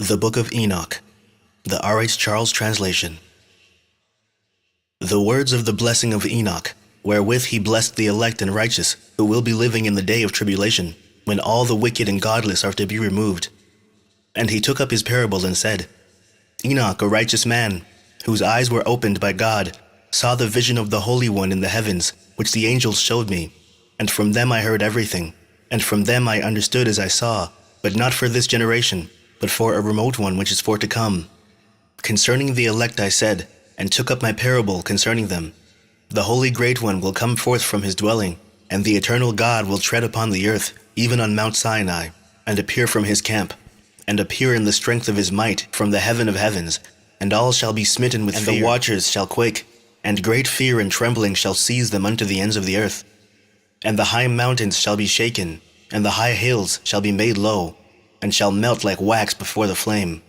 The Book of Enoch, the R.H. Charles translation. The words of the blessing of Enoch, wherewith he blessed the elect and righteous, who will be living in the day of tribulation, when all the wicked and godless are to be removed. And he took up his parable and said, Enoch, a righteous man, whose eyes were opened by God, saw the vision of the Holy One in the heavens, which the angels showed me. And from them I heard everything, and from them I understood as I saw, but not for this generation, but for a remote one which is for to come. Concerning the elect I said, and took up my parable concerning them. The Holy Great One will come forth from his dwelling, and the eternal God will tread upon the earth, even on Mount Sinai, and appear from his camp, and appear in the strength of his might from the heaven of heavens, and all shall be smitten with fear. And the watchers shall quake, and great fear and trembling shall seize them unto the ends of the earth. And the high mountains shall be shaken, and the high hills shall be made low, and shall melt like wax before the flame.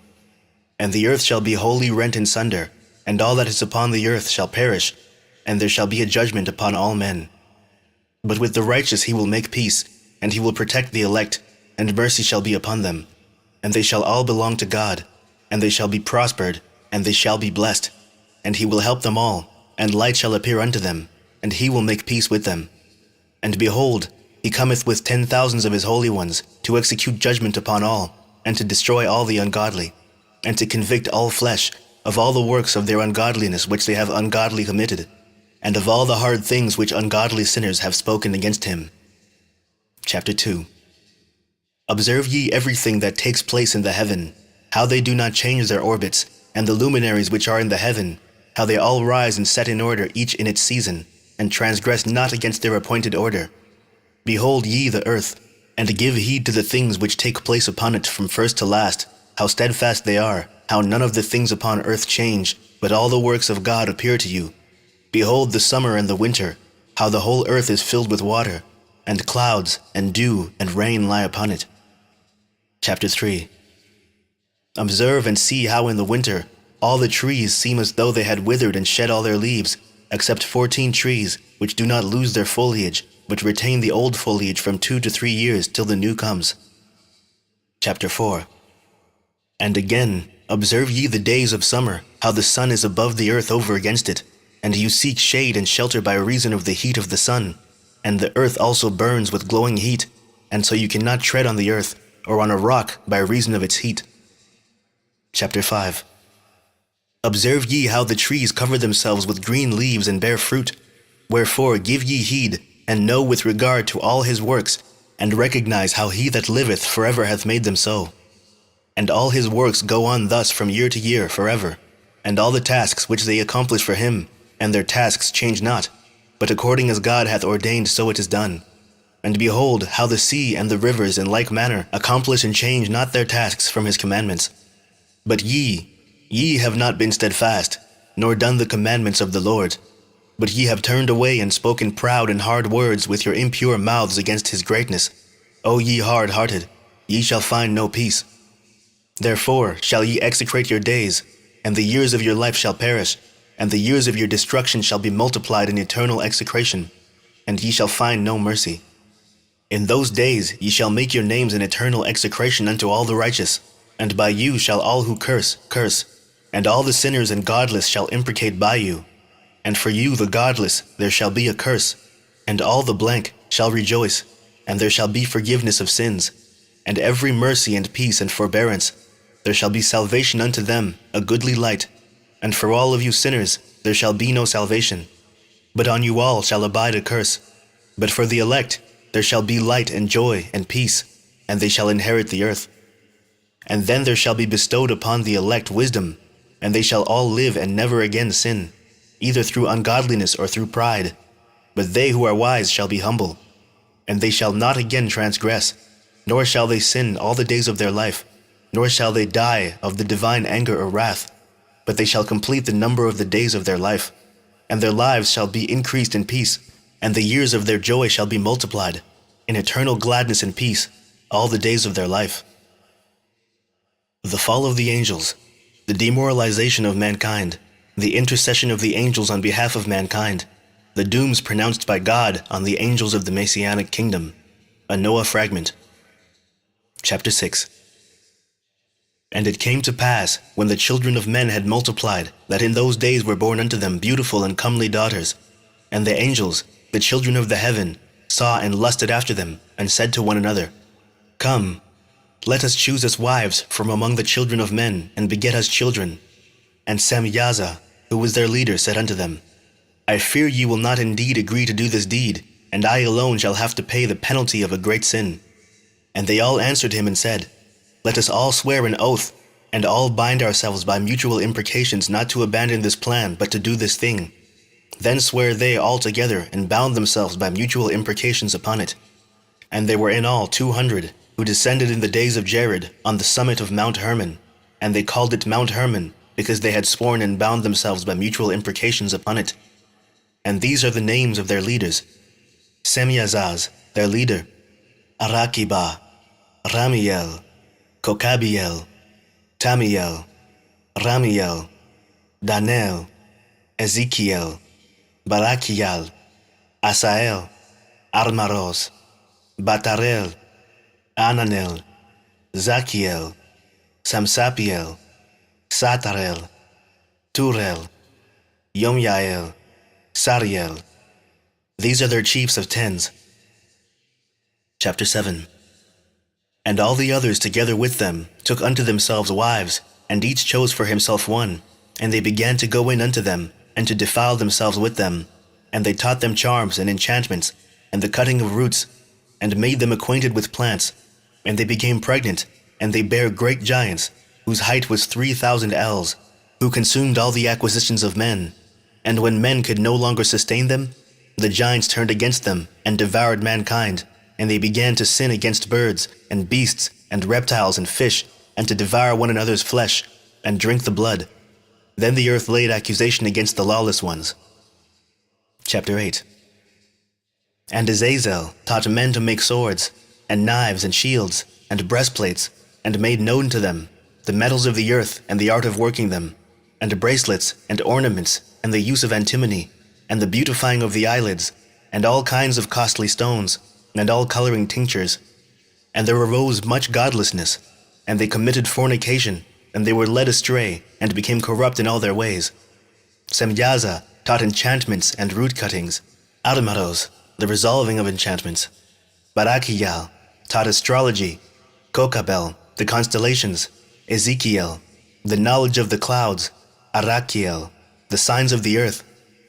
And the earth shall be wholly rent in sunder, and all that is upon the earth shall perish, and there shall be a judgment upon all men. But with the righteous he will make peace, and he will protect the elect, and mercy shall be upon them. And they shall all belong to God, and they shall be prospered, and they shall be blessed. And he will help them all, and light shall appear unto them, and he will make peace with them. And behold, he cometh with 10,000s of his holy ones, to execute judgment upon all, and to destroy all the ungodly, and to convict all flesh of all the works of their ungodliness which they have ungodly committed, and of all the hard things which ungodly sinners have spoken against him. Chapter 2. Observe ye everything that takes place in the heaven, how they do not change their orbits, and the luminaries which are in the heaven, how they all rise and set in order each in its season, and transgress not against their appointed order. Behold ye the earth, and give heed to the things which take place upon it from first to last, how steadfast they are, how none of the things upon earth change, but all the works of God appear to you. Behold the summer and the winter, how the whole earth is filled with water, and clouds, and dew, and rain lie upon it. Chapter 3. Observe and see how in the winter all the trees seem as though they had withered and shed all their leaves, except 14 trees, which do not lose their foliage, but retain the old foliage from 2 to 3 years till the new comes. Chapter 4. And again, observe ye the days of summer, how the sun is above the earth over against it, and you seek shade and shelter by reason of the heat of the sun, and the earth also burns with glowing heat, and so you cannot tread on the earth, or on a rock by reason of its heat. Chapter 5. Observe ye how the trees cover themselves with green leaves and bear fruit. Wherefore give ye heed, and know with regard to all his works, and recognize how he that liveth forever hath made them so. And all his works go on thus from year to year forever, and all the tasks which they accomplish for him, and their tasks change not, but according as God hath ordained so it is done. And behold how the sea and the rivers in like manner accomplish and change not their tasks from his commandments. But ye have not been steadfast, nor done the commandments of the Lord. But ye have turned away and spoken proud and hard words with your impure mouths against his greatness. O ye hard-hearted, ye shall find no peace. Therefore shall ye execrate your days, and the years of your life shall perish, and the years of your destruction shall be multiplied in eternal execration, and ye shall find no mercy. In those days ye shall make your names an eternal execration unto all the righteous, and by you shall all who curse, and all the sinners and godless shall imprecate by you. And for you the godless there shall be a curse, and all the blank shall rejoice, and there shall be forgiveness of sins, and every mercy and peace and forbearance. There shall be salvation unto them, a goodly light, and for all of you sinners there shall be no salvation. But on you all shall abide a curse. But for the elect there shall be light and joy and peace, and they shall inherit the earth. And then there shall be bestowed upon the elect wisdom, and they shall all live and never again sin, either through ungodliness or through pride. But they who are wise shall be humble, and they shall not again transgress, nor shall they sin all the days of their life, nor shall they die of the divine anger or wrath, but they shall complete the number of the days of their life, and their lives shall be increased in peace, and the years of their joy shall be multiplied, in eternal gladness and peace, all the days of their life. The fall of the angels, the demoralization of mankind, the intercession of the angels on behalf of mankind, the dooms pronounced by God on the angels of the Messianic kingdom. A Noah fragment. Chapter 6. And it came to pass, when the children of men had multiplied, that in those days were born unto them beautiful and comely daughters. And the angels, the children of the heaven, saw and lusted after them, and said to one another, Come, let us choose us wives from among the children of men, and beget us children. And Samyaza, who was their leader, said unto them, I fear ye will not indeed agree to do this deed, and I alone shall have to pay the penalty of a great sin. And they all answered him and said, Let us all swear an oath, and all bind ourselves by mutual imprecations not to abandon this plan, but to do this thing. Then sware they all together, and bound themselves by mutual imprecations upon it. And there were in all 200, who descended in the days of Jared on the summit of Mount Hermon, and they called it Mount Hermon, because they had sworn and bound themselves by mutual imprecations upon it. And these are the names of their leaders: Semiazaz, their leader, Arakiba, Ramiel, Kokabiel, Tamiel, Ramiel, Danel, Ezekiel, Barakiel, Asael, Armaros, Batarel, Ananel, Zakiel, Samsapiel, Satarel, Turel, Yomyael, Sariel. These are their chiefs of tens. Chapter 7. And all the others together with them took unto themselves wives, and each chose for himself one, and they began to go in unto them, and to defile themselves with them. And they taught them charms and enchantments, and the cutting of roots, and made them acquainted with plants. And they became pregnant, and they bare great giants, whose height was 3,000 ells, who consumed all the acquisitions of men. And when men could no longer sustain them, the giants turned against them, and devoured mankind. And they began to sin against birds, and beasts, and reptiles, and fish, and to devour one another's flesh, and drink the blood. Then the earth laid accusation against the lawless ones. Chapter 8. And Azazel taught men to make swords, and knives, and shields, and breastplates, and made known to them the metals of the earth, and the art of working them, and bracelets, and ornaments, and the use of antimony, and the beautifying of the eyelids, and all kinds of costly stones, and all coloring tinctures. And there arose much godlessness, and they committed fornication, and they were led astray, and became corrupt in all their ways. Semyaza taught enchantments and root cuttings, Armaros, the resolving of enchantments. Barakiyal taught astrology, Kokabel, the constellations, Ezekiel, the knowledge of the clouds, Arakiel, the signs of the earth,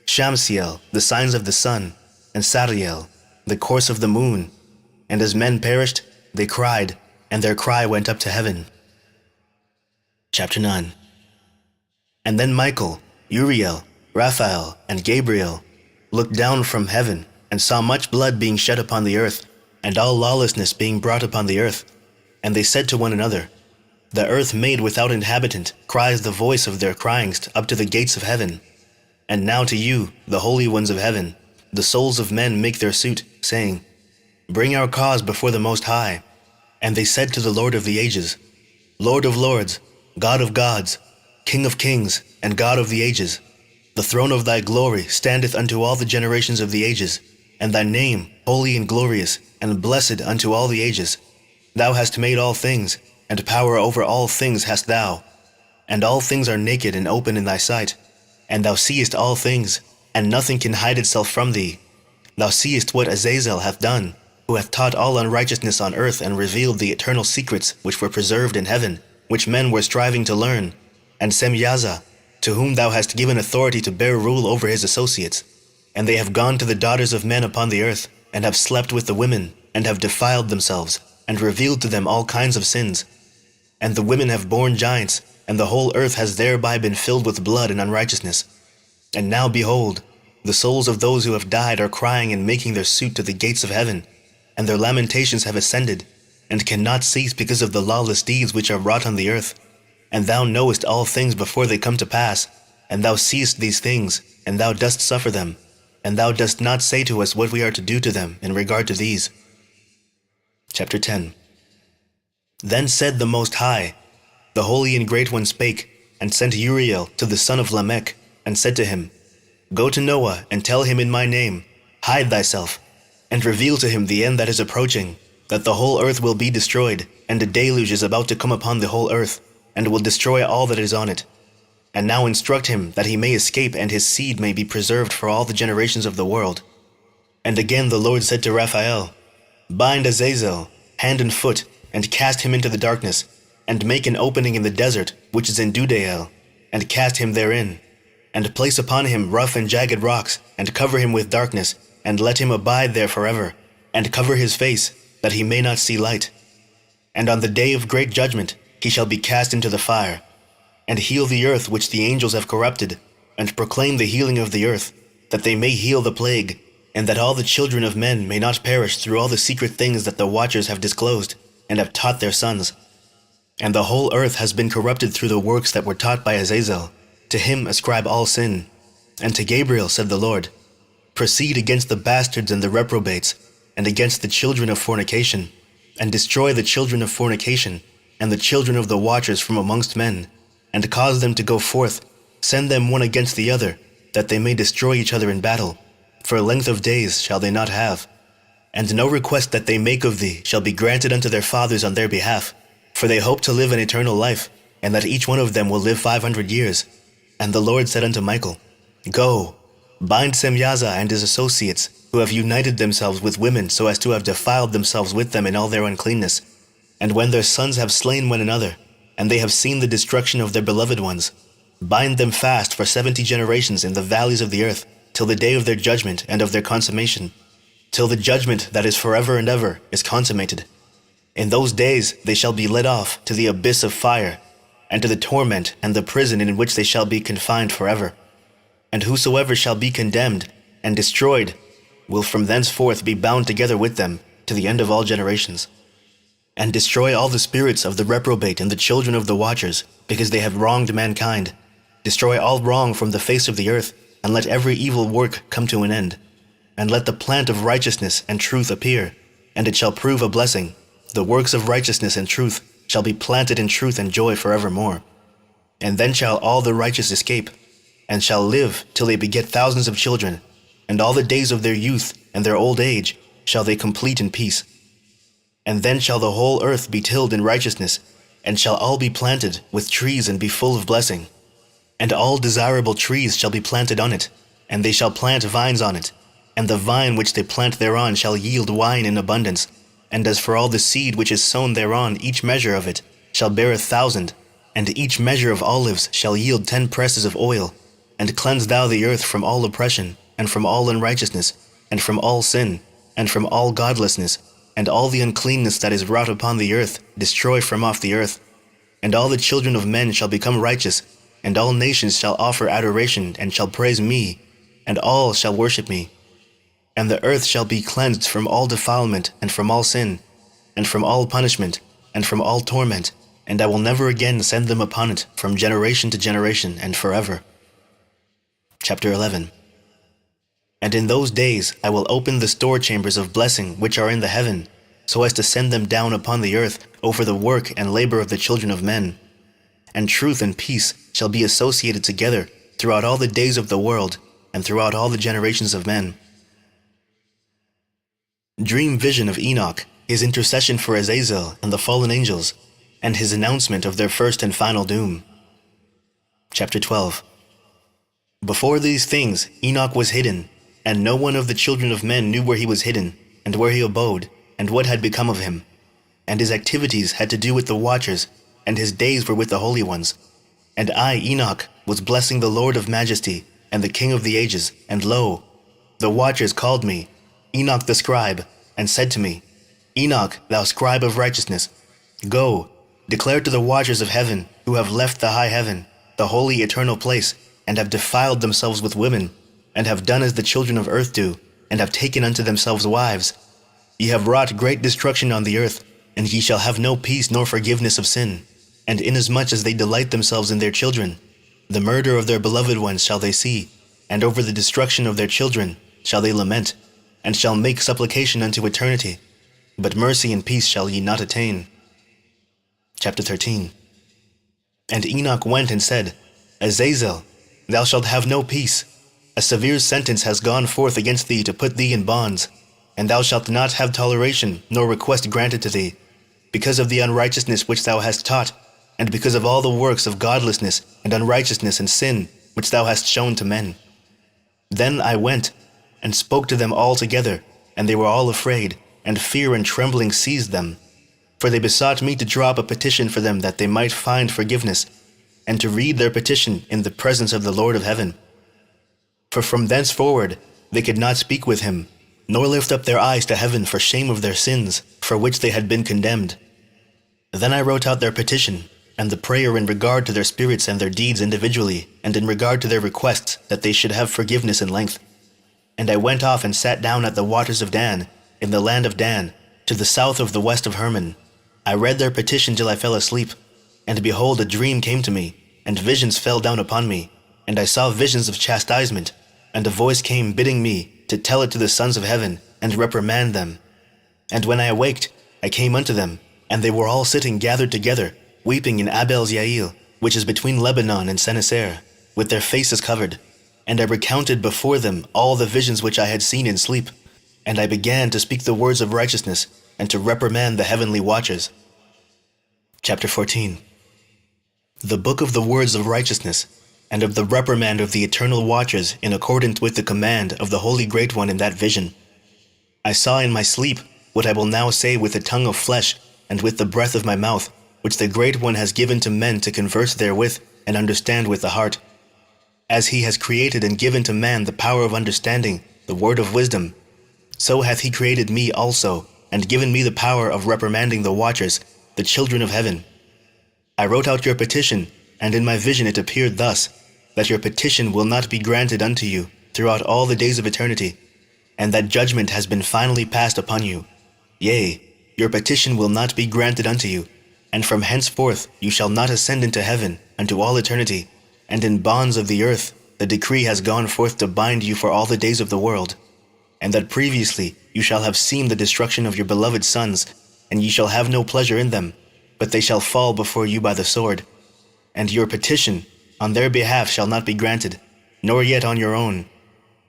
Shamsiel, the signs of the sun, and Sariel, the course of the moon. And as men perished, they cried, and their cry went up to heaven. Chapter 9. And then Michael, Uriel, Raphael, and Gabriel looked down from heaven, and saw much blood being shed upon the earth, and all lawlessness being brought upon the earth. And they said to one another, The earth made without inhabitant cries the voice of their cryings up to the gates of heaven. And now to you, the holy ones of heaven, the souls of men make their suit, saying, Bring our cause before the Most High. And they said to the Lord of the ages, Lord of lords, God of gods, King of kings, and God of the ages, the throne of thy glory standeth unto all the generations of the ages, and thy name holy and glorious, and blessed unto all the ages. Thou hast made all things, and power over all things hast thou. And all things are naked and open in thy sight. And thou seest all things, and nothing can hide itself from thee. Thou seest what Azazel hath done, who hath taught all unrighteousness on earth, and revealed the eternal secrets which were preserved in heaven, which men were striving to learn. And Semyaza, to whom thou hast given authority to bear rule over his associates. And they have gone to the daughters of men upon the earth, and have slept with the women, and have defiled themselves, and revealed to them all kinds of sins. And the women have borne giants, and the whole earth has thereby been filled with blood and unrighteousness. And now behold, the souls of those who have died are crying and making their suit to the gates of heaven, and their lamentations have ascended, and cannot cease because of the lawless deeds which are wrought on the earth. And thou knowest all things before they come to pass, and thou seest these things, and thou dost suffer them, and thou dost not say to us what we are to do to them in regard to these. Chapter 10. Then said the Most High, the Holy and Great One spake, and sent Uriel to the son of Lamech, and said to him, Go to Noah, and tell him in my name, Hide thyself, and reveal to him the end that is approaching, that the whole earth will be destroyed, and a deluge is about to come upon the whole earth. and will destroy all that is on it. And now instruct him that he may escape and his seed may be preserved for all the generations of the world. And again the Lord said to Raphael, Bind Azazel, hand and foot, and cast him into the darkness, and make an opening in the desert, which is in Dudael, and cast him therein, and place upon him rough and jagged rocks, and cover him with darkness, and let him abide there forever, and cover his face, that he may not see light. And on the day of great judgment he shall be cast into the fire, and heal the earth which the angels have corrupted, and proclaim the healing of the earth, that they may heal the plague, and that all the children of men may not perish through all the secret things that the watchers have disclosed, and have taught their sons. And the whole earth has been corrupted through the works that were taught by Azazel. To him ascribe all sin. And to Gabriel said the Lord, Proceed against the bastards and the reprobates, and against the children of fornication, and destroy the children of fornication, and the children of the watchers from amongst men, and cause them to go forth, send them one against the other, that they may destroy each other in battle. For a length of days shall they not have. And no request that they make of thee shall be granted unto their fathers on their behalf, for they hope to live an eternal life, and that each one of them will live 500 years. And the Lord said unto Michael, Go, bind Semyaza and his associates, who have united themselves with women so as to have defiled themselves with them in all their uncleanness. And when their sons have slain one another, and they have seen the destruction of their beloved ones, bind them fast for 70 generations in the valleys of the earth, till the day of their judgment and of their consummation, till the judgment that is forever and ever is consummated. In those days they shall be led off to the abyss of fire, and to the torment and the prison in which they shall be confined forever. And whosoever shall be condemned and destroyed will from thenceforth be bound together with them to the end of all generations. And destroy all the spirits of the reprobate and the children of the watchers, because they have wronged mankind. Destroy all wrong from the face of the earth, and let every evil work come to an end. And let the plant of righteousness and truth appear, and it shall prove a blessing. The works of righteousness and truth shall be planted in truth and joy forevermore. And then shall all the righteous escape, and shall live till they beget thousands of children, and all the days of their youth and their old age shall they complete in peace. And then shall the whole earth be tilled in righteousness, and shall all be planted with trees and be full of blessing. And all desirable trees shall be planted on it, and they shall plant vines on it, and the vine which they plant thereon shall yield wine in abundance. And as for all the seed which is sown thereon, each measure of it shall bear 1,000, and each measure of olives shall yield 10 presses of oil. And cleanse thou the earth from all oppression, and from all unrighteousness, and from all sin, and from all godlessness, and all the uncleanness that is wrought upon the earth, destroy from off the earth. And all the children of men shall become righteous, and all nations shall offer adoration, and shall praise me, and all shall worship me. And the earth shall be cleansed from all defilement, and from all sin, and from all punishment, and from all torment, and I will never again send them upon it from generation to generation, and forever. Chapter 11. And in those days I will open the store chambers of blessing which are in the heaven, so as to send them down upon the earth over the work and labor of the children of men. And truth and peace shall be associated together throughout all the days of the world, and throughout all the generations of men. Dream vision of Enoch, his intercession for Azazel and the fallen angels, and his announcement of their first and final doom. Chapter 12. Before these things Enoch was hidden, and no one of the children of men knew where he was hidden, and where he abode, and what had become of him. And his activities had to do with the watchers, and his days were with the holy ones. And I, Enoch, was blessing the Lord of majesty, and the King of the ages, and lo, the watchers called me, Enoch the scribe, and said to me, Enoch, thou scribe of righteousness, go, declare to the watchers of heaven, who have left the high heaven, the holy eternal place, and have defiled themselves with women, and have done as the children of earth do, and have taken unto themselves wives. Ye have wrought great destruction on the earth, and ye shall have no peace nor forgiveness of sin. And inasmuch as they delight themselves in their children, the murder of their beloved ones shall they see, and over the destruction of their children shall they lament, and shall make supplication unto eternity. But mercy and peace shall ye not attain. Chapter 13. And Enoch went and said, Azazel, thou shalt have no peace. A severe sentence has gone forth against thee to put thee in bonds, and thou shalt not have toleration nor request granted to thee, because of the unrighteousness which thou hast taught, and because of all the works of godlessness and unrighteousness and sin which thou hast shown to men. Then I went and spoke to them all together, and they were all afraid, and fear and trembling seized them. For they besought me to draw up a petition for them that they might find forgiveness, and to read their petition in the presence of the Lord of heaven. For from thenceforward they could not speak with him, nor lift up their eyes to heaven for shame of their sins, for which they had been condemned. Then I wrote out their petition, and the prayer in regard to their spirits and their deeds individually, and in regard to their requests that they should have forgiveness in length. And I went off and sat down at the waters of Dan, in the land of Dan, to the south of the west of Hermon. I read their petition till I fell asleep, and behold, a dream came to me, and visions fell down upon me, and I saw visions of chastisement, and a voice came bidding me to tell it to the sons of heaven, and reprimand them. And when I awaked, I came unto them, and they were all sitting gathered together, weeping in Abel-Zyael, which is between Lebanon and Seneser, with their faces covered. And I recounted before them all the visions which I had seen in sleep, and I began to speak the words of righteousness, and to reprimand the heavenly watchers. Chapter 14. The book of the words of righteousness, and of the reprimand of the eternal watchers in accordance with the command of the Holy Great One in that vision. I saw in my sleep what I will now say with the tongue of flesh, and with the breath of my mouth, which the Great One has given to men to converse therewith, and understand with the heart. As he has created and given to man the power of understanding, the word of wisdom, so hath he created me also, and given me the power of reprimanding the watchers, the children of heaven. I wrote out your petition, and in my vision it appeared thus, that your petition will not be granted unto you throughout all the days of eternity, and that judgment has been finally passed upon you. Yea, your petition will not be granted unto you, and from henceforth you shall not ascend into heaven unto all eternity, and in bonds of the earth the decree has gone forth to bind you for all the days of the world, and that previously you shall have seen the destruction of your beloved sons, and ye shall have no pleasure in them, but they shall fall before you by the sword. And your petition on their behalf shall not be granted, nor yet on your own,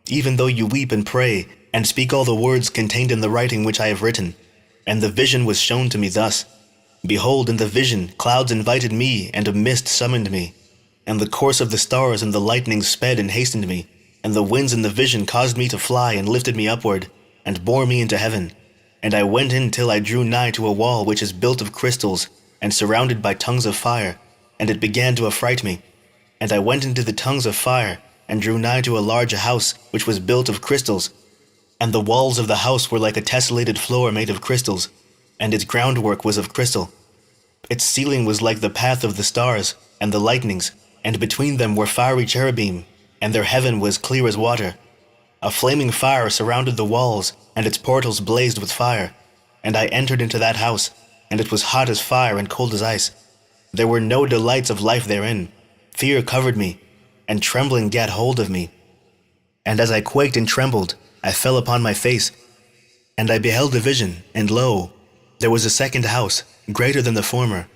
even though you weep and pray, and speak all the words contained in the writing which I have written. And the vision was shown to me thus. Behold, in the vision clouds invited me, and a mist summoned me. And the course of the stars and the lightnings sped and hastened me, and the winds in the vision caused me to fly and lifted me upward, and bore me into heaven. And I went in till I drew nigh to a wall which is built of crystals, and surrounded by tongues of fire, and it began to affright me. And I went into the tongues of fire, and drew nigh to a large house which was built of crystals, and the walls of the house were like a tessellated floor made of crystals, and its groundwork was of crystal. Its ceiling was like the path of the stars and the lightnings, and between them were fiery cherubim, and their heaven was clear as water. A flaming fire surrounded the walls, and its portals blazed with fire. And I entered into that house, and it was hot as fire and cold as ice. There were no delights of life therein. Fear covered me, and trembling gat hold of me. And as I quaked and trembled, I fell upon my face. And I beheld a vision, and lo, there was a second house, greater than the former,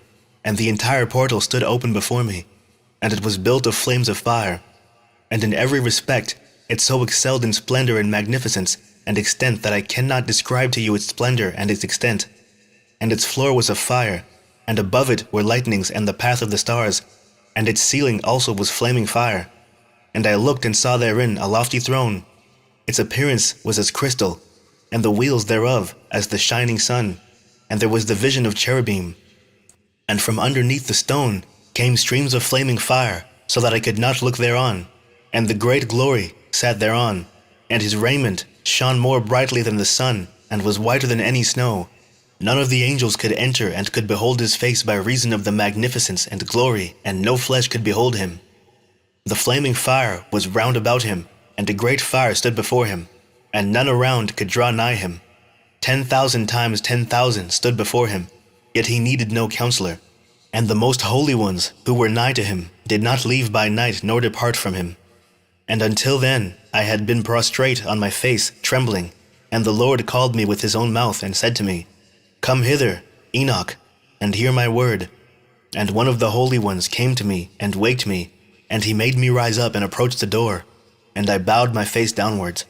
and the entire portal stood open before me, and it was built of flames of fire. And in every respect it so excelled in splendor and magnificence and extent that I cannot describe to you its splendor and its extent. And its floor was of fire, and above it were lightnings and the path of the stars, and its ceiling also was flaming fire. And I looked and saw therein a lofty throne. Its appearance was as crystal, and the wheels thereof as the shining sun, and there was the vision of cherubim. And from underneath the stone came streams of flaming fire, so that I could not look thereon. And the great glory sat thereon, and his raiment shone more brightly than the sun, and was whiter than any snow. None of the angels could enter and could behold his face by reason of the magnificence and glory, and no flesh could behold him. The flaming fire was round about him, and a great fire stood before him, and none around could draw nigh him. 10,000 times 10,000 stood before him, yet he needed no counselor. And the most holy ones who were nigh to him did not leave by night nor depart from him. And until then I had been prostrate on my face, trembling, and the Lord called me with his own mouth and said to me, Come hither, Enoch, and hear my word. And one of the holy ones came to me and waked me, and he made me rise up and approach the door, and I bowed my face downwards.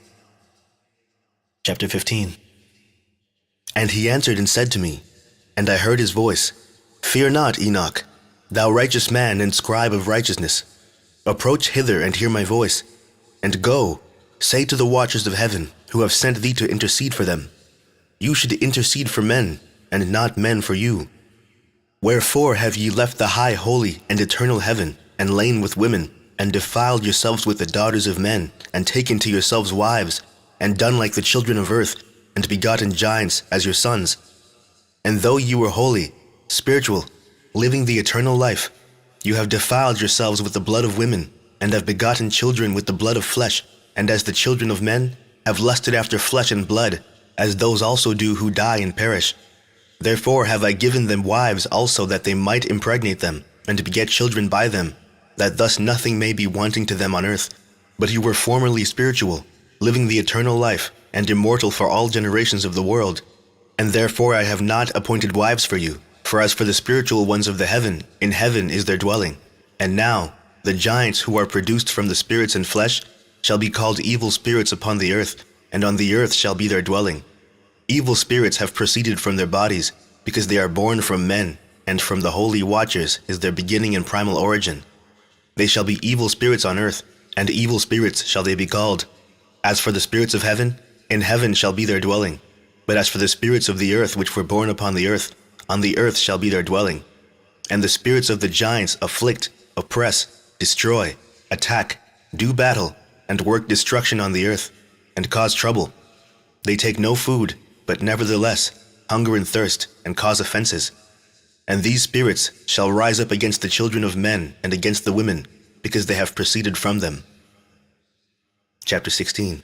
Chapter 15. And he answered and said to me, and I heard his voice, Fear not, Enoch, Thou righteous man and scribe of righteousness, approach hither and hear my voice, and go, say to the watchers of heaven, who have sent thee to intercede for them, you should intercede for men, and not men for you. Wherefore have ye left the high, holy, and eternal heaven, and lain with women, and defiled yourselves with the daughters of men, and taken to yourselves wives, and done like the children of earth, and begotten giants as your sons? And though you were holy, spiritual, living the eternal life, you have defiled yourselves with the blood of women, and have begotten children with the blood of flesh, and as the children of men have lusted after flesh and blood, as those also do who die and perish. Therefore have I given them wives also, that they might impregnate them, and beget children by them, that thus nothing may be wanting to them on earth. But you were formerly spiritual, living the eternal life, and immortal for all generations of the world. And therefore I have not appointed wives for you, for as for the spiritual ones of the heaven, in heaven is their dwelling. And now the giants who are produced from the spirits and flesh shall be called evil spirits upon the earth, and on the earth shall be their dwelling. Evil spirits have proceeded from their bodies, because they are born from men, and from the holy watchers is their beginning and primal origin. They shall be evil spirits on earth, and evil spirits shall they be called. As for the spirits of heaven, in heaven shall be their dwelling. But as for the spirits of the earth which were born upon the earth shall be their dwelling. And the spirits of the giants afflict, oppress, destroy, attack, do battle, and work destruction on the earth, and cause trouble. They take no food, but nevertheless hunger and thirst, and cause offenses. And these spirits shall rise up against the children of men and against the women, because they have proceeded from them. Chapter 16.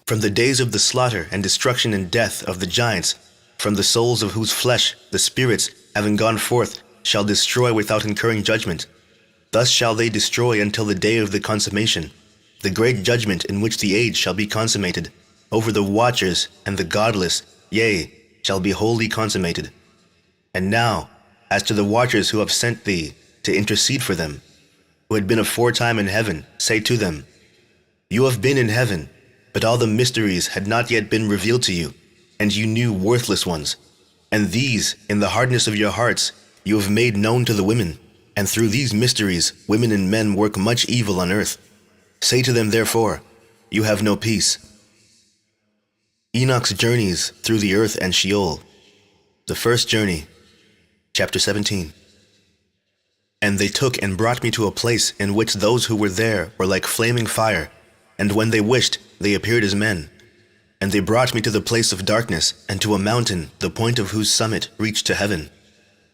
From the days of the slaughter and destruction and death of the giants, from the souls of whose flesh the spirits, having gone forth, shall destroy without incurring judgment. Thus shall they destroy until the day of the consummation, the great judgment in which the age shall be consummated, over the watchers and the godless, yea, shall be wholly consummated. And now, as to the watchers who have sent thee to intercede for them, who had been aforetime in heaven, say to them, you have been in heaven, but all the mysteries had not yet been revealed to you, and you knew worthless ones. And these, in the hardness of your hearts, you have made known to the women, and through these mysteries women and men work much evil on earth. Say to them therefore, you have no peace. Enoch's journeys through the earth and Sheol. The first journey. Chapter 17. And they took and brought me to a place in which those who were there were like flaming fire, and when they wished, they appeared as men. And they brought me to the place of darkness, and to a mountain, the point of whose summit reached to heaven.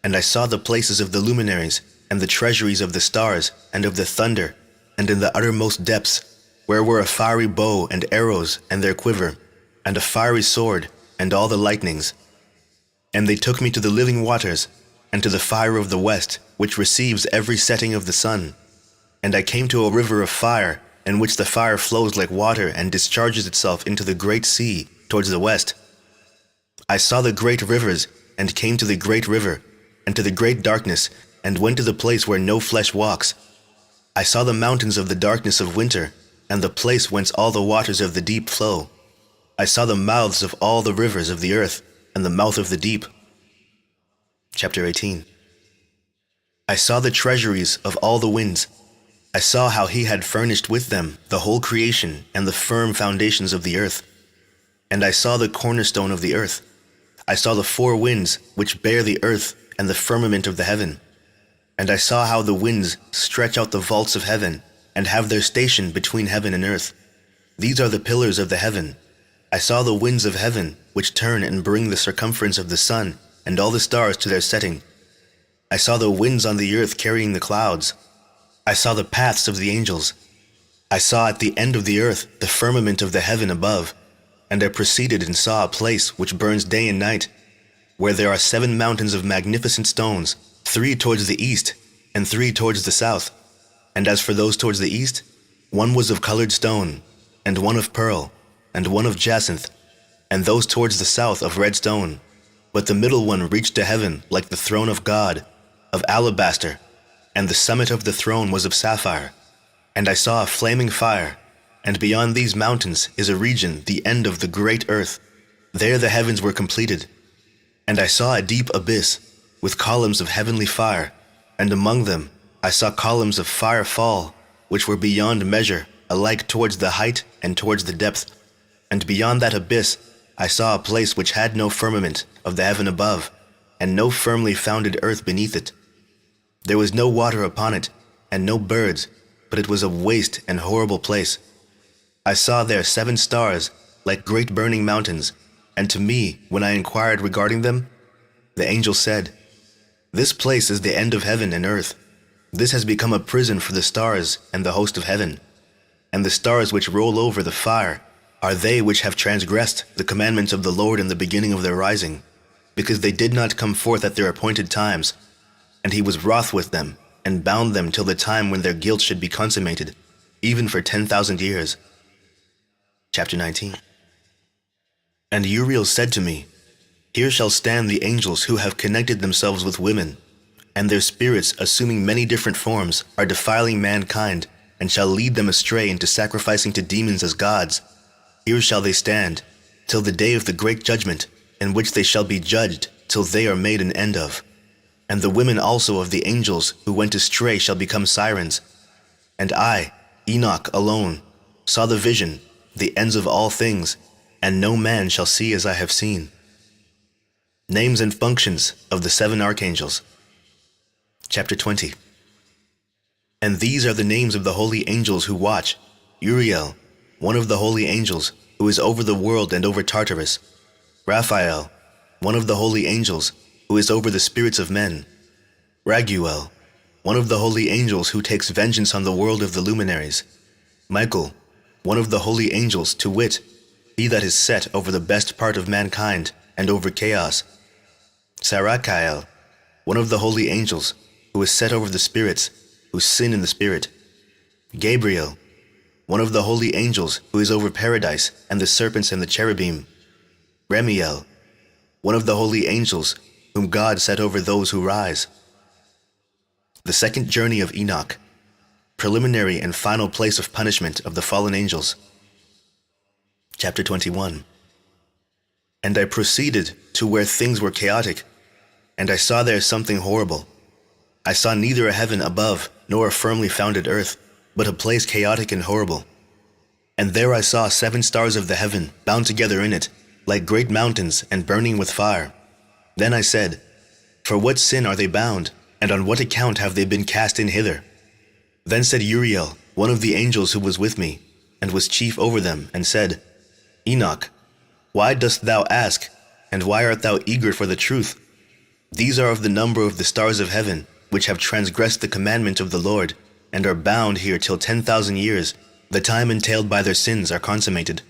And I saw the places of the luminaries, and the treasuries of the stars, and of the thunder, and in the uttermost depths, where were a fiery bow and arrows, and their quiver, and a fiery sword, and all the lightnings. And they took me to the living waters, and to the fire of the west, which receives every setting of the sun. And I came to a river of fire, in which the fire flows like water and discharges itself into the great sea towards the west. I saw the great rivers, and came to the great river, and to the great darkness, and went to the place where no flesh walks. I saw the mountains of the darkness of winter, and the place whence all the waters of the deep flow. I saw the mouths of all the rivers of the earth, and the mouth of the deep. Chapter 18. I saw the treasuries of all the winds. I saw how he had furnished with them the whole creation and the firm foundations of the earth. And I saw the cornerstone of the earth. I saw the four winds which bear the earth and the firmament of the heaven. And I saw how the winds stretch out the vaults of heaven, and have their station between heaven and earth. These are the pillars of the heaven. I saw the winds of heaven, which turn and bring the circumference of the sun, and all the stars to their setting. I saw the winds on the earth carrying the clouds. I saw the paths of the angels. I saw at the end of the earth the firmament of the heaven above, and I proceeded and saw a place which burns day and night, where there are 7 mountains of magnificent stones, 3 towards the east, and 3 towards the south. And as for those towards the east, one was of colored stone, and one of pearl, and one of jacinth, and those towards the south of red stone. But the middle one reached to heaven like the throne of God, of alabaster, and the summit of the throne was of sapphire. And I saw a flaming fire, and beyond these mountains is a region, the end of the great earth. There the heavens were completed. And I saw a deep abyss, with columns of heavenly fire, and among them I saw columns of fire fall, which were beyond measure, alike towards the height and towards the depth. And beyond that abyss I saw a place which had no firmament of the heaven above, and no firmly founded earth beneath it. There was no water upon it, and no birds, but it was a waste and horrible place. I saw there 7 stars, like great burning mountains, and to me, when I inquired regarding them, the angel said, "This place is the end of heaven and earth. This has become a prison for the stars and the host of heaven. And the stars which roll over the fire are they which have transgressed the commandments of the Lord in the beginning of their rising, because they did not come forth at their appointed times. And he was wroth with them, and bound them till the time when their guilt should be consummated, even for 10,000 years." Chapter 19. And Uriel said to me, "Here shall stand the angels who have connected themselves with women, and their spirits, assuming many different forms, are defiling mankind, and shall lead them astray into sacrificing to demons as gods. Here shall they stand, till the day of the great judgment, in which they shall be judged, till they are made an end of. And the women also of the angels who went astray shall become sirens. And I, Enoch alone, saw the vision, the ends of all things, and no man shall see as I have seen." Names and functions of the 7 archangels. Chapter 20. And these are the names of the holy angels who watch: Uriel, one of the holy angels, who is over the world and over Tartarus; Raphael, one of the holy angels, who is over the spirits of men; Raguel, one of the holy angels, who takes vengeance on the world of the luminaries; Michael, one of the holy angels, to wit, he that is set over the best part of mankind and over chaos; Sarachiel, one of the holy angels, who is set over the spirits, who sin in the spirit; Gabriel, one of the holy angels, who is over paradise and the serpents and the cherubim; Remiel, one of the holy angels, whom God set over those who rise. The second journey of Enoch, preliminary and final place of punishment of the fallen angels. Chapter 21. And I proceeded to where things were chaotic, and I saw there something horrible. I saw neither a heaven above nor a firmly founded earth, but a place chaotic and horrible. And there I saw 7 stars of the heaven bound together in it, like great mountains and burning with fire. Then I said, "For what sin are they bound, and on what account have they been cast in hither?" Then said Uriel, one of the angels who was with me, and was chief over them, and said, "Enoch, why dost thou ask, and why art thou eager for the truth? These are of the number of the stars of heaven, which have transgressed the commandment of the Lord, and are bound here till 10,000 years, the time entailed by their sins are consummated.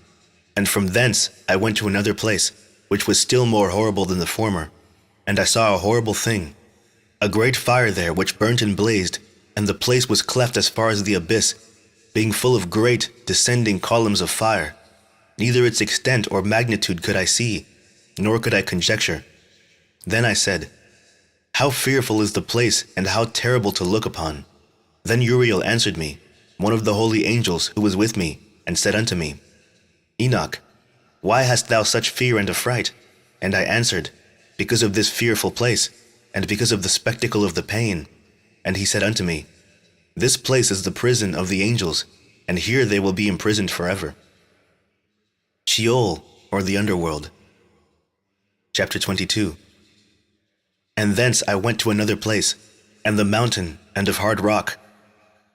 And from thence I went to another place, which was still more horrible than the former. And I saw a horrible thing, a great fire there which burnt and blazed, and the place was cleft as far as the abyss, being full of great, descending columns of fire. Neither its extent or magnitude could I see, nor could I conjecture. Then I said, "How fearful is the place, and how terrible to look upon!" Then Uriel answered me, one of the holy angels who was with me, and said unto me, "Enoch, why hast thou such fear and affright?" And I answered, "Because of this fearful place, and because of the spectacle of the pain." And he said unto me, "This place is the prison of the angels, and here they will be imprisoned forever." Sheol, or the underworld. Chapter 22. And thence I went to another place, and the mountain, and of hard rock.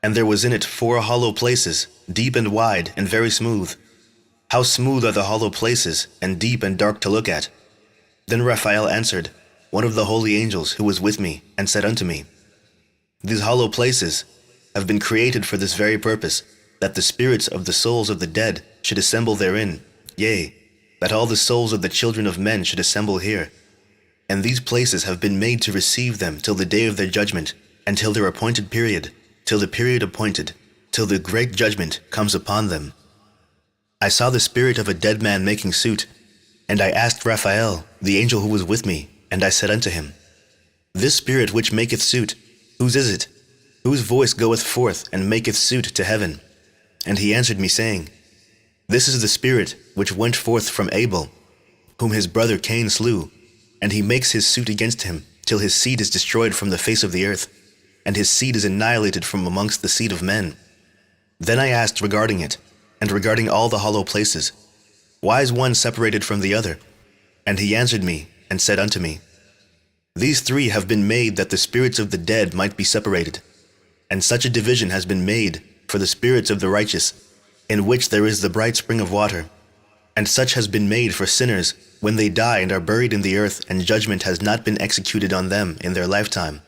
And there was in it 4 hollow places, deep and wide, and very smooth. How smooth are the hollow places, and deep and dark to look at! Then Raphael answered, one of the holy angels who was with me, and said unto me, "These hollow places have been created for this very purpose, that the spirits of the souls of the dead should assemble therein, yea, that all the souls of the children of men should assemble here. And these places have been made to receive them till the day of their judgment, and till their appointed period, till the period appointed, till the great judgment comes upon them." I saw the spirit of a dead man making suit, and I asked Raphael, the angel who was with me, and I said unto him, "This spirit which maketh suit, whose is it? Whose voice goeth forth and maketh suit to heaven?" And he answered me, saying, "This is the spirit which went forth from Abel, whom his brother Cain slew, and he makes his suit against him, till his seed is destroyed from the face of the earth, and his seed is annihilated from amongst the seed of men. Then I asked regarding it, and regarding all the hollow places, Why is one separated from the other? And he answered me, and said unto me, These three have been made that the spirits of the dead might be separated, and such a division has been made for the spirits of the righteous, in which there is the bright spring of water, and such has been made for sinners when they die and are buried in the earth, and judgment has not been executed on them in their lifetime.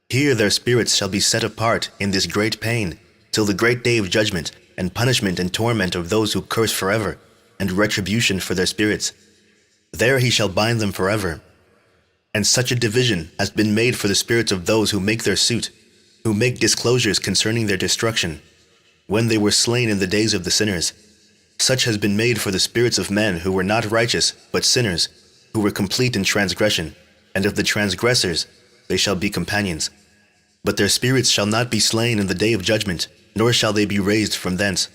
Here their spirits shall be set apart in this great pain, till the great day of judgment, and punishment and torment of those who curse forever, and retribution for their spirits. There he shall bind them forever. And such a division has been made for the spirits of those who make their suit, who make disclosures concerning their destruction, when they were slain in the days of the sinners. Such has been made for the spirits of men who were not righteous, but sinners, who were complete in transgression, and of the transgressors they shall be companions. But their spirits shall not be slain in the day of judgment, nor shall they be raised from thence.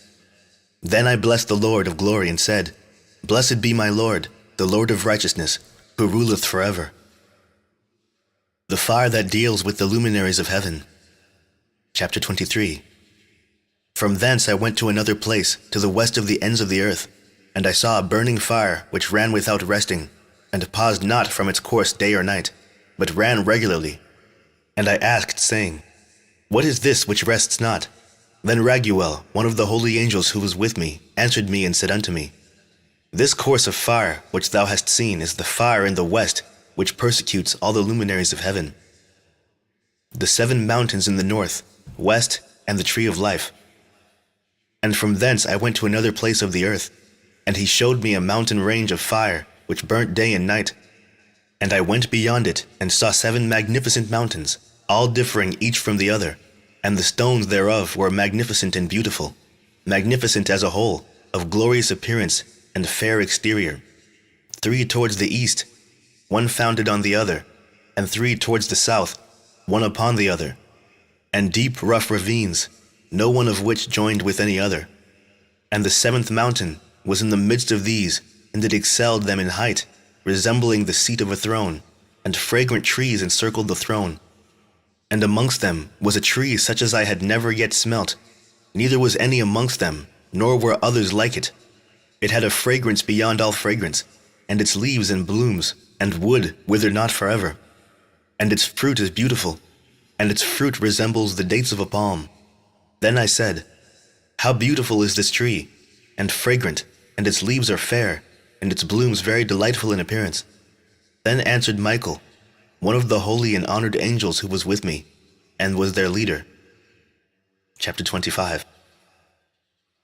Then I blessed the Lord of glory, and said, Blessed be my Lord, the Lord of righteousness, who ruleth forever. The fire that deals with the luminaries of heaven. Chapter 23. From thence I went to another place, to the west of the ends of the earth, and I saw a burning fire which ran without resting, and paused not from its course day or night, but ran regularly. And I asked, saying, What is this which rests not? Then Raguel, one of the holy angels who was with me, answered me and said unto me, This course of fire which thou hast seen is the fire in the west, which persecutes all the luminaries of heaven. The 7 mountains in the north, west, and the tree of life. And from thence I went to another place of the earth, and he showed me a mountain range of fire, which burnt day and night. And I went beyond it, and saw 7 magnificent mountains, all differing each from the other, and the stones thereof were magnificent and beautiful, magnificent as a whole, of glorious appearance and fair exterior. 3 towards the east, one founded on the other, and 3 towards the south, one upon the other, and deep rough ravines, no one of which joined with any other. And the 7th mountain was in the midst of these, and it excelled them in height, resembling the seat of a throne, and fragrant trees encircled the throne. And amongst them was a tree such as I had never yet smelt, neither was any amongst them, nor were others like it. It had a fragrance beyond all fragrance, and its leaves and blooms, and wood wither not forever. And its fruit is beautiful, and its fruit resembles the dates of a palm. Then I said, How beautiful is this tree, and fragrant, and its leaves are fair, and its blooms very delightful in appearance. Then answered Michael, one of the holy and honored angels who was with me, and was their leader. Chapter 25.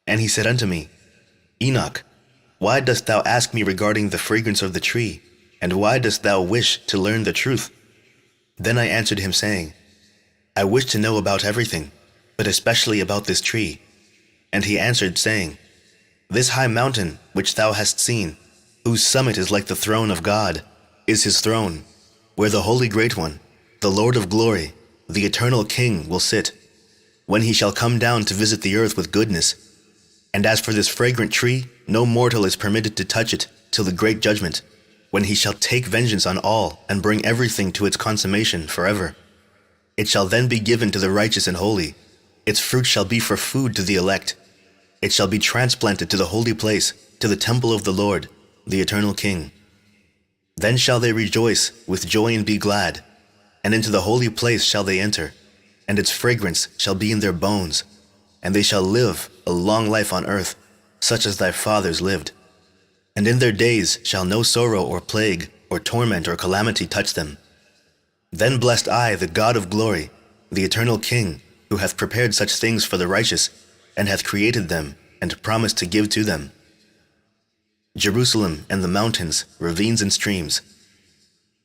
And he said unto me, Enoch, why dost thou ask me regarding the fragrance of the tree, and why dost thou wish to learn the truth? Then I answered him, saying, I wish to know about everything, but especially about this tree. And he answered, saying, This high mountain which thou hast seen, whose summit is like the throne of God, is his throne, where the Holy Great One, the Lord of glory, the eternal King, will sit, when he shall come down to visit the earth with goodness. And as for this fragrant tree, no mortal is permitted to touch it till the great judgment, when he shall take vengeance on all and bring everything to its consummation forever. It shall then be given to the righteous and holy. Its fruit shall be for food to the elect. It shall be transplanted to the holy place, to the temple of the Lord, the eternal King. Then shall they rejoice with joy and be glad, and into the holy place shall they enter, and its fragrance shall be in their bones, and they shall live a long life on earth, such as thy fathers lived. And in their days shall no sorrow or plague or torment or calamity touch them. Then blessed I the God of glory, the eternal King, who hath prepared such things for the righteous, and hath created them, and promised to give to them. Jerusalem and the mountains, ravines and streams.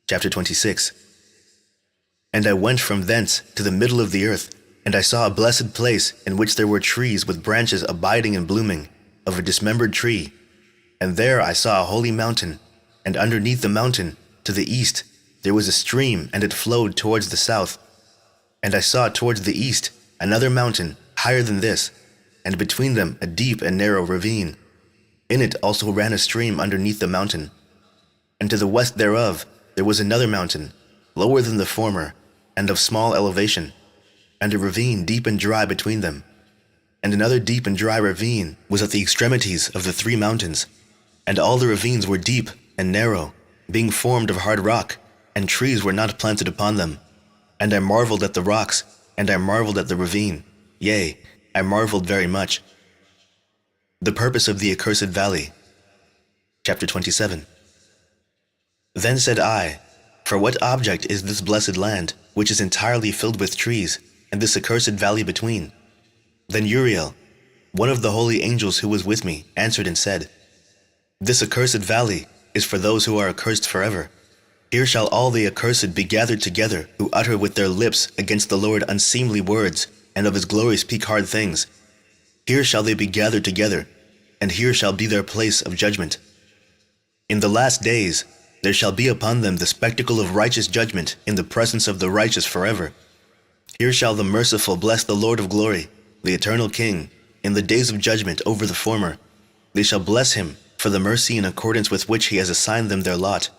Chapter 26. And I went from thence to the middle of the earth, and I saw a blessed place in which there were trees with branches abiding and blooming, of a dismembered tree. And there I saw a holy mountain, and underneath the mountain, to the east, there was a stream, and it flowed towards the south. And I saw towards the east another mountain, higher than this, and between them a deep and narrow ravine. In it also ran a stream underneath the mountain. And to the west thereof there was another mountain, lower than the former, and of small elevation, and a ravine deep and dry between them. And another deep and dry ravine was at the extremities of the 3 mountains, and all the ravines were deep and narrow, being formed of hard rock, and trees were not planted upon them. And I marveled at the rocks, and I marveled at the ravine, yea, I marveled very much. The purpose of the accursed valley. Chapter 27. Then said I, For what object is this blessed land, which is entirely filled with trees, and this accursed valley between? Then Uriel, one of the holy angels who was with me, answered and said, This accursed valley is for those who are accursed forever. Here shall all the accursed be gathered together, who utter with their lips against the Lord unseemly words, and of his glory speak hard things. Here shall they be gathered together, and here shall be their place of judgment. In the last days there shall be upon them the spectacle of righteous judgment in the presence of the righteous forever. Here shall the merciful bless the Lord of glory, the eternal King, in the days of judgment over the former. They shall bless him for the mercy in accordance with which he has assigned them their lot.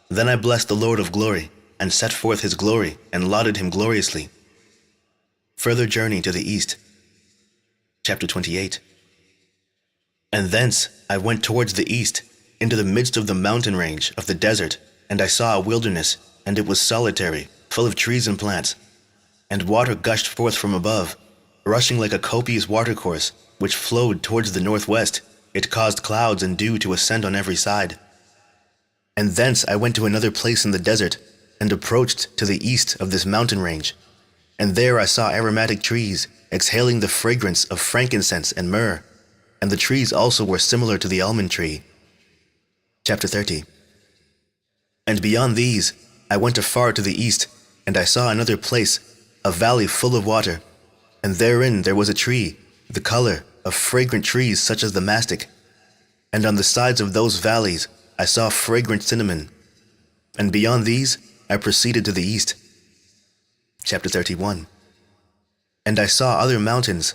Then I blessed the Lord of glory, and set forth his glory, and lauded him gloriously. Further journey to the east. Chapter 28. And thence I went towards the east, into the midst of the mountain range of the desert, and I saw a wilderness, and it was solitary, full of trees and plants. And water gushed forth from above, rushing like a copious watercourse, which flowed towards the northwest. It caused clouds and dew to ascend on every side. And thence I went to another place in the desert, and approached to the east of this mountain range. And there I saw aromatic trees, exhaling the fragrance of frankincense and myrrh, and the trees also were similar to the almond tree. Chapter 30. And beyond these I went afar to the east, and I saw another place, a valley full of water, and therein there was a tree, the color of fragrant trees such as the mastic. And on the sides of those valleys I saw fragrant cinnamon. And beyond these I proceeded to the east. Chapter 31. And I saw other mountains,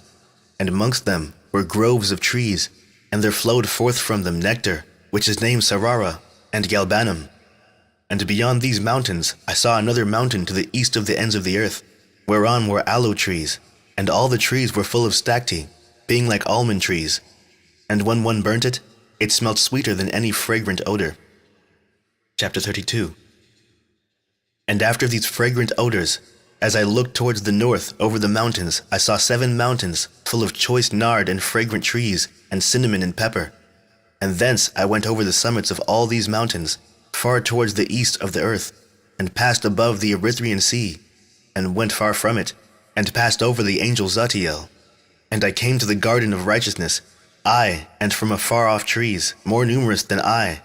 and amongst them were groves of trees, and there flowed forth from them nectar, which is named Sarara and Galbanum. And beyond these mountains I saw another mountain to the east of the ends of the earth, whereon were aloe trees, and all the trees were full of stacte, being like almond trees. And when one burnt it, it smelt sweeter than any fragrant odor. Chapter 32. And after these fragrant odors, as I looked towards the north over the mountains, I saw 7 mountains full of choice nard and fragrant trees, and cinnamon and pepper. And thence I went over the summits of all these mountains, far towards the east of the earth, and passed above the Erythraean Sea, and went far from it, and passed over the angel Zatiel. And I came to the garden of righteousness, I, and from afar off trees, more numerous than I.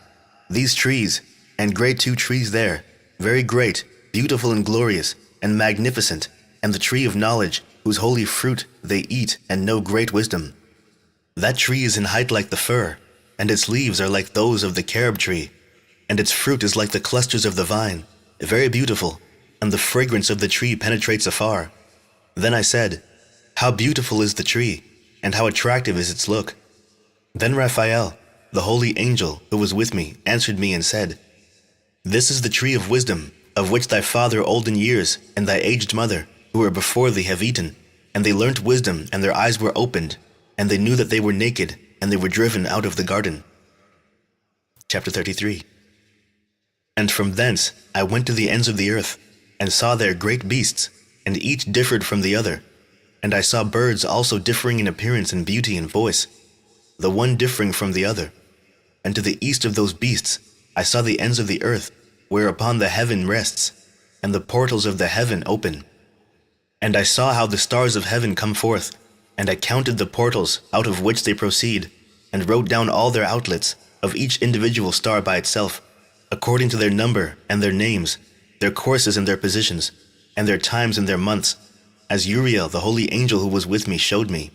These trees, and great 2 trees there, very great, beautiful and glorious, and magnificent, and the tree of knowledge, whose holy fruit they eat and know great wisdom. That tree is in height like the fir, and its leaves are like those of the carob tree, and its fruit is like the clusters of the vine, very beautiful, and the fragrance of the tree penetrates afar. Then I said, How beautiful is the tree, and how attractive is its look. Then Raphael, the holy angel who was with me, answered me and said, This is the tree of wisdom, of which thy father old in years, and thy aged mother, who were before thee, have eaten. And they learnt wisdom, and their eyes were opened, and they knew that they were naked, and they were driven out of the garden. Chapter 33. And from thence I went to the ends of the earth, and saw there great beasts, and each differed from the other. And I saw birds also differing in appearance and beauty and voice, the one differing from the other. And to the east of those beasts I saw the ends of the earth, whereupon the heaven rests, and the portals of the heaven open. And I saw how the stars of heaven come forth, and I counted the portals out of which they proceed, and wrote down all their outlets, of each individual star by itself, according to their number and their names, their courses and their positions, and their times and their months, as Uriel the holy angel who was with me showed me.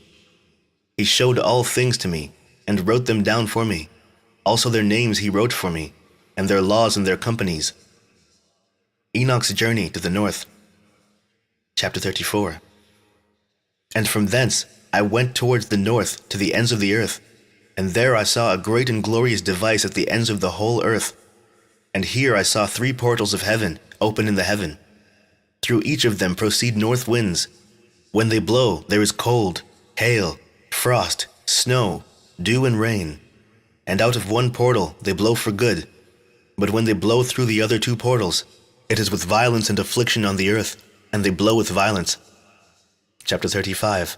He showed all things to me, and wrote them down for me. Also their names he wrote for me, and their laws and their companies. Enoch's journey to the north. Chapter 34. And from thence I went towards the north to the ends of the earth, and there I saw a great and glorious device at the ends of the whole earth. And here I saw 3 portals of heaven, open in the heaven. Through each of them proceed north winds. When they blow, there is cold, hail, frost, snow, dew and rain. And out of one portal they blow for good. But when they blow through the other two portals, it is with violence and affliction on the earth, and they blow with violence. Chapter 35.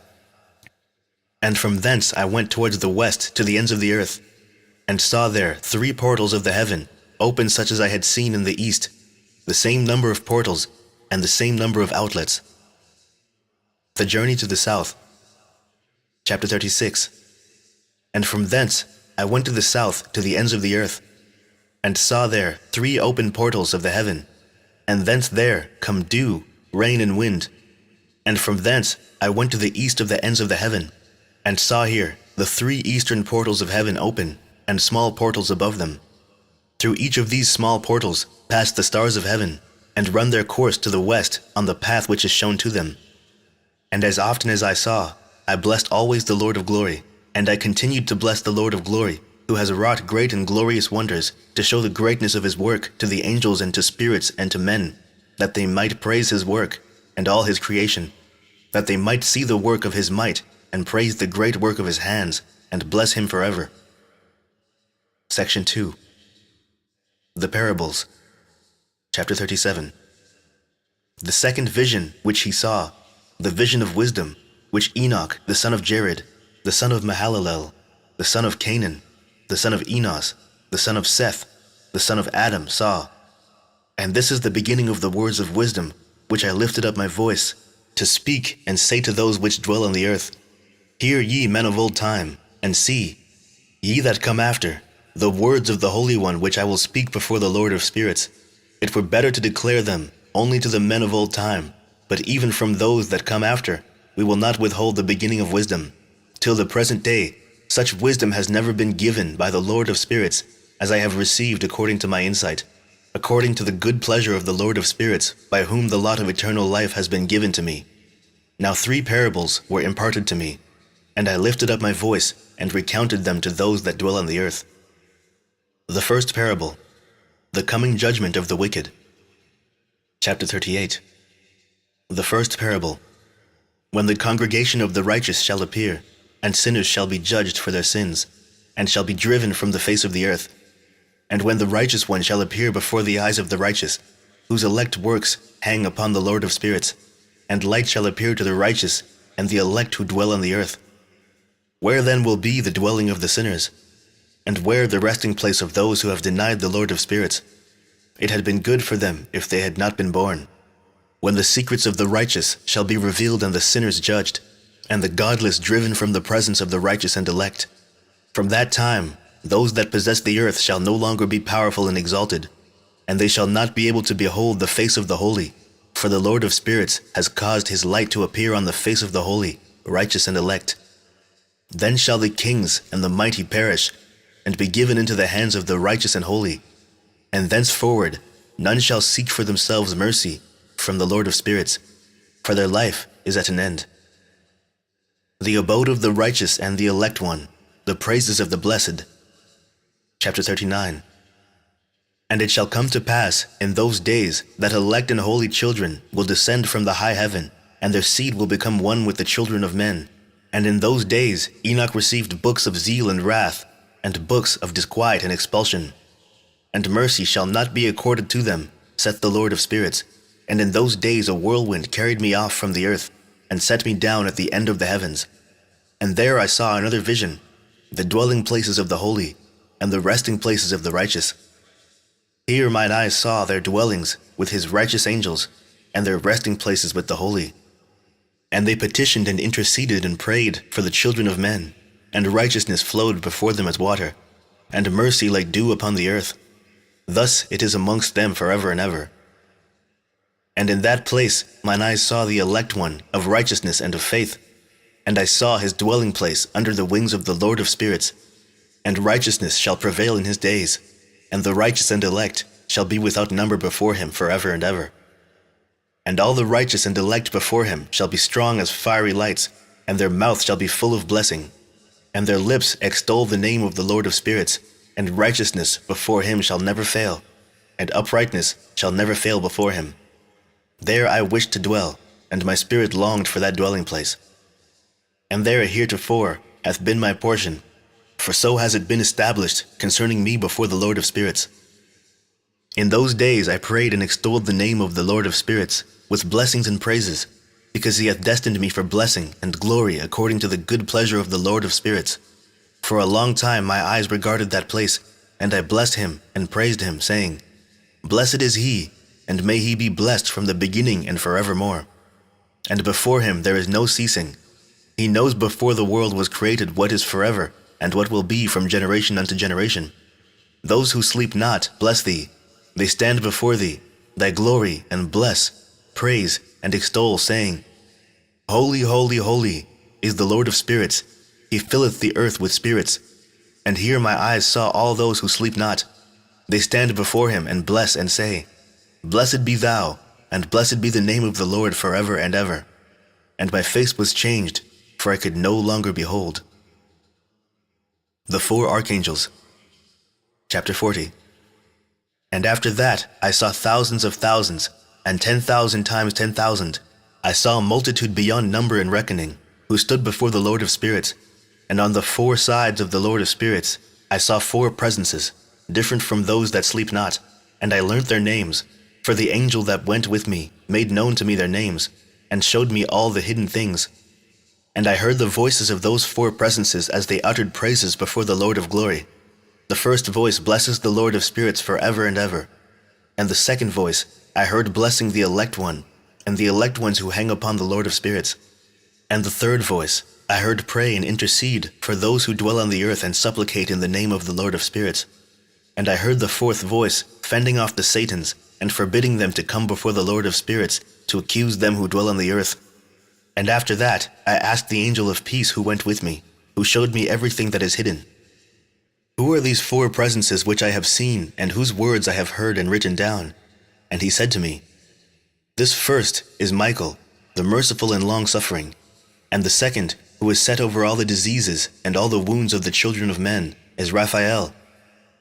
And from thence I went towards the west to the ends of the earth, and saw there 3 portals of the heaven, open such as I had seen in the east, the same number of portals, and the same number of outlets. The journey to the south. Chapter 36. And from thence I went to the south to the ends of the earth, and saw there 3 open portals of the heaven, and thence there come dew, rain, and wind. And from thence I went to the east of the ends of the heaven, and saw here the 3 eastern portals of heaven open, and small portals above them. Through each of these small portals pass the stars of heaven, and run their course to the west on the path which is shown to them. And as often as I saw, I blessed always the Lord of glory, and I continued to bless the Lord of glory, who has wrought great and glorious wonders, to show the greatness of his work to the angels and to spirits and to men, that they might praise his work and all his creation, that they might see the work of his might, and praise the great work of his hands, and bless him forever. Section 2. The Parables. Chapter 37. The second vision which he saw, the vision of wisdom, which Enoch the son of Jared, the son of Mahalalel, the son of Canaan, the son of Enos, the son of Seth, the son of Adam, saw. And this is the beginning of the words of wisdom, which I lifted up my voice, to speak and say to those which dwell on the earth, Hear ye, men of old time, and see, ye that come after, the words of the Holy One which I will speak before the Lord of spirits. It were better to declare them only to the men of old time, but even from those that come after, we will not withhold the beginning of wisdom. Till the present day, such wisdom has never been given by the Lord of spirits, as I have received according to my insight, according to the good pleasure of the Lord of spirits, by whom the lot of eternal life has been given to me. Now 3 parables were imparted to me, and I lifted up my voice and recounted them to those that dwell on the earth. The first parable, the coming judgment of the wicked. Chapter 38. The first parable. When the congregation of the righteous shall appear, and sinners shall be judged for their sins, and shall be driven from the face of the earth. And when the righteous one shall appear before the eyes of the righteous, whose elect works hang upon the Lord of spirits, and light shall appear to the righteous and the elect who dwell on the earth. Where then will be the dwelling of the sinners? And where the resting place of those who have denied the Lord of spirits? It had been good for them if they had not been born. When the secrets of the righteous shall be revealed and the sinners judged, and the godless driven from the presence of the righteous and elect. From that time, those that possess the earth shall no longer be powerful and exalted, and they shall not be able to behold the face of the holy, for the Lord of spirits has caused his light to appear on the face of the holy, righteous and elect. Then shall the kings and the mighty perish, and be given into the hands of the righteous and holy, and thenceforward none shall seek for themselves mercy from the Lord of spirits, for their life is at an end. The abode of the righteous and the elect one, the praises of the blessed. Chapter 39. And it shall come to pass in those days that elect and holy children will descend from the high heaven, and their seed will become one with the children of men. And in those days Enoch received books of zeal and wrath, and books of disquiet and expulsion. And mercy shall not be accorded to them, saith the Lord of spirits. And in those days a whirlwind carried me off from the earth, and set me down at the end of the heavens. And there I saw another vision, the dwelling places of the holy, and the resting places of the righteous. Here mine eyes saw their dwellings with his righteous angels, and their resting places with the holy. And they petitioned and interceded and prayed for the children of men, and righteousness flowed before them as water, and mercy like dew upon the earth. Thus it is amongst them forever and ever. And in that place mine eyes saw the elect one of righteousness and of faith, and I saw his dwelling place under the wings of the Lord of spirits. And righteousness shall prevail in his days, and the righteous and elect shall be without number before him forever and ever. And all the righteous and elect before him shall be strong as fiery lights, and their mouth shall be full of blessing. And their lips extol the name of the Lord of spirits, and righteousness before him shall never fail. and uprightness shall never fail before him. There I wished to dwell, and my spirit longed for that dwelling place. And there heretofore hath been my portion, for so has it been established concerning me before the Lord of spirits. In those days I prayed and extolled the name of the Lord of spirits with blessings and praises, because he hath destined me for blessing and glory according to the good pleasure of the Lord of spirits. For a long time my eyes regarded that place, and I blessed him and praised him, saying, Blessed is he, and may he be blessed from the beginning and forevermore. And before him there is no ceasing. He knows before the world was created what is forever, and what will be from generation unto generation. Those who sleep not bless thee. They stand before thee, thy glory, and bless, praise, and extol, saying, Holy, holy, holy is the Lord of spirits. He filleth the earth with spirits. And here my eyes saw all those who sleep not. They stand before him and bless and say, Blessed be thou, and blessed be the name of the Lord forever and ever. And my face was changed, for I could no longer behold. The four archangels. Chapter 40. And after that I saw thousands of thousands, and 10,000 times 10,000. I saw a multitude beyond number and reckoning, who stood before the Lord of spirits. And on the four sides of the Lord of spirits I saw four presences, different from those that sleep not. And I learnt their names, for the angel that went with me made known to me their names, and showed me all the hidden things. And I heard the voices of those four presences as they uttered praises before the Lord of glory. The first voice blesses the Lord of spirits forever and ever. And the second voice I heard blessing the elect one, and the elect ones who hang upon the Lord of spirits. And the third voice I heard pray and intercede for those who dwell on the earth and supplicate in the name of the Lord of spirits. And I heard the fourth voice fending off the Satans and forbidding them to come before the Lord of spirits to accuse them who dwell on the earth. And after that I asked the angel of peace who went with me, who showed me everything that is hidden. Who are these four presences which I have seen, and whose words I have heard and written down? And he said to me, This first is Michael, the merciful and long-suffering, and the second, who is set over all the diseases and all the wounds of the children of men, is Raphael,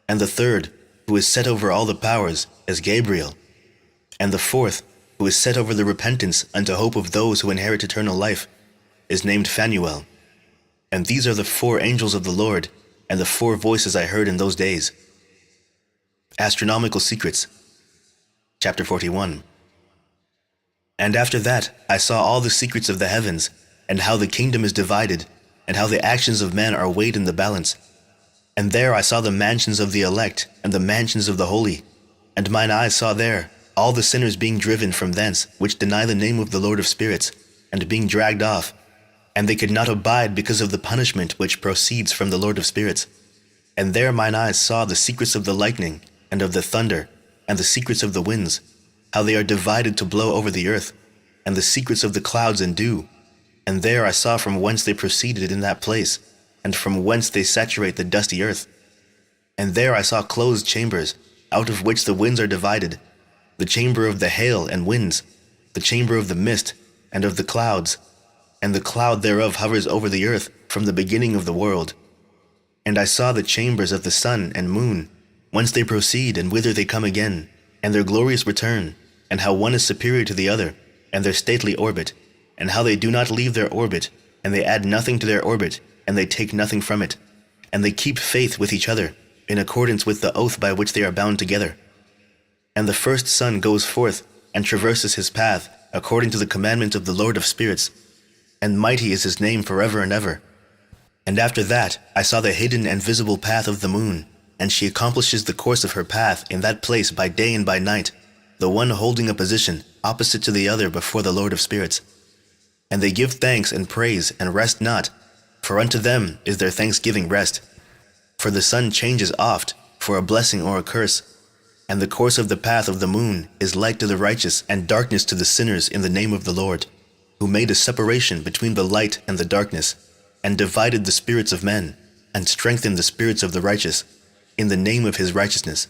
and the third, who is set over all the powers, is Gabriel, and the fourth, who is set over the repentance unto hope of those who inherit eternal life, is named Phanuel. And these are the four angels of the Lord, and the four voices I heard in those days. Astronomical Secrets. Chapter 41. And after that I saw all the secrets of the heavens, and how the kingdom is divided, and how the actions of men are weighed in the balance. And there I saw the mansions of the elect, and the mansions of the holy. And mine eyes saw there all the sinners being driven from thence, which deny the name of the Lord of spirits, and being dragged off. And they could not abide because of the punishment which proceeds from the Lord of spirits. And there mine eyes saw the secrets of the lightning, and of the thunder, and the secrets of the winds, how they are divided to blow over the earth, and the secrets of the clouds and dew. And there I saw from whence they proceeded in that place, and from whence they saturate the dusty earth. And there I saw closed chambers, out of which the winds are divided, the chamber of the hail and winds, the chamber of the mist, and of the clouds, and the cloud thereof hovers over the earth from the beginning of the world. And I saw the chambers of the sun and moon, whence they proceed and whither they come again, and their glorious return, and how one is superior to the other, and their stately orbit, and how they do not leave their orbit, and they add nothing to their orbit, and they take nothing from it, and they keep faith with each other, in accordance with the oath by which they are bound together. And the first son goes forth, and traverses his path, according to the commandment of the Lord of spirits, and mighty is his name forever and ever. And after that I saw the hidden and visible path of the moon, and she accomplishes the course of her path in that place by day and by night, the one holding a position opposite to the other before the Lord of spirits. And they give thanks and praise and rest not, for unto them is their thanksgiving rest. For the sun changes oft, for a blessing or a curse, and the course of the path of the moon is light to the righteous and darkness to the sinners in the name of the Lord, who made a separation between the light and the darkness, and divided the spirits of men, and strengthened the spirits of the righteous, in the name of his righteousness.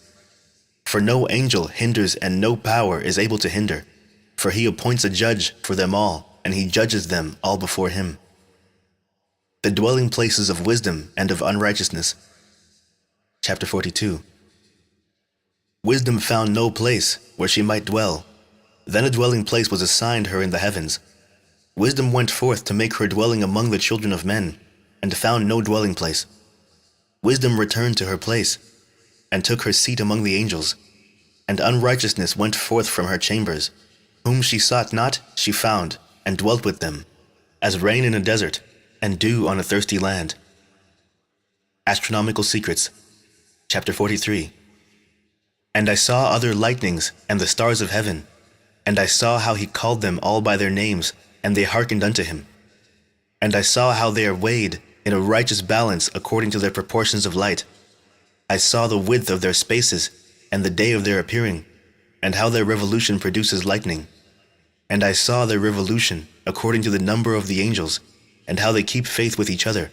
For no angel hinders and no power is able to hinder, for he appoints a judge for them all, and he judges them all before him. The dwelling places of wisdom and of unrighteousness. Chapter 42. Wisdom found no place where she might dwell. Then a dwelling place was assigned her in the heavens. Wisdom went forth to make her dwelling among the children of men, and found no dwelling place. Wisdom returned to her place, and took her seat among the angels. And unrighteousness went forth from her chambers. Whom she sought not, she found, and dwelt with them, as rain in a desert, and dew on a thirsty land. Astronomical Secrets, Chapter 43. And I saw other lightnings, and the stars of heaven, and I saw how he called them all by their names, and they hearkened unto him. And I saw how they are weighed in a righteous balance according to their proportions of light. I saw the width of their spaces, and the day of their appearing, and how their revolution produces lightning. And I saw their revolution according to the number of the angels, and how they keep faith with each other.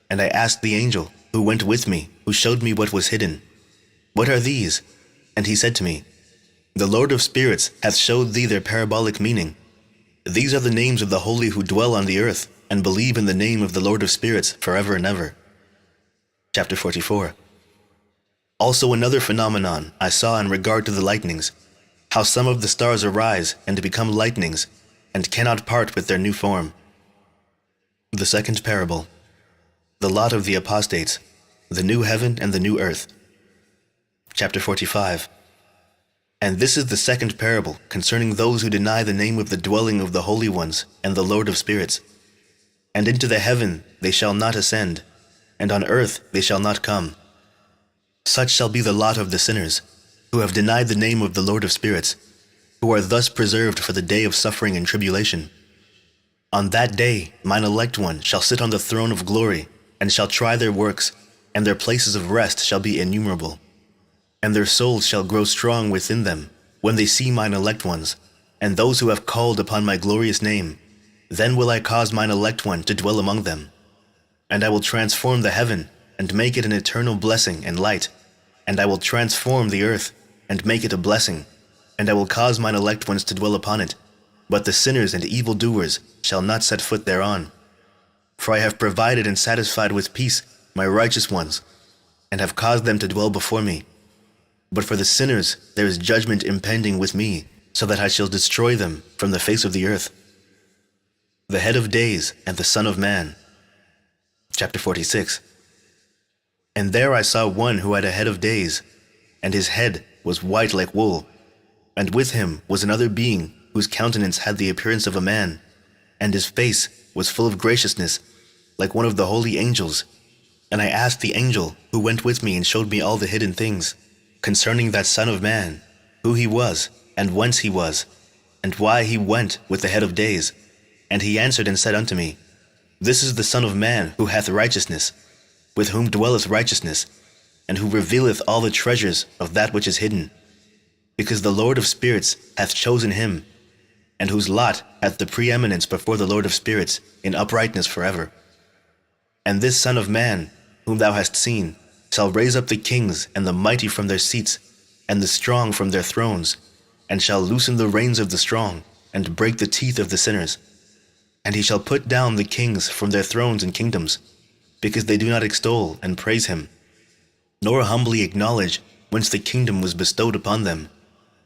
And I asked the angel who went with me, who showed me what was hidden, What are these? And he said to me, The Lord of spirits hath showed thee their parabolic meaning. These are the names of the holy who dwell on the earth, and believe in the name of the Lord of spirits forever and ever. Chapter 44. Also another phenomenon I saw in regard to the lightnings, how some of the stars arise and become lightnings, and cannot part with their new form. The second parable. The lot of the apostates, the new heaven and the new earth. Chapter 45. And this is the second parable concerning those who deny the name of the dwelling of the holy ones and the Lord of spirits. And into the heaven they shall not ascend, and on earth they shall not come. Such shall be the lot of the sinners, who have denied the name of the Lord of spirits, who are thus preserved for the day of suffering and tribulation. On that day mine elect one shall sit on the throne of glory, and shall try their works, and their places of rest shall be innumerable. And their souls shall grow strong within them, when they see mine elect ones, and those who have called upon my glorious name. Then will I cause mine elect one to dwell among them. And I will transform the heaven, and make it an eternal blessing and light. And I will transform the earth, and make it a blessing. And I will cause mine elect ones to dwell upon it. But the sinners and evildoers shall not set foot thereon. For I have provided and satisfied with peace my righteous ones, and have caused them to dwell before me. But for the sinners there is judgment impending with me, so that I shall destroy them from the face of the earth. The head of days and the Son of Man. Chapter 46. And there I saw one who had a head of days, and his head was white like wool. And with him was another being whose countenance had the appearance of a man, and his face was full of graciousness, like one of the holy angels. And I asked the angel who went with me and showed me all the hidden things concerning that Son of Man, who he was, and whence he was, and why he went with the head of days. And he answered and said unto me, This is the Son of Man who hath righteousness, with whom dwelleth righteousness, and who revealeth all the treasures of that which is hidden, because the Lord of spirits hath chosen him, and whose lot hath the preeminence before the Lord of spirits in uprightness forever. And this Son of Man, whom thou hast seen, shall raise up the kings and the mighty from their seats, and the strong from their thrones, and shall loosen the reins of the strong, and break the teeth of the sinners. And he shall put down the kings from their thrones and kingdoms, because they do not extol and praise him, nor humbly acknowledge whence the kingdom was bestowed upon them.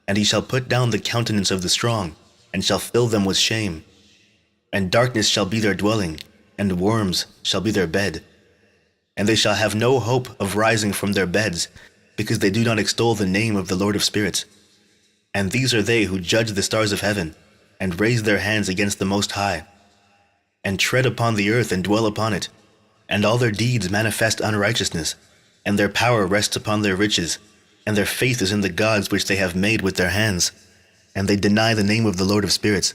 And he shall put down the countenance of the strong, and shall fill them with shame. And darkness shall be their dwelling, and worms shall be their bed. And they shall have no hope of rising from their beds, because they do not extol the name of the Lord of spirits. And these are they who judge the stars of heaven, and raise their hands against the Most High, and tread upon the earth and dwell upon it. And all their deeds manifest unrighteousness, and their power rests upon their riches, and their faith is in the gods which they have made with their hands. And they deny the name of the Lord of spirits,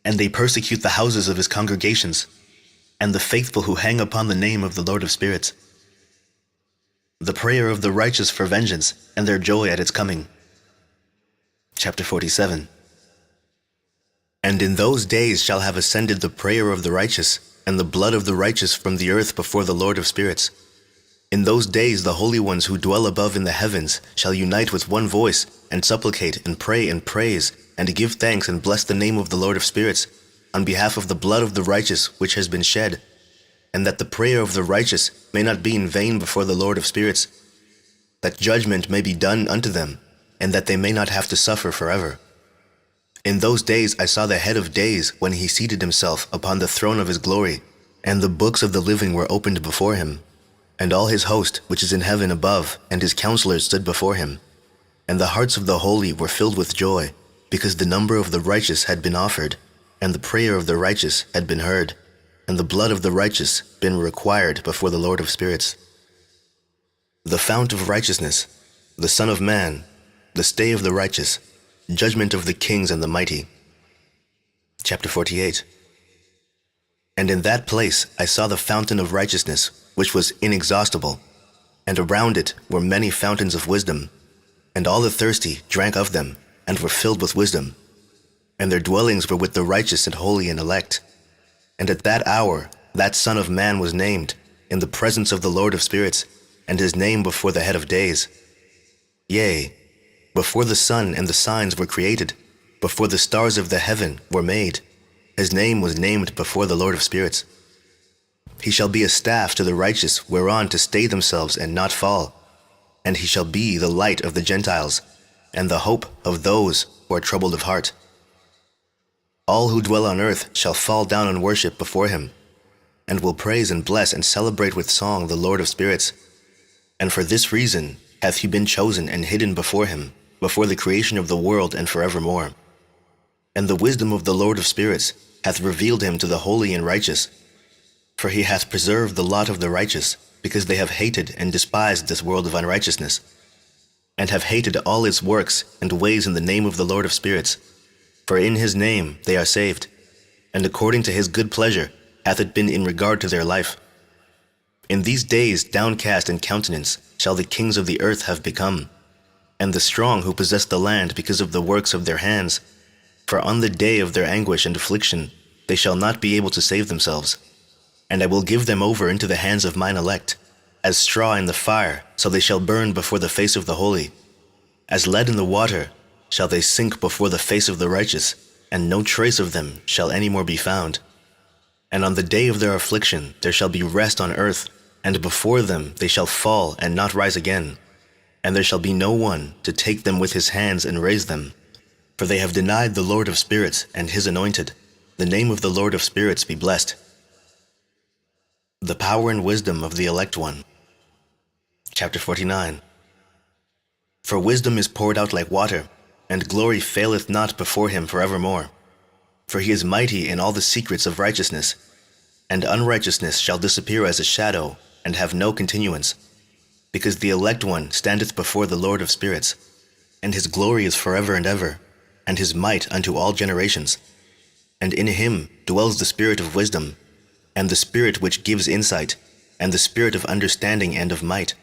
and they persecute the houses of his congregations, and the faithful who hang upon the name of the Lord of spirits. The prayer of the righteous for vengeance, and their joy at its coming. Chapter 47. And in those days shall have ascended the prayer of the righteous, and the blood of the righteous from the earth before the Lord of spirits. In those days the holy ones who dwell above in the heavens shall unite with one voice, and supplicate, and pray, and praise, and give thanks, and bless the name of the Lord of spirits, on behalf of the blood of the righteous which has been shed, and that the prayer of the righteous may not be in vain before the Lord of spirits. that judgment may be done unto them, and that they may not have to suffer forever. In those days I saw the head of days when he seated himself upon the throne of his glory, and the books of the living were opened before him. And all his host, which is in heaven above, and his counselors stood before him. And the hearts of the holy were filled with joy, because the number of the righteous had been offered, and the prayer of the righteous had been heard, and the blood of the righteous been required before the Lord of spirits. The fount of righteousness, the Son of Man, the stay of the righteous, judgment of the kings and the mighty. Chapter 48. And in that place I saw the fountain of righteousness, which was inexhaustible, and around it were many fountains of wisdom, and all the thirsty drank of them, and were filled with wisdom. And their dwellings were with the righteous and holy and elect. And at that hour that Son of Man was named, in the presence of the Lord of spirits, and his name before the head of days. Yea, before the sun and the signs were created, before the stars of the heaven were made, his name was named before the Lord of spirits. He shall be a staff to the righteous, whereon to stay themselves and not fall. And he shall be the light of the Gentiles, and the hope of those who are troubled of heart. All who dwell on earth shall fall down and worship before him, and will praise and bless and celebrate with song the Lord of spirits. And for this reason hath he been chosen and hidden before him, before the creation of the world and forevermore. And the wisdom of the Lord of spirits hath revealed him to the holy and righteous. For he hath preserved the lot of the righteous, because they have hated and despised this world of unrighteousness, and have hated all its works and ways in the name of the Lord of spirits. For in his name they are saved, and according to his good pleasure hath it been in regard to their life. In these days downcast in countenance shall the kings of the earth have become, and the strong who possess the land because of the works of their hands. For on the day of their anguish and affliction they shall not be able to save themselves. And I will give them over into the hands of mine elect, as straw in the fire, so they shall burn before the face of the holy. As lead in the water shall they sink before the face of the righteous, and no trace of them shall any more be found. And on the day of their affliction there shall be rest on earth, and before them they shall fall and not rise again. And there shall be no one to take them with his hands and raise them. For they have denied the Lord of spirits and his anointed. The name of the Lord of spirits be blessed. The power and wisdom of the elect one. Chapter 49. For wisdom is poured out like water, and glory faileth not before him forevermore. For he is mighty in all the secrets of righteousness, and unrighteousness shall disappear as a shadow, and have no continuance. Because the elect one standeth before the Lord of spirits, and his glory is forever and ever, and his might unto all generations. And in him dwells the spirit of wisdom, and the spirit which gives insight, and the spirit of understanding and of might,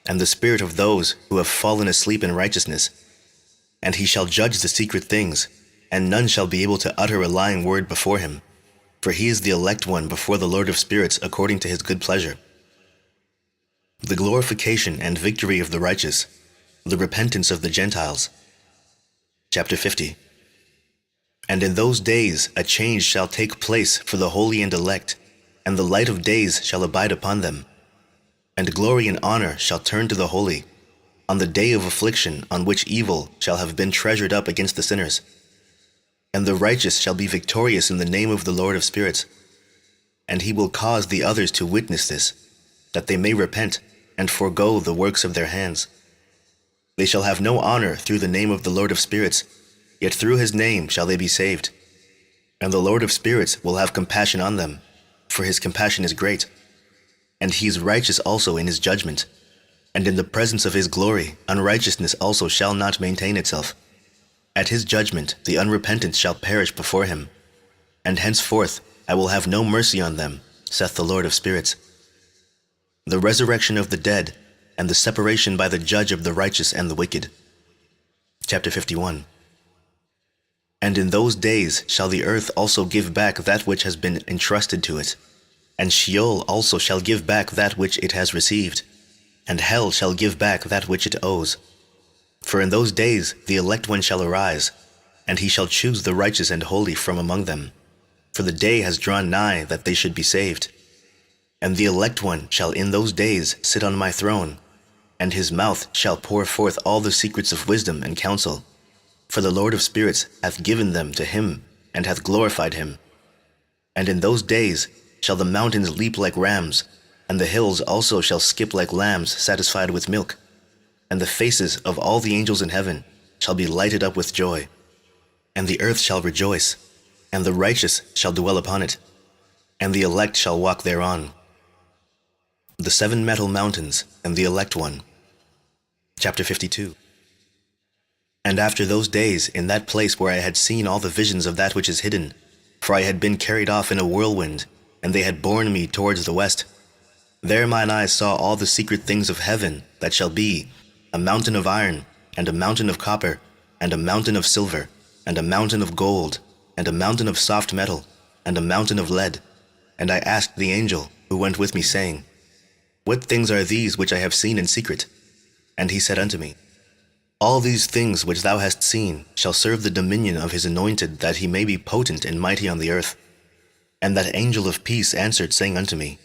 and the spirit of those who have fallen asleep in righteousness. And he shall judge the secret things, and none shall be able to utter a lying word before him. For he is the elect one before the Lord of spirits according to his good pleasure. The glorification and victory of the righteous, the repentance of the Gentiles. Chapter 50. And in those days a change shall take place for the holy and elect, and the light of days shall abide upon them. And glory and honor shall turn to the holy, on the day of affliction on which evil shall have been treasured up against the sinners. And the righteous shall be victorious in the name of the Lord of spirits. And he will cause the others to witness this, that they may repent and forego the works of their hands. They shall have no honor through the name of the Lord of spirits, yet through his name shall they be saved. And the Lord of spirits will have compassion on them, for his compassion is great. And he is righteous also in his judgment. And in the presence of his glory unrighteousness also shall not maintain itself. At his judgment the unrepentant shall perish before him. And henceforth I will have no mercy on them, saith the Lord of spirits. The resurrection of the dead, and the separation by the judge of the righteous and the wicked. Chapter 51. And in those days shall the earth also give back that which has been entrusted to it, and Sheol also shall give back that which it has received, and hell shall give back that which it owes. For in those days the elect one shall arise, and he shall choose the righteous and holy from among them. For the day has drawn nigh that they should be saved. And the elect one shall in those days sit on my throne, and his mouth shall pour forth all the secrets of wisdom and counsel. For the Lord of spirits hath given them to him, and hath glorified him. And in those days shall the mountains leap like rams, and the hills also shall skip like lambs satisfied with milk. And the faces of all the angels in heaven shall be lighted up with joy. And the earth shall rejoice, and the righteous shall dwell upon it, and the elect shall walk thereon. The seven metal mountains and the elect one. Chapter 52. And after those days, in that place where I had seen all the visions of that which is hidden, for I had been carried off in a whirlwind, and they had borne me towards the west, there mine eyes saw all the secret things of heaven that shall be, a mountain of iron, and a mountain of copper, and a mountain of silver, and a mountain of gold, and a mountain of soft metal, and a mountain of lead. And I asked the angel who went with me, saying, What things are these which I have seen in secret? And he said unto me, All these things which thou hast seen shall serve the dominion of his anointed, that he may be potent and mighty on the earth. And that angel of peace answered, saying unto me,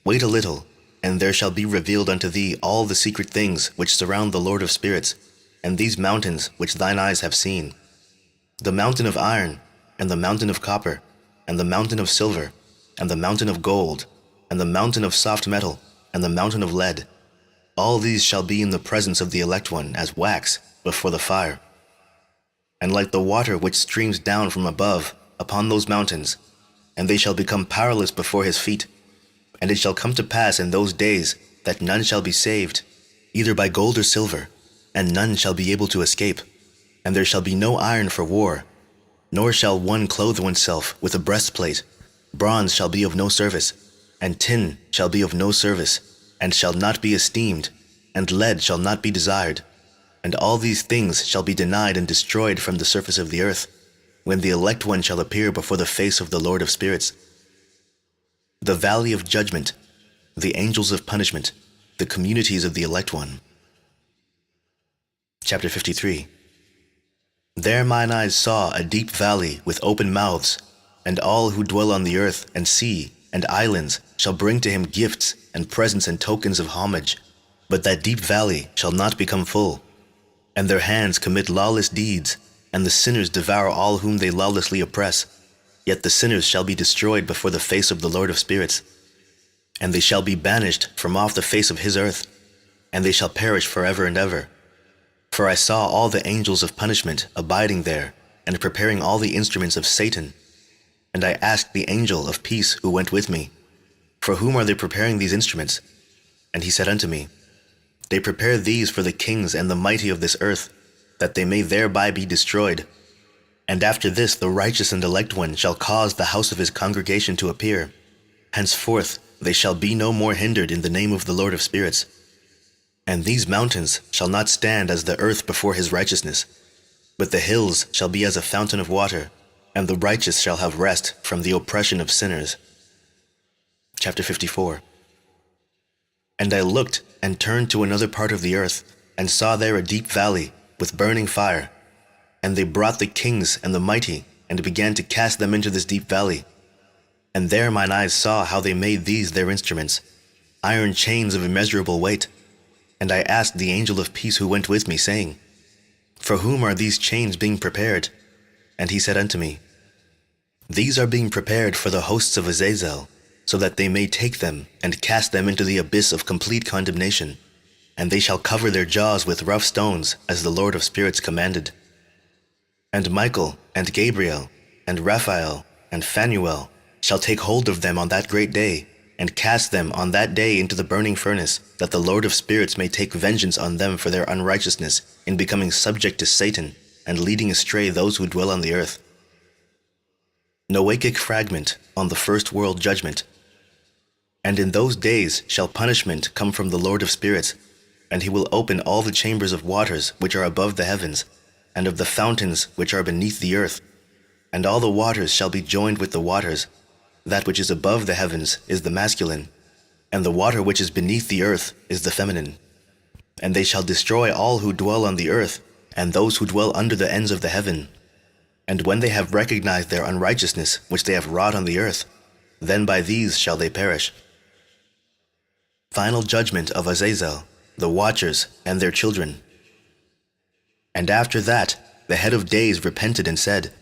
Wait a little, and there shall be revealed unto thee all the secret things which surround the Lord of spirits, and these mountains which thine eyes have seen. The mountain of iron, and the mountain of copper, and the mountain of silver, and the mountain of gold, and the mountain of soft metal, and the mountain of lead. All these shall be in the presence of the elect one as wax before the fire. And like the water which streams down from above upon those mountains, and they shall become powerless before his feet. And it shall come to pass in those days that none shall be saved, either by gold or silver, and none shall be able to escape. And there shall be no iron for war, nor shall one clothe oneself with a breastplate. Bronze shall be of no service, and tin shall be of no service, and shall not be esteemed, and lead shall not be desired. And all these things shall be denied and destroyed from the surface of the earth, when the elect one shall appear before the face of the Lord of spirits. The valley of judgment, the angels of punishment, the communities of the elect one. Chapter 53. There mine eyes saw a deep valley with open mouths, and all who dwell on the earth and sea and islands shall bring to him gifts and presents and tokens of homage. But that deep valley shall not become full. And their hands commit lawless deeds, and the sinners devour all whom they lawlessly oppress. Yet the sinners shall be destroyed before the face of the Lord of spirits. And they shall be banished from off the face of his earth, and they shall perish forever and ever. For I saw all the angels of punishment abiding there, and preparing all the instruments of Satan. And I asked the angel of peace who went with me, For whom are they preparing these instruments? And he said unto me, They prepare these for the kings and the mighty of this earth, that they may thereby be destroyed. And after this the righteous and elect one shall cause the house of his congregation to appear. Henceforth they shall be no more hindered in the name of the Lord of spirits. And these mountains shall not stand as the earth before his righteousness, but the hills shall be as a fountain of water, and the righteous shall have rest from the oppression of sinners. Chapter 54. And I looked and turned to another part of the earth, and saw there a deep valley with burning fire. And they brought the kings and the mighty, and began to cast them into this deep valley. And there mine eyes saw how they made these their instruments, iron chains of immeasurable weight. And I asked the angel of peace who went with me, saying, For whom are these chains being prepared? And he said unto me, These are being prepared for the hosts of Azazel, so that they may take them and cast them into the abyss of complete condemnation. And they shall cover their jaws with rough stones, as the Lord of spirits commanded. And Michael, and Gabriel, and Raphael, and Phanuel shall take hold of them on that great day, and cast them on that day into the burning furnace, that the Lord of spirits may take vengeance on them for their unrighteousness in becoming subject to Satan, and leading astray those who dwell on the earth. Noachic fragment on the first world judgment. And in those days shall punishment come from the Lord of spirits, and he will open all the chambers of waters which are above the heavens, and of the fountains which are beneath the earth. And all the waters shall be joined with the waters. That which is above the heavens is the masculine, and the water which is beneath the earth is the feminine. And they shall destroy all who dwell on the earth, and those who dwell under the ends of the heaven. And when they have recognized their unrighteousness which they have wrought on the earth, then by these shall they perish. Final judgment of Azazel, the watchers, and their children. And after that, the head of days repented and said,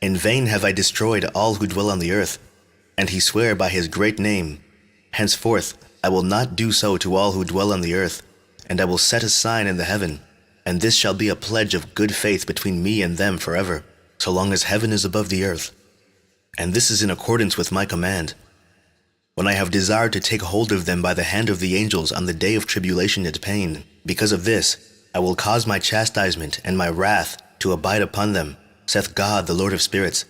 In vain have I destroyed all who dwell on the earth. And he sware by his great name, Henceforth I will not do so to all who dwell on the earth, and I will set a sign in the heaven, and this shall be a pledge of good faith between me and them forever, so long as heaven is above the earth. And this is in accordance with my command. When I have desired to take hold of them by the hand of the angels on the day of tribulation and pain, because of this I will cause my chastisement and my wrath to abide upon them, saith God the Lord of spirits.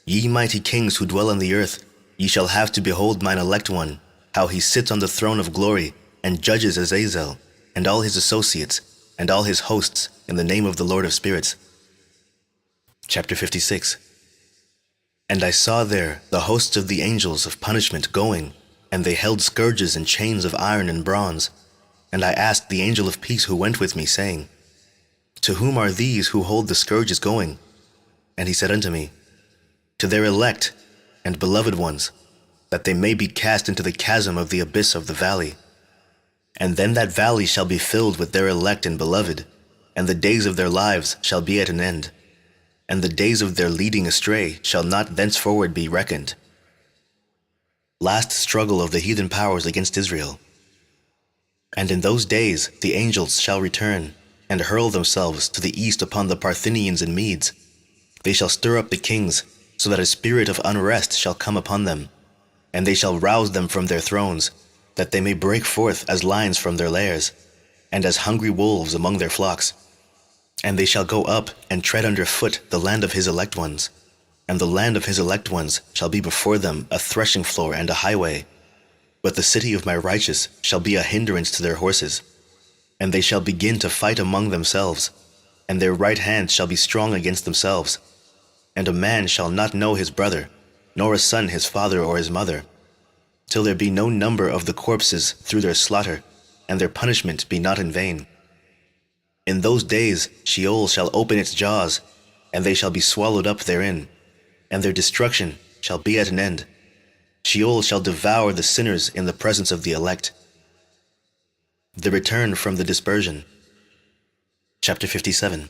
Ye mighty kings who dwell on the earth, ye shall have to behold mine elect one, how he sits on the throne of glory, and judges Azazel, and all his associates, and all his hosts, in the name of the Lord of spirits. Chapter 56. And I saw there the hosts of the angels of punishment going, and they held scourges and chains of iron and bronze. And I asked the angel of peace who went with me, saying, To whom are these who hold the scourges going? And he said unto me, To their elect and beloved ones, that they may be cast into the chasm of the abyss of the valley. And then that valley shall be filled with their elect and beloved, and the days of their lives shall be at an end, and the days of their leading astray shall not thenceforward be reckoned. Last struggle of the heathen powers against Israel. And in those days the angels shall return, and hurl themselves to the east upon the Parthians and Medes. They shall stir up the kings, so that a spirit of unrest shall come upon them, and they shall rouse them from their thrones, that they may break forth as lions from their lairs, and as hungry wolves among their flocks. And they shall go up and tread under foot the land of his elect ones, and the land of his elect ones shall be before them a threshing floor and a highway. But the city of my righteous shall be a hindrance to their horses, and they shall begin to fight among themselves, and their right hands shall be strong against themselves. And a man shall not know his brother, nor a son his father or his mother, till there be no number of the corpses through their slaughter, and their punishment be not in vain. In those days Sheol shall open its jaws, and they shall be swallowed up therein, and their destruction shall be at an end. Sheol shall devour the sinners in the presence of the elect. The return from the dispersion. Chapter 57.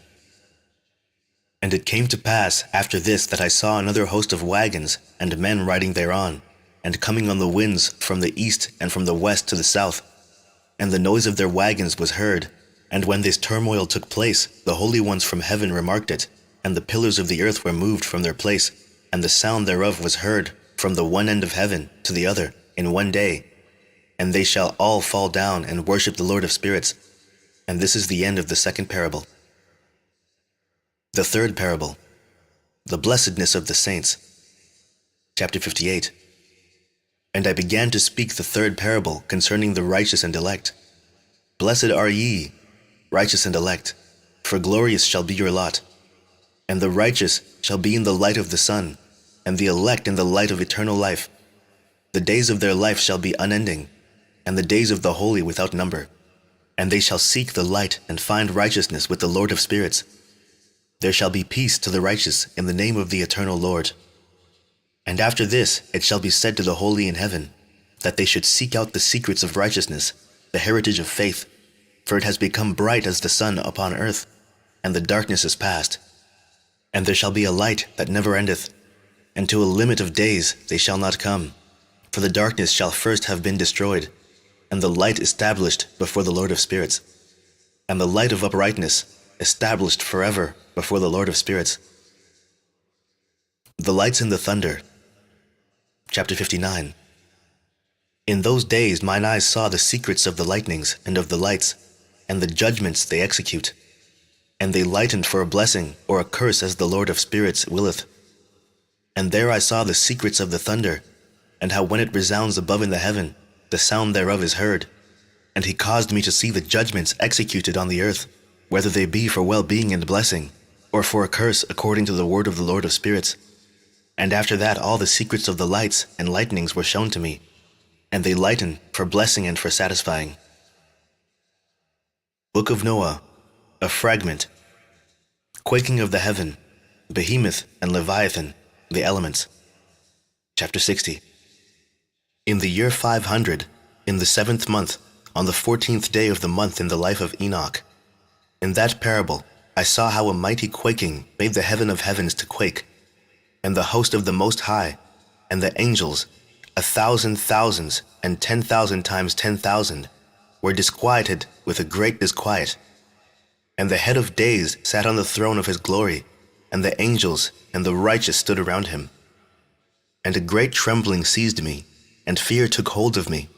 And it came to pass after this that I saw another host of wagons, and men riding thereon, and coming on the winds from the east and from the west to the south. And the noise of their wagons was heard. And when this turmoil took place, the holy ones from heaven remarked it, and the pillars of the earth were moved from their place, and the sound thereof was heard from the one end of heaven to the other in one day. And they shall all fall down and worship the Lord of spirits. And this is the end of the second parable. The third parable. The blessedness of the saints. Chapter 58. And I began to speak the third parable concerning the righteous and elect. Blessed are ye, righteous and elect, for glorious shall be your lot. And the righteous shall be in the light of the sun, and the elect in the light of eternal life. The days of their life shall be unending, and the days of the holy without number. And they shall seek the light and find righteousness with the Lord of spirits. There shall be peace to the righteous in the name of the eternal Lord. And after this it shall be said to the holy in heaven, that they should seek out the secrets of righteousness, the heritage of faith, for it has become bright as the sun upon earth, and the darkness is past. And there shall be a light that never endeth, and to a limit of days they shall not come, for the darkness shall first have been destroyed, and the light established before the Lord of spirits, and the light of uprightness established forever before the Lord of spirits. The lights in the thunder. Chapter 59. In those days mine eyes saw the secrets of the lightnings and of the lights, and the judgments they execute. And they lightened for a blessing or a curse as the Lord of spirits willeth. And there I saw the secrets of the thunder, and how when it resounds above in the heaven, the sound thereof is heard. And he caused me to see the judgments executed on the earth, whether they be for well-being and blessing, or for a curse according to the word of the Lord of spirits. And after that all the secrets of the lights and lightnings were shown to me, and they lighten for blessing and for satisfying. Book of Noah, a fragment. Quaking of the heaven, Behemoth and Leviathan, the elements. Chapter 60. In the year 500, in the 7th month, on the 14th day of the month in the life of Enoch. In that parable, I saw how a mighty quaking made the heaven of heavens to quake, and the host of the Most High, and the angels, 1,000 thousands and 10,000 times 10,000, were disquieted with a great disquiet. And the head of days sat on the throne of his glory, and the angels and the righteous stood around him. And a great trembling seized me, and fear took hold of me,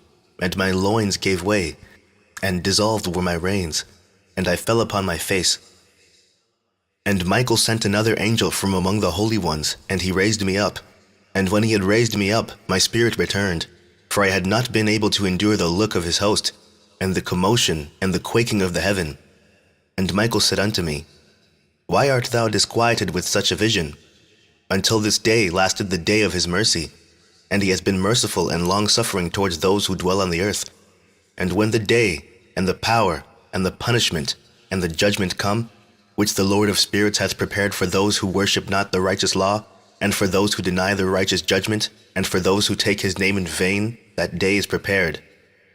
and my loins gave way, and dissolved were my reins, and I fell upon my face. And Michael sent another angel from among the holy ones, and he raised me up. And when he had raised me up, my spirit returned, for I had not been able to endure the look of his host, and the commotion and the quaking of the heaven. And Michael said unto me, Why art thou disquieted with such a vision? Until this day lasted the day of his mercy, and he has been merciful and long-suffering towards those who dwell on the earth. And when the day, and the power, and the punishment, and the judgment come, which the Lord of spirits hath prepared for those who worship not the righteous law, and for those who deny the righteous judgment, and for those who take his name in vain, that day is prepared.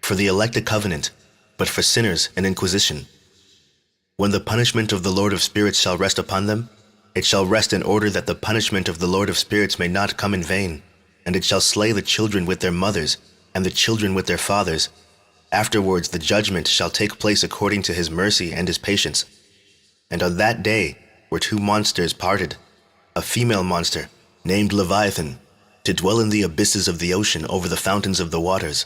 For the elect a covenant, but for sinners an inquisition. When the punishment of the Lord of spirits shall rest upon them, it shall rest in order that the punishment of the Lord of spirits may not come in vain, and it shall slay the children with their mothers, and the children with their fathers. Afterwards the judgment shall take place according to his mercy and his patience. And on that day were two monsters parted, a female monster, named Leviathan, to dwell in the abysses of the ocean over the fountains of the waters.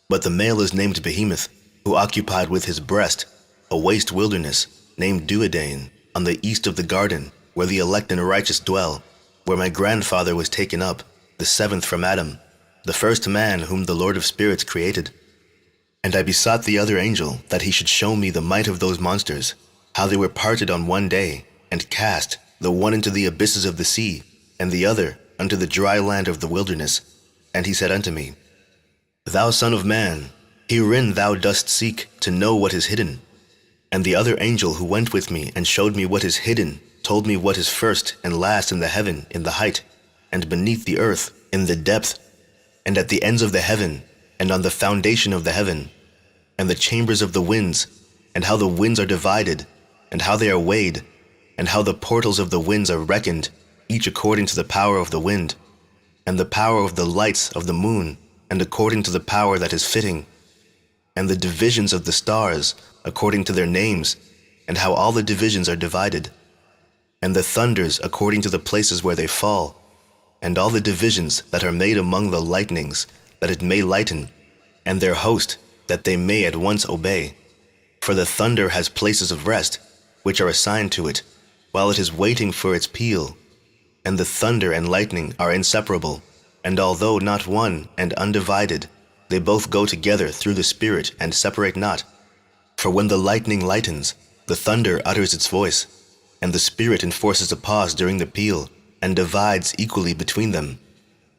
But the male is named Behemoth, who occupied with his breast a waste wilderness, named Duodain, on the east of the garden, where the elect and righteous dwell, where my grandfather was taken up, the seventh from Adam, the first man whom the Lord of spirits created. And I besought the other angel that he should show me the might of those monsters, how they were parted on one day, and cast, the one into the abysses of the sea, and the other unto the dry land of the wilderness. And he said unto me, Thou son of man, herein thou dost seek to know what is hidden. And the other angel who went with me and showed me what is hidden told me what is first and last in the heaven in the height, and beneath the earth in the depth, and at the ends of the heaven, and on the foundation of the heaven, and the chambers of the winds, and how the winds are divided, and how they are weighed, and how the portals of the winds are reckoned, each according to the power of the wind, and the power of the lights of the moon, and according to the power that is fitting, and the divisions of the stars, according to their names, and how all the divisions are divided, and the thunders according to the places where they fall, and all the divisions that are made among the lightnings, that it may lighten, and their host, that they may at once obey. For the thunder has places of rest, which are assigned to it, while it is waiting for its peal. And the thunder and lightning are inseparable, and although not one and undivided, they both go together through the Spirit and separate not. For when the lightning lightens, the thunder utters its voice, and the Spirit enforces a pause during the peal, and divides equally between them.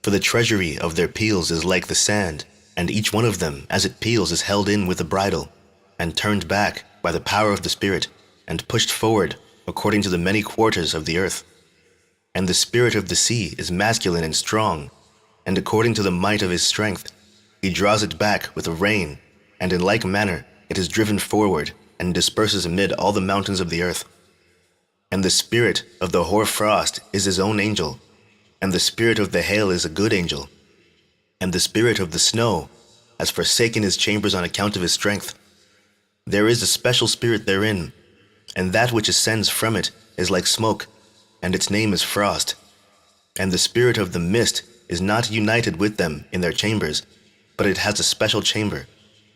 For the treasury of their peals is like the sand, and each one of them as it peals is held in with a bridle, and turned back by the power of the Spirit, and pushed forward according to the many quarters of the earth. And the spirit of the sea is masculine and strong, and according to the might of his strength, he draws it back with a rein, and in like manner it is driven forward, and disperses amid all the mountains of the earth. And the spirit of the hoar frost is his own angel, and the spirit of the hail is a good angel, and the spirit of the snow has forsaken his chambers on account of his strength. There is a special spirit therein, and that which ascends from it is like smoke, and its name is frost. And the spirit of the mist is not united with them in their chambers, but it has a special chamber,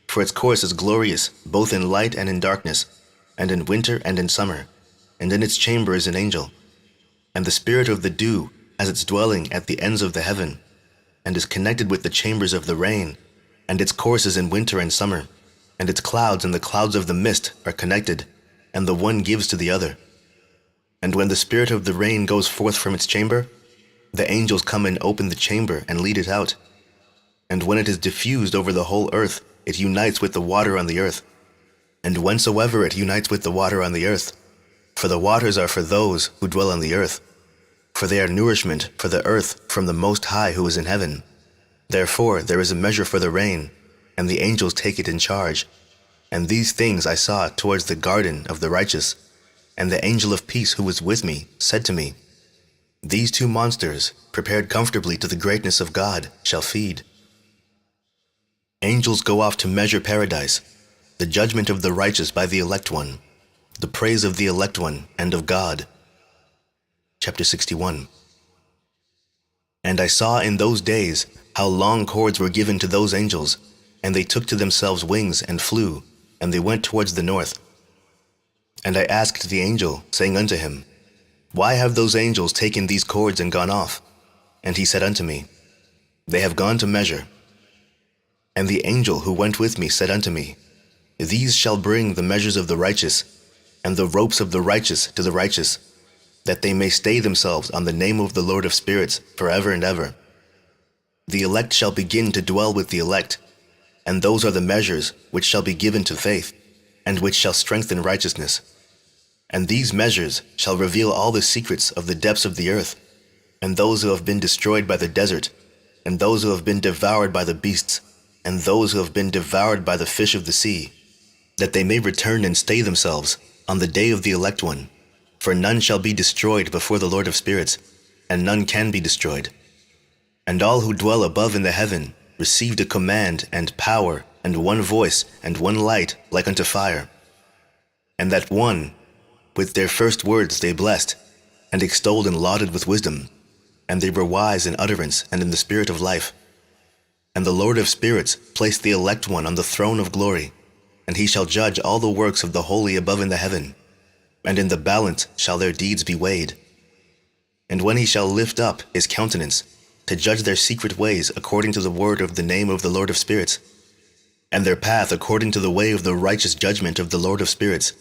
for its course is glorious both in light and in darkness, and in winter and in summer, and in its chamber is an angel. And the spirit of the dew has its dwelling at the ends of the heaven, and is connected with the chambers of the rain, and its course is in winter and summer, and its clouds and the clouds of the mist are connected, and the one gives to the other. And when the spirit of the rain goes forth from its chamber, the angels come and open the chamber and lead it out. And when it is diffused over the whole earth, it unites with the water on the earth. And whensoever it unites with the water on the earth, for the waters are for those who dwell on the earth, for they are nourishment for the earth from the Most High who is in heaven. Therefore there is a measure for the rain, and the angels take it in charge. And these things I saw towards the garden of the righteous. And the angel of peace who was with me said to me, These two monsters, prepared comfortably to the greatness of God, shall feed. Angels go off to measure paradise, the judgment of the righteous by the elect one, the praise of the elect one and of God. Chapter 61. And I saw in those days how long cords were given to those angels, and they took to themselves wings and flew, and they went towards the north. And I asked the angel, saying unto him, Why have those angels taken these cords and gone off? And he said unto me, They have gone to measure. And the angel who went with me said unto me, These shall bring the measures of the righteous, and the ropes of the righteous to the righteous, that they may stay themselves on the name of the Lord of spirits forever and ever. The elect shall begin to dwell with the elect, and those are the measures which shall be given to faith, and which shall strengthen righteousness. And these measures shall reveal all the secrets of the depths of the earth, and those who have been destroyed by the desert, and those who have been devoured by the beasts, and those who have been devoured by the fish of the sea, that they may return and stay themselves on the day of the elect one. For none shall be destroyed before the Lord of spirits, and none can be destroyed. And all who dwell above in the heaven received a command and power, and one voice, and one light, like unto fire. And that one, with their first words they blessed, and extolled and lauded with wisdom, and they were wise in utterance and in the spirit of life. And the Lord of spirits placed the elect one on the throne of glory, and he shall judge all the works of the holy above in the heaven, and in the balance shall their deeds be weighed. And when he shall lift up his countenance, to judge their secret ways according to the word of the name of the Lord of spirits, and their path according to the way of the righteous judgment of the Lord of spirits,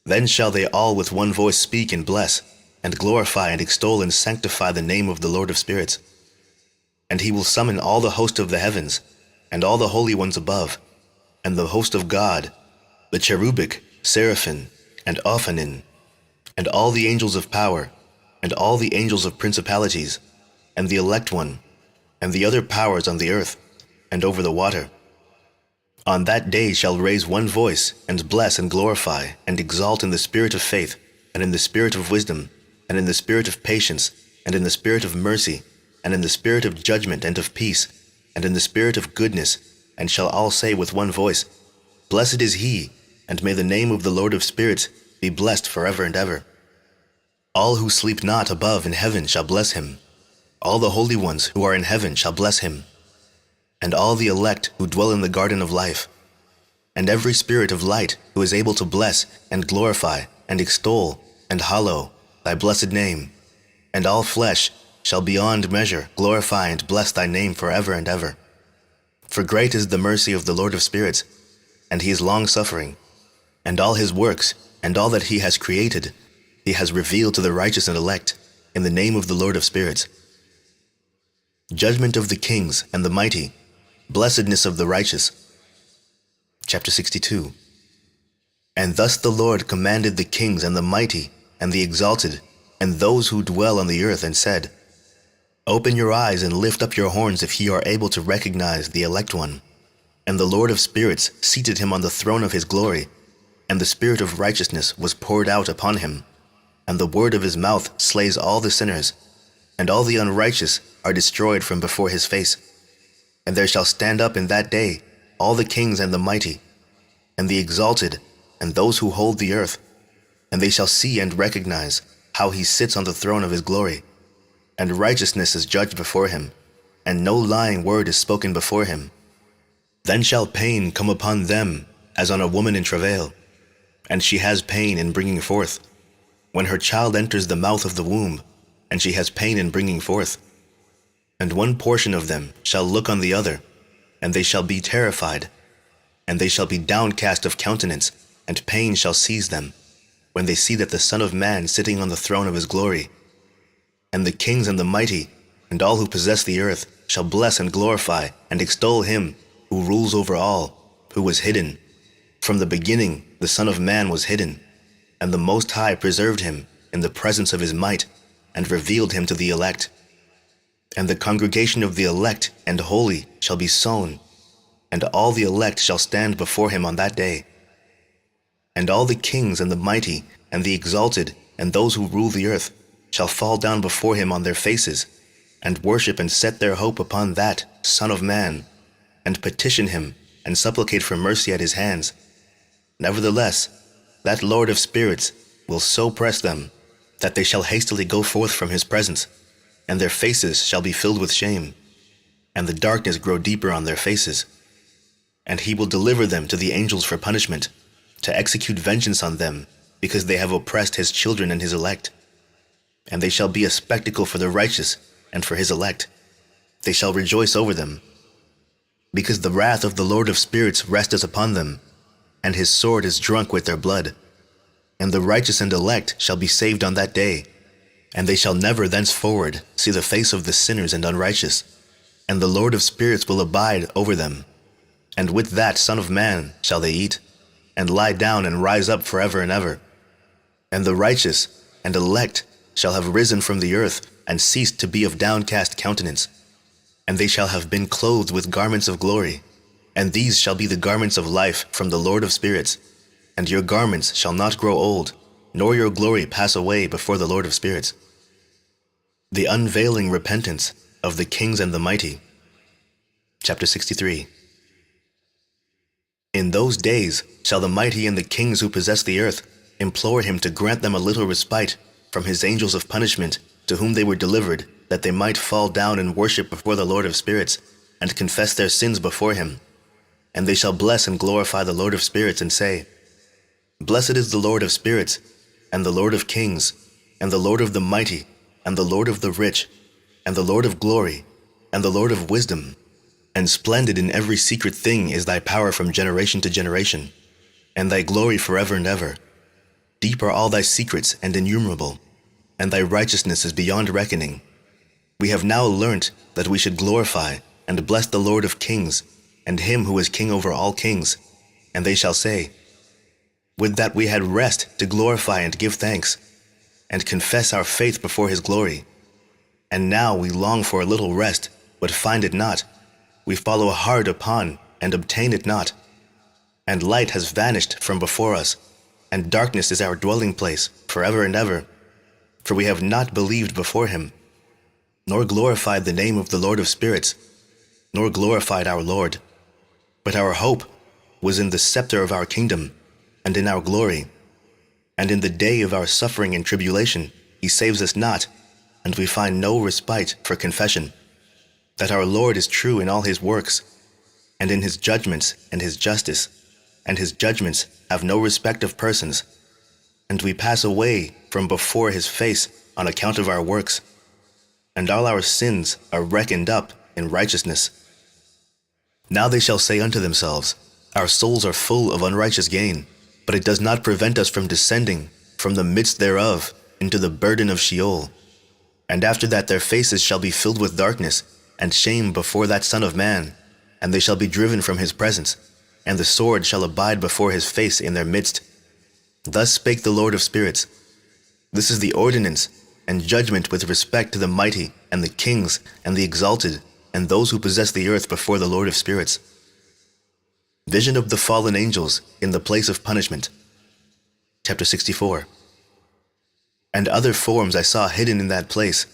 then shall they all with one voice speak and bless, and glorify and extol and sanctify the name of the Lord of spirits. And he will summon all the host of the heavens, and all the holy ones above, and the host of God, the cherubic, seraphim, and ophanim, and all the angels of power, and all the angels of principalities, and the elect one, and the other powers on the earth, and over the water. On that day shall raise one voice, and bless and glorify, and exalt in the spirit of faith, and in the spirit of wisdom, and in the spirit of patience, and in the spirit of mercy, and in the spirit of judgment and of peace, and in the spirit of goodness, and shall all say with one voice, Blessed is he, and may the name of the Lord of spirits be blessed forever and ever. All who sleep not above in heaven shall bless him. All the holy ones who are in heaven shall bless him, and all the elect who dwell in the garden of life, and every spirit of light who is able to bless and glorify and extol and hallow thy blessed name, and all flesh shall beyond measure glorify and bless thy name forever and ever. For great is the mercy of the Lord of spirits, and he is long-suffering, and all his works and all that he has created he has revealed to the righteous and elect in the name of the Lord of spirits. Judgment of the kings and the mighty, blessedness of the righteous. Chapter 62. And thus the Lord commanded the kings and the mighty and the exalted and those who dwell on the earth, and said, Open your eyes and lift up your horns if ye are able to recognize the elect one. And the Lord of spirits seated him on the throne of his glory, and the spirit of righteousness was poured out upon him, and the word of his mouth slays all the sinners, and all the unrighteous are destroyed from before his face. And there shall stand up in that day all the kings and the mighty, and the exalted, and those who hold the earth, and they shall see and recognize how he sits on the throne of his glory, and righteousness is judged before him, and no lying word is spoken before him. Then shall pain come upon them as on a woman in travail, and she has pain in bringing forth, when her child enters the mouth of the womb, and she has pain in bringing forth. And one portion of them shall look on the other, and they shall be terrified, and they shall be downcast of countenance, and pain shall seize them, when they see that the Son of Man sitting on the throne of his glory. And the kings and the mighty, and all who possess the earth, shall bless and glorify and extol him who rules over all, who was hidden. From the beginning the Son of Man was hidden, and the Most High preserved him in the presence of his might, and revealed him to the elect. And the congregation of the elect and holy shall be sown, and all the elect shall stand before him on that day. And all the kings and the mighty and the exalted and those who rule the earth shall fall down before him on their faces, and worship and set their hope upon that Son of Man, and petition him and supplicate for mercy at his hands. Nevertheless, that Lord of spirits will so press them that they shall hastily go forth from his presence, and their faces shall be filled with shame, and the darkness grow deeper on their faces. And he will deliver them to the angels for punishment, to execute vengeance on them, because they have oppressed his children and his elect. And they shall be a spectacle for the righteous and for his elect. They shall rejoice over them. Because the wrath of the Lord of spirits resteth upon them, and his sword is drunk with their blood. And the righteous and elect shall be saved on that day, and they shall never thenceforward see the face of the sinners and unrighteous. And the Lord of spirits will abide over them. And with that Son of Man shall they eat, and lie down and rise up forever and ever. And the righteous and elect shall have risen from the earth, and ceased to be of downcast countenance. And they shall have been clothed with garments of glory, and these shall be the garments of life from the Lord of spirits. And your garments shall not grow old, nor your glory pass away before the Lord of spirits. The unveiling repentance of the kings and the mighty. Chapter 63. In those days shall the mighty and the kings who possess the earth implore him to grant them a little respite from his angels of punishment, to whom they were delivered, that they might fall down and worship before the Lord of spirits, and confess their sins before him. And they shall bless and glorify the Lord of spirits, and say, Blessed is the Lord of spirits, and the Lord of kings, and the Lord of the mighty, and the Lord of the rich, and the Lord of glory, and the Lord of wisdom. And splendid in every secret thing is thy power from generation to generation, and thy glory forever and ever. Deep are all thy secrets and innumerable, and thy righteousness is beyond reckoning. We have now learnt that we should glorify and bless the Lord of kings, and him who is king over all kings. And they shall say, Would that we had rest to glorify and give thanks, and confess our faith before his glory. And now we long for a little rest, but find it not. We follow hard upon, and obtain it not. And light has vanished from before us, and darkness is our dwelling place forever and ever. For we have not believed before him, nor glorified the name of the Lord of spirits, nor glorified our Lord. But our hope was in the scepter of our kingdom, and in our glory. And in the day of our suffering and tribulation he saves us not, and we find no respite for confession, that our Lord is true in all his works, and in his judgments and his justice, and his judgments have no respect of persons. And we pass away from before his face on account of our works, and all our sins are reckoned up in righteousness. Now they shall say unto themselves, Our souls are full of unrighteous gain, but it does not prevent us from descending from the midst thereof into the burden of Sheol. And after that their faces shall be filled with darkness and shame before that Son of Man, and they shall be driven from his presence, and the sword shall abide before his face in their midst. Thus spake the Lord of spirits. This is the ordinance and judgment with respect to the mighty and the kings and the exalted and those who possess the earth before the Lord of spirits. Vision of the fallen angels in the place of punishment. Chapter 64. And other forms I saw hidden in that place.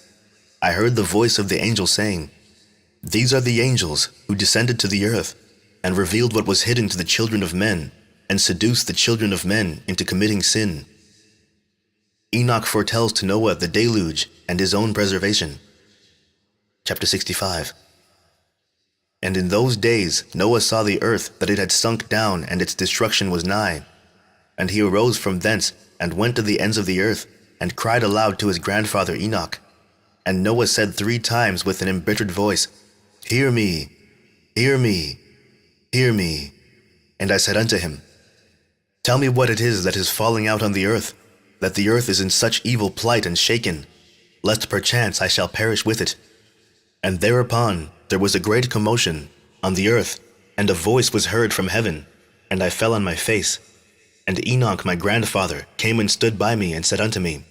I heard the voice of the angel saying, These are the angels who descended to the earth, and revealed what was hidden to the children of men, and seduced the children of men into committing sin. Enoch foretells to Noah the deluge and his own preservation. Chapter 65. And in those days Noah saw the earth that it had sunk down, and its destruction was nigh. And he arose from thence, and went to the ends of the earth, and cried aloud to his grandfather Enoch. And Noah said 3 times with an embittered voice, Hear me, hear me, hear me. And I said unto him, Tell me what it is that is falling out on the earth, that the earth is in such evil plight and shaken, lest perchance I shall perish with it. And thereupon there was a great commotion on the earth, and a voice was heard from heaven, and I fell on my face. And Enoch my grandfather came and stood by me, and said unto me,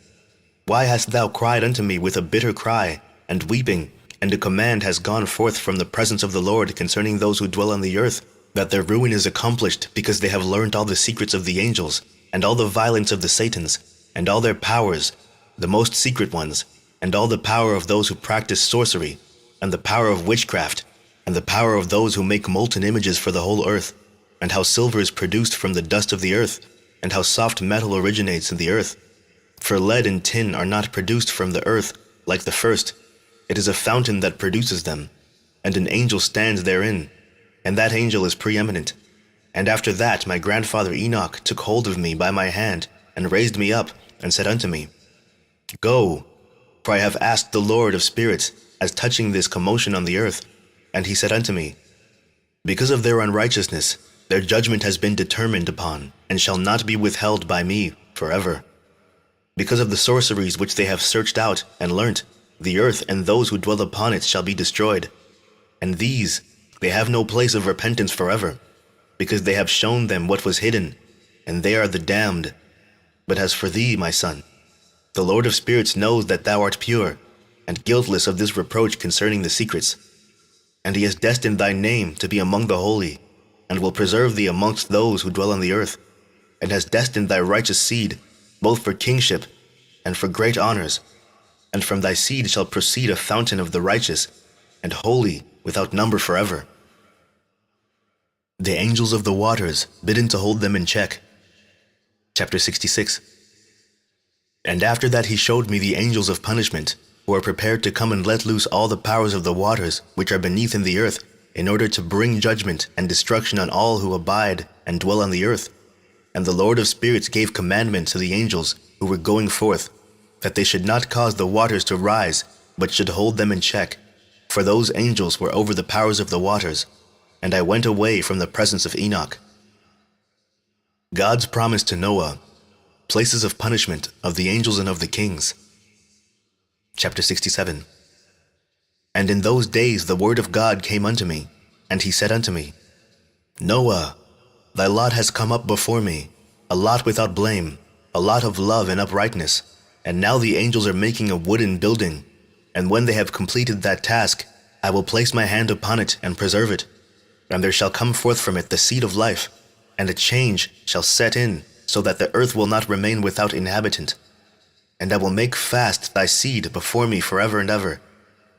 Why hast thou cried unto me with a bitter cry, and weeping, and a command has gone forth from the presence of the Lord concerning those who dwell on the earth, that their ruin is accomplished because they have learned all the secrets of the angels, and all the violence of the Satans, and all their powers, the most secret ones, and all the power of those who practice sorcery, and the power of witchcraft, and the power of those who make molten images for the whole earth, and how silver is produced from the dust of the earth, and how soft metal originates in the earth. For lead and tin are not produced from the earth like the first. It is a fountain that produces them, and an angel stands therein, and that angel is preeminent. And after that my grandfather Enoch took hold of me by my hand, and raised me up, and said unto me, Go, for I have asked the Lord of spirits, as touching this commotion on the earth. And he said unto me, Because of their unrighteousness, their judgment has been determined upon, and shall not be withheld by me forever. Because of the sorceries which they have searched out and learnt, the earth and those who dwell upon it shall be destroyed. And these, they have no place of repentance forever, because they have shown them what was hidden, and they are the damned. But as for thee, my son, the Lord of spirits knows that thou art pure, and guiltless of this reproach concerning the secrets. And he has destined thy name to be among the holy, and will preserve thee amongst those who dwell on the earth, and has destined thy righteous seed, both for kingship and for great honors. And from thy seed shall proceed a fountain of the righteous, and holy without number forever. The angels of the waters, bidden to hold them in check. Chapter 66. And after that he showed me the angels of punishment, who are prepared to come and let loose all the powers of the waters which are beneath in the earth, in order to bring judgment and destruction on all who abide and dwell on the earth. And the Lord of spirits gave commandment to the angels who were going forth, that they should not cause the waters to rise, but should hold them in check. For those angels were over the powers of the waters. And I went away from the presence of Enoch. God's promise to Noah, places of punishment of the angels and of the kings. Chapter 67. And in those days the word of God came unto me, and he said unto me, Noah, thy lot has come up before me, a lot without blame, a lot of love and uprightness. And now the angels are making a wooden building, and when they have completed that task, I will place my hand upon it and preserve it. And there shall come forth from it the seed of life, and a change shall set in, so that the earth will not remain without inhabitant. And I will make fast thy seed before me forever and ever,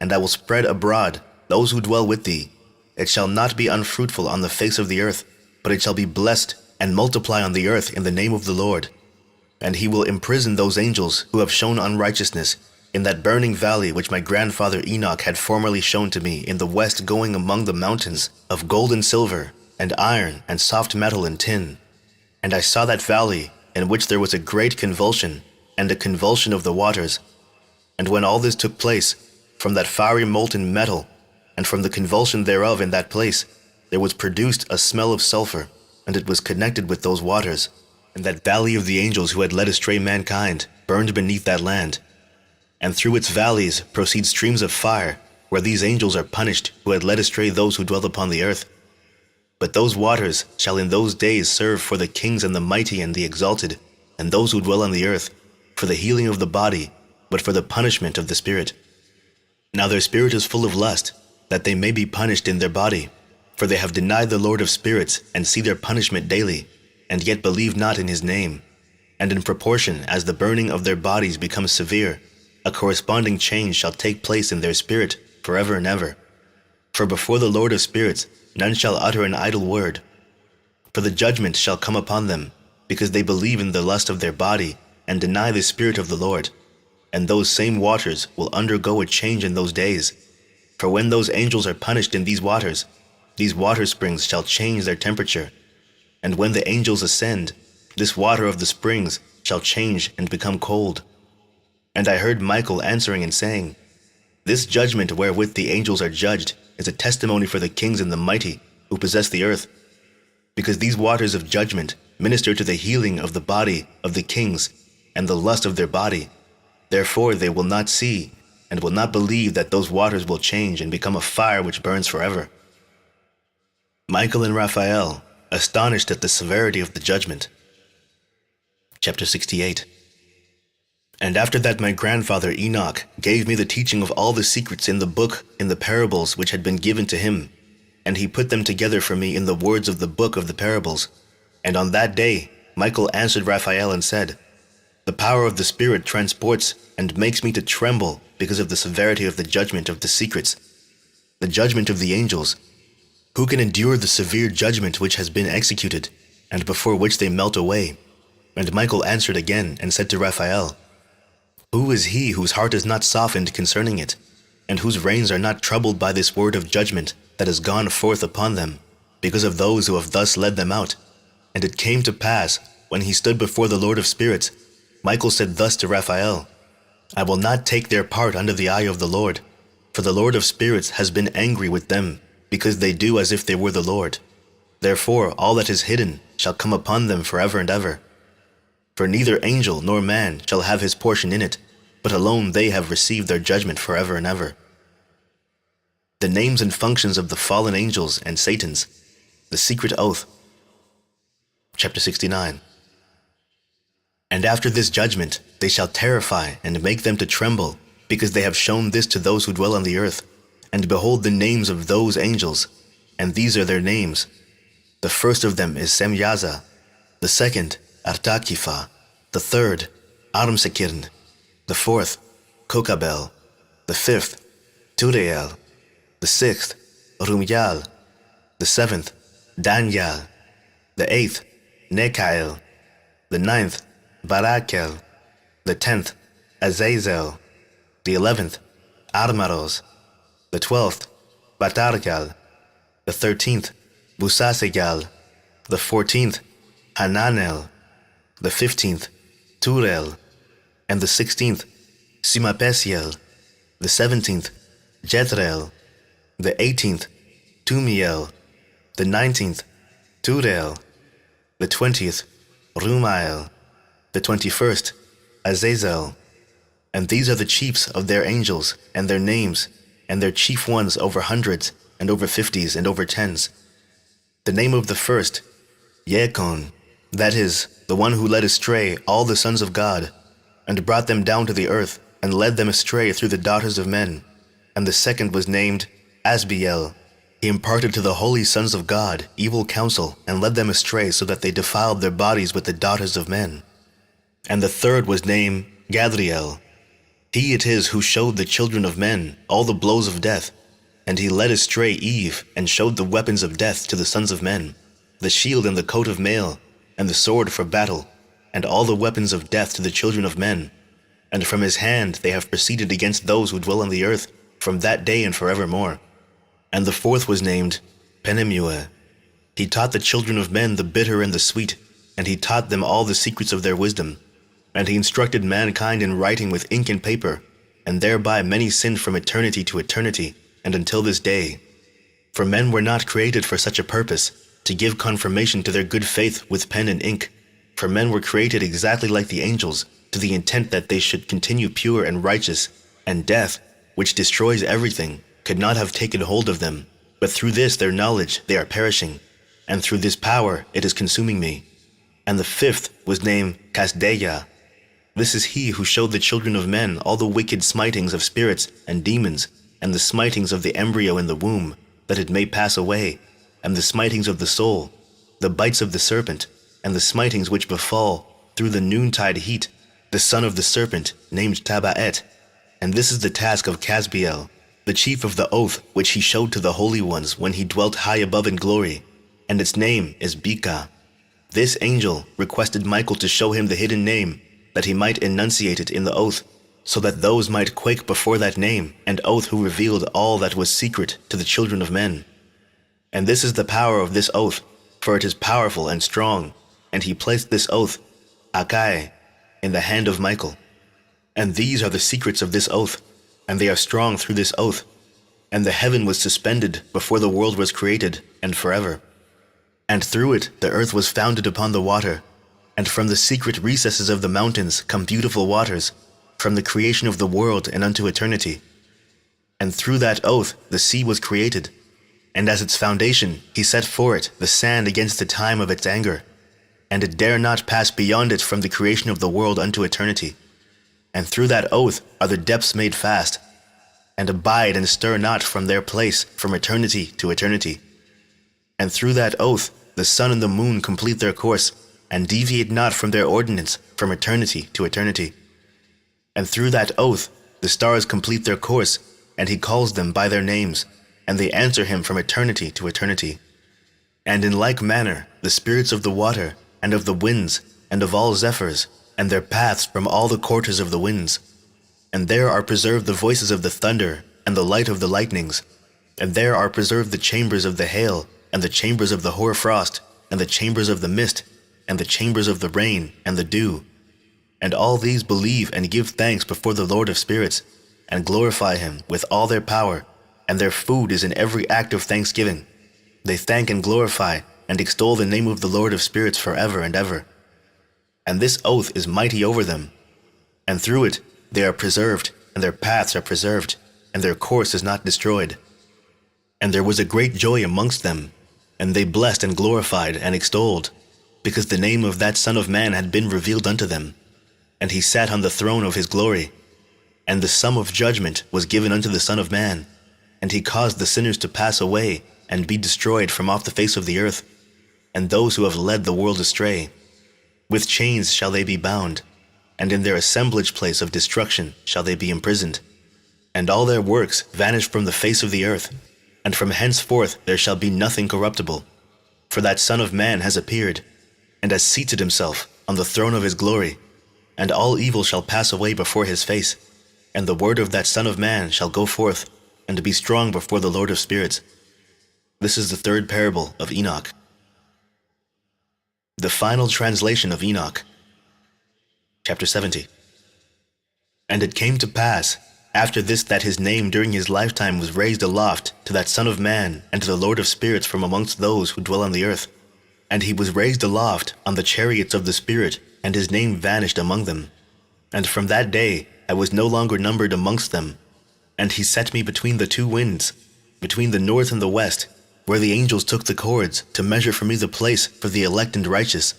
and I will spread abroad those who dwell with thee. It shall not be unfruitful on the face of the earth, but it shall be blessed and multiply on the earth in the name of the Lord. And he will imprison those angels who have shown unrighteousness in that burning valley which my grandfather Enoch had formerly shown to me in the west, going among the mountains of gold and silver, and iron and soft metal and tin. And I saw that valley in which there was a great convulsion, and a convulsion of the waters. And when all this took place, from that fiery molten metal, and from the convulsion thereof in that place, there was produced a smell of sulfur, and it was connected with those waters. And that valley of the angels who had led astray mankind burned beneath that land. And through its valleys proceed streams of fire, where these angels are punished who had led astray those who dwell upon the earth. But those waters shall in those days serve for the kings and the mighty and the exalted, and those who dwell on the earth, for the healing of the body, but for the punishment of the spirit. Now their spirit is full of lust, that they may be punished in their body, for they have denied the Lord of spirits, and see their punishment daily, and yet believe not in his name. And in proportion as the burning of their bodies becomes severe, a corresponding change shall take place in their spirit forever and ever. For before the Lord of spirits none shall utter an idle word. For the judgment shall come upon them, because they believe in the lust of their body, and deny the Spirit of the Lord. And those same waters will undergo a change in those days. For when those angels are punished in these water springs shall change their temperature. And when the angels ascend, this water of the springs shall change and become cold. And I heard Michael answering and saying, This judgment wherewith the angels are judged is a testimony for the kings and the mighty who possess the earth. Because these waters of judgment minister to the healing of the body of the kings and the lust of their body. Therefore they will not see and will not believe that those waters will change and become a fire which burns forever. Michael and Raphael, astonished at the severity of the judgment. Chapter 68. And after that my grandfather Enoch gave me the teaching of all the secrets in the book in the parables which had been given to him. and he put them together for me in the words of the book of the parables. And on that day Michael answered Raphael and said, "The power of the Spirit transports and makes me to tremble because of the severity of the judgment of the secrets, the judgment of the angels. Who can endure the severe judgment which has been executed, and before which they melt away?" And Michael answered again and said to Raphael, "Who is he whose heart is not softened concerning it, and whose reins are not troubled by this word of judgment that has gone forth upon them, because of those who have thus led them out?" And it came to pass, when he stood before the Lord of spirits, Michael said thus to Raphael, "I will not take their part under the eye of the Lord, for the Lord of spirits has been angry with them, because they do as if they were the Lord. Therefore all that is hidden shall come upon them forever and ever. For neither angel nor man shall have his portion in it, but alone they have received their judgment forever and ever." The names and functions of the fallen angels and Satans, the secret oath. Chapter 69. And after this judgment they shall terrify and make them to tremble, because they have shown this to those who dwell on the earth. And behold the names of those angels, and these are their names. The first of them is Semyaza, the second Artakipha, the third Armsekirn, the fourth Kokabel, the fifth Turiel, the sixth Rumyal, the seventh Danyal, the eighth Nekael, the ninth Barakel, the 10th Azazel, the 11th Armaros, the 12th Batargal, the 13th Busasegal, the 14th Hananel, the 15th Turel, and the 16th Simapesiel, the 17th Jethrel, the 18th Tumiel, the 19th Turel, the 20th Rumael, the 21st Azazel. And these are the chiefs of their angels, and their names, and their chief ones over hundreds, and over fifties, and over tens. The name of the first, Yekon, that is, the one who led astray all the sons of God, and brought them down to the earth, and led them astray through the daughters of men. And the second was named Asbiel. He imparted to the holy sons of God evil counsel, and led them astray so that they defiled their bodies with the daughters of men. And the third was named Gadriel. He it is who showed the children of men all the blows of death, and he led astray Eve, and showed the weapons of death to the sons of men, the shield and the coat of mail, and the sword for battle, and all the weapons of death to the children of men. And from his hand they have proceeded against those who dwell on the earth, from that day and forevermore. And the fourth was named Penemue. He taught the children of men the bitter and the sweet, and he taught them all the secrets of their wisdom. And he instructed mankind in writing with ink and paper, and thereby many sinned from eternity to eternity, and until this day. For men were not created for such a purpose, to give confirmation to their good faith with pen and ink. For men were created exactly like the angels, to the intent that they should continue pure and righteous, and death, which destroys everything, could not have taken hold of them. But through this their knowledge they are perishing, and through this power it is consuming me. And the fifth was named Kasdeya. This is he who showed the children of men all the wicked smitings of spirits and demons, and the smitings of the embryo in the womb, that it may pass away, and the smitings of the soul, the bites of the serpent, and the smitings which befall through the noontide heat, the son of the serpent, named Tabaet. And this is the task of Casbiel, the chief of the oath which he showed to the holy ones when he dwelt high above in glory, and its name is Bika. This angel requested Michael to show him the hidden name, that he might enunciate it in the oath, so that those might quake before that name and oath who revealed all that was secret to the children of men. And this is the power of this oath, for it is powerful and strong, and he placed this oath, Akai, in the hand of Michael. And these are the secrets of this oath, and they are strong through this oath. And the heaven was suspended before the world was created, and forever. And through it the earth was founded upon the water, and from the secret recesses of the mountains come beautiful waters, from the creation of the world and unto eternity. And through that oath the sea was created, and as its foundation he set for it the sand against the time of its anger, and it dare not pass beyond it from the creation of the world unto eternity. And through that oath are the depths made fast, and abide and stir not from their place from eternity to eternity. And through that oath the sun and the moon complete their course, and deviate not from their ordinance from eternity to eternity. And through that oath the stars complete their course, and he calls them by their names, and they answer him from eternity to eternity. And in like manner the spirits of the water, and of the winds, and of all zephyrs, and their paths from all the quarters of the winds. And there are preserved the voices of the thunder, and the light of the lightnings. And there are preserved the chambers of the hail, and the chambers of the hoar-frost, and the chambers of the mist, and the chambers of the rain, and the dew. And all these believe and give thanks before the Lord of spirits, and glorify him with all their power, and their food is in every act of thanksgiving. They thank and glorify, and extol the name of the Lord of spirits forever and ever. And this oath is mighty over them, and through it they are preserved, and their paths are preserved, and their course is not destroyed. And there was a great joy amongst them, and they blessed and glorified and extolled, because the name of that Son of Man had been revealed unto them. And he sat on the throne of his glory, and the sum of judgment was given unto the Son of Man, and he caused the sinners to pass away and be destroyed from off the face of the earth, and those who have led the world astray. With chains shall they be bound, and in their assemblage place of destruction shall they be imprisoned. And all their works vanish from the face of the earth, and from henceforth there shall be nothing corruptible. For that Son of Man has appeared, and has seated himself on the throne of his glory, and all evil shall pass away before his face, and the word of that Son of Man shall go forth, and be strong before the Lord of spirits. This is the third parable of Enoch. The final translation of Enoch. Chapter 70. And it came to pass, after this, that his name during his lifetime was raised aloft to that Son of Man and to the Lord of spirits from amongst those who dwell on the earth. And he was raised aloft on the chariots of the Spirit, and his name vanished among them. And from that day I was no longer numbered amongst them. And he set me between the two winds, between the north and the west, where the angels took the cords to measure for me the place for the elect and righteous.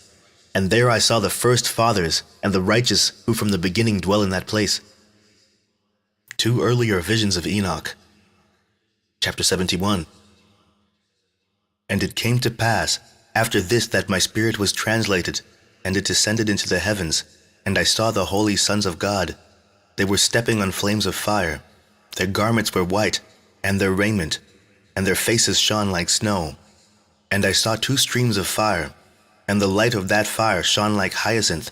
And there I saw the first fathers and the righteous who from the beginning dwell in that place. Two earlier visions of Enoch. Chapter 71. And it came to pass, after this, that my spirit was translated, and it ascended into the heavens, and I saw the holy sons of God. They were stepping on flames of fire. Their garments were white, and their raiment, and their faces shone like snow. And I saw two streams of fire, and the light of that fire shone like hyacinth,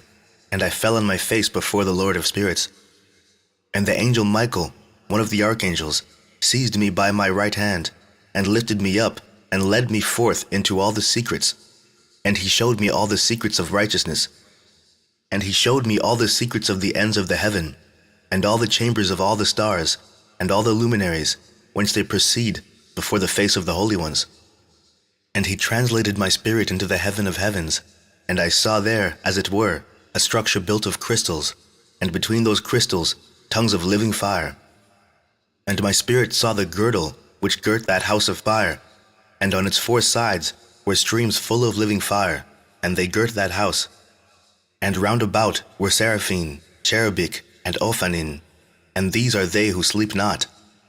and I fell on my face before the Lord of spirits. And the angel Michael, one of the archangels, seized me by my right hand, and lifted me up, and led me forth into all the secrets. And he showed me all the secrets of righteousness. And he showed me all the secrets of the ends of the heaven, and all the chambers of all the stars, and all the luminaries, whence they proceed before the face of the holy ones. And he translated my spirit into the heaven of heavens, and I saw there, as it were, a structure built of crystals, and between those crystals tongues of living fire. And my spirit saw the girdle which girt that house of fire, and on its four sides were streams full of living fire, and they girt that house. And round about were seraphim, cherubic, and ophanim, and these are they who sleep not,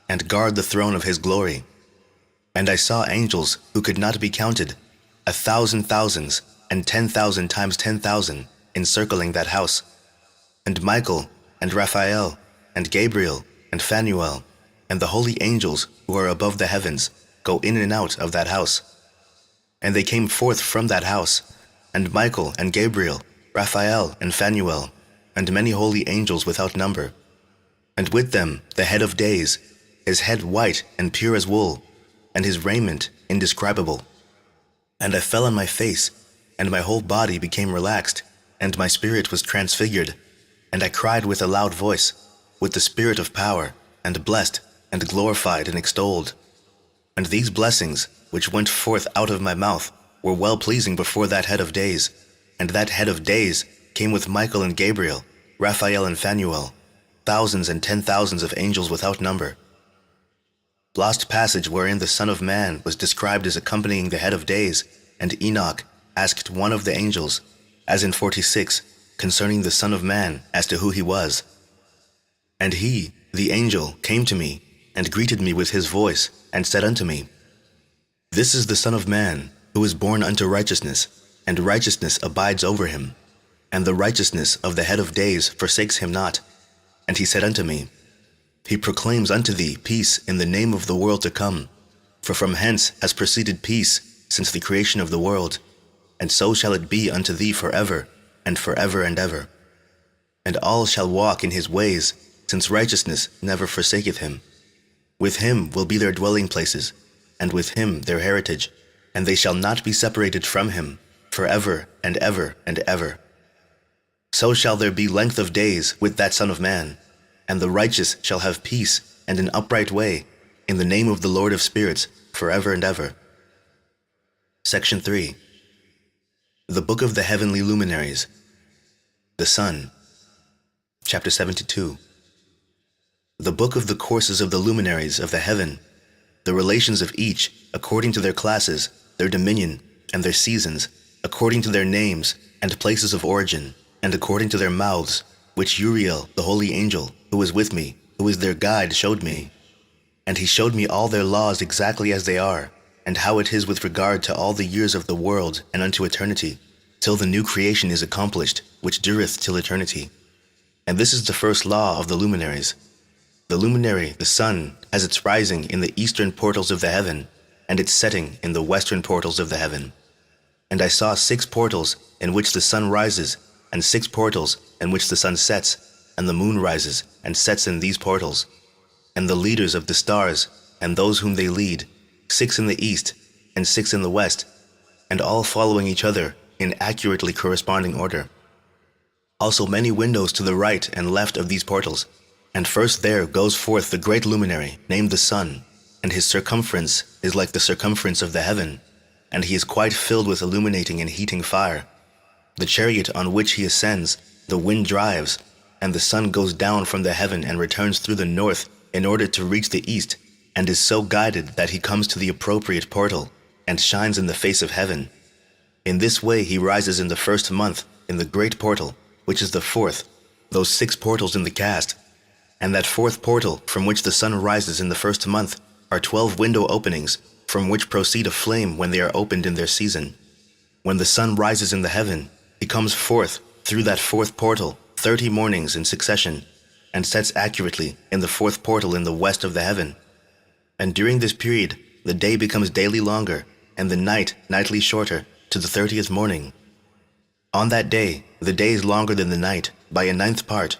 and guard the throne of his glory. And I saw angels who could not be counted, 1,000 thousands, and 10,000 times 10,000, encircling that house. And Michael, and Raphael, and Gabriel, and Phanuel, and the holy angels who are above the heavens, go in and out of that house. And they came forth from that house, and Michael and Gabriel, Raphael and Phanuel, and many holy angels without number. And with them the head of days, his head white and pure as wool, and his raiment indescribable. And I fell on my face, and my whole body became relaxed, and my spirit was transfigured. And I cried with a loud voice, with the spirit of power, and blessed, and glorified, and extolled. And these blessings, which went forth out of my mouth, were well-pleasing before that head of days. And that head of days came with Michael and Gabriel, Raphael and Phanuel, thousands and 10,000s of angels without number. Lost passage wherein the Son of Man was described as accompanying the head of days, and Enoch asked one of the angels, as in 46, concerning the Son of Man as to who he was. And he, the angel, came to me, and greeted me with his voice, and said unto me, This is the Son of Man, who is born unto righteousness, and righteousness abides over him. And the righteousness of the head of days forsakes him not. And he said unto me, He proclaims unto thee peace in the name of the world to come. For from hence has proceeded peace since the creation of the world, and so shall it be unto thee forever, and forever and ever. And all shall walk in his ways, since righteousness never forsaketh him. With him will be their dwelling places, and with him their heritage, and they shall not be separated from him, forever and ever and ever. So shall there be length of days with that Son of Man, and the righteous shall have peace and an upright way, in the name of the Lord of spirits, forever and ever. Section 3. The Book of the Heavenly Luminaries. The Sun. Chapter 72. The Book of the Courses of the Luminaries of the Heaven, the relations of each, according to their classes, their dominion, and their seasons, according to their names and places of origin, and according to their mouths, which Uriel, the holy angel, who was with me, who is their guide, showed me. And he showed me all their laws exactly as they are, and how it is with regard to all the years of the world and unto eternity, till the new creation is accomplished, which dureth till eternity. And this is the first law of the luminaries. The luminary, the sun, has its rising in the eastern portals of the heaven, and its setting in the western portals of the heaven. And I saw 6 portals in which the sun rises, and 6 portals in which the sun sets, and the moon rises and sets in these portals. And the leaders of the stars, and those whom they lead, 6 in the east, and 6 in the west, and all following each other in accurately corresponding order. Also many windows to the right and left of these portals. And first there goes forth the great luminary, named the sun, and his circumference is like the circumference of the heaven, and he is quite filled with illuminating and heating fire. The chariot on which he ascends, the wind drives, and the sun goes down from the heaven and returns through the north in order to reach the east, and is so guided that he comes to the appropriate portal, and shines in the face of heaven. In this way he rises in the first month in the great portal, which is the 4th, those 6 portals in the cast. And that 4th portal from which the sun rises in the first month are 12 window openings, from which proceed a flame when they are opened in their season. When the sun rises in the heaven, he comes forth through that 4th portal 30 mornings in succession, and sets accurately in the 4th portal in the west of the heaven. And during this period the day becomes daily longer, and the night nightly shorter, to the 30th morning. On that day the day is longer than the night by a 9th part,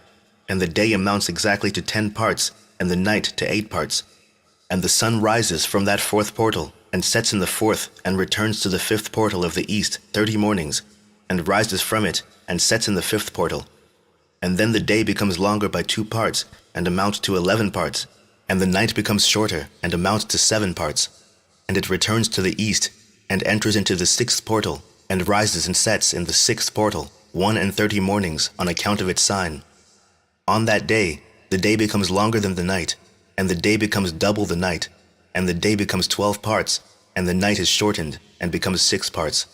and the day amounts exactly to 10 parts, and the night to 8 parts. And the sun rises from that 4th portal, and sets in the 4th, and returns to the 5th portal of the east 30 mornings, and rises from it, and sets in the 5th portal. And then the day becomes longer by 2 parts, and amounts to 11 parts, and the night becomes shorter, and amounts to 7 parts. And it returns to the east, and enters into the 6th portal, and rises and sets in the 6th portal 31 mornings on account of its sign. On that day, the day becomes longer than the night, and the day becomes double the night, and the day becomes 12 parts, and the night is shortened, and becomes 6 parts.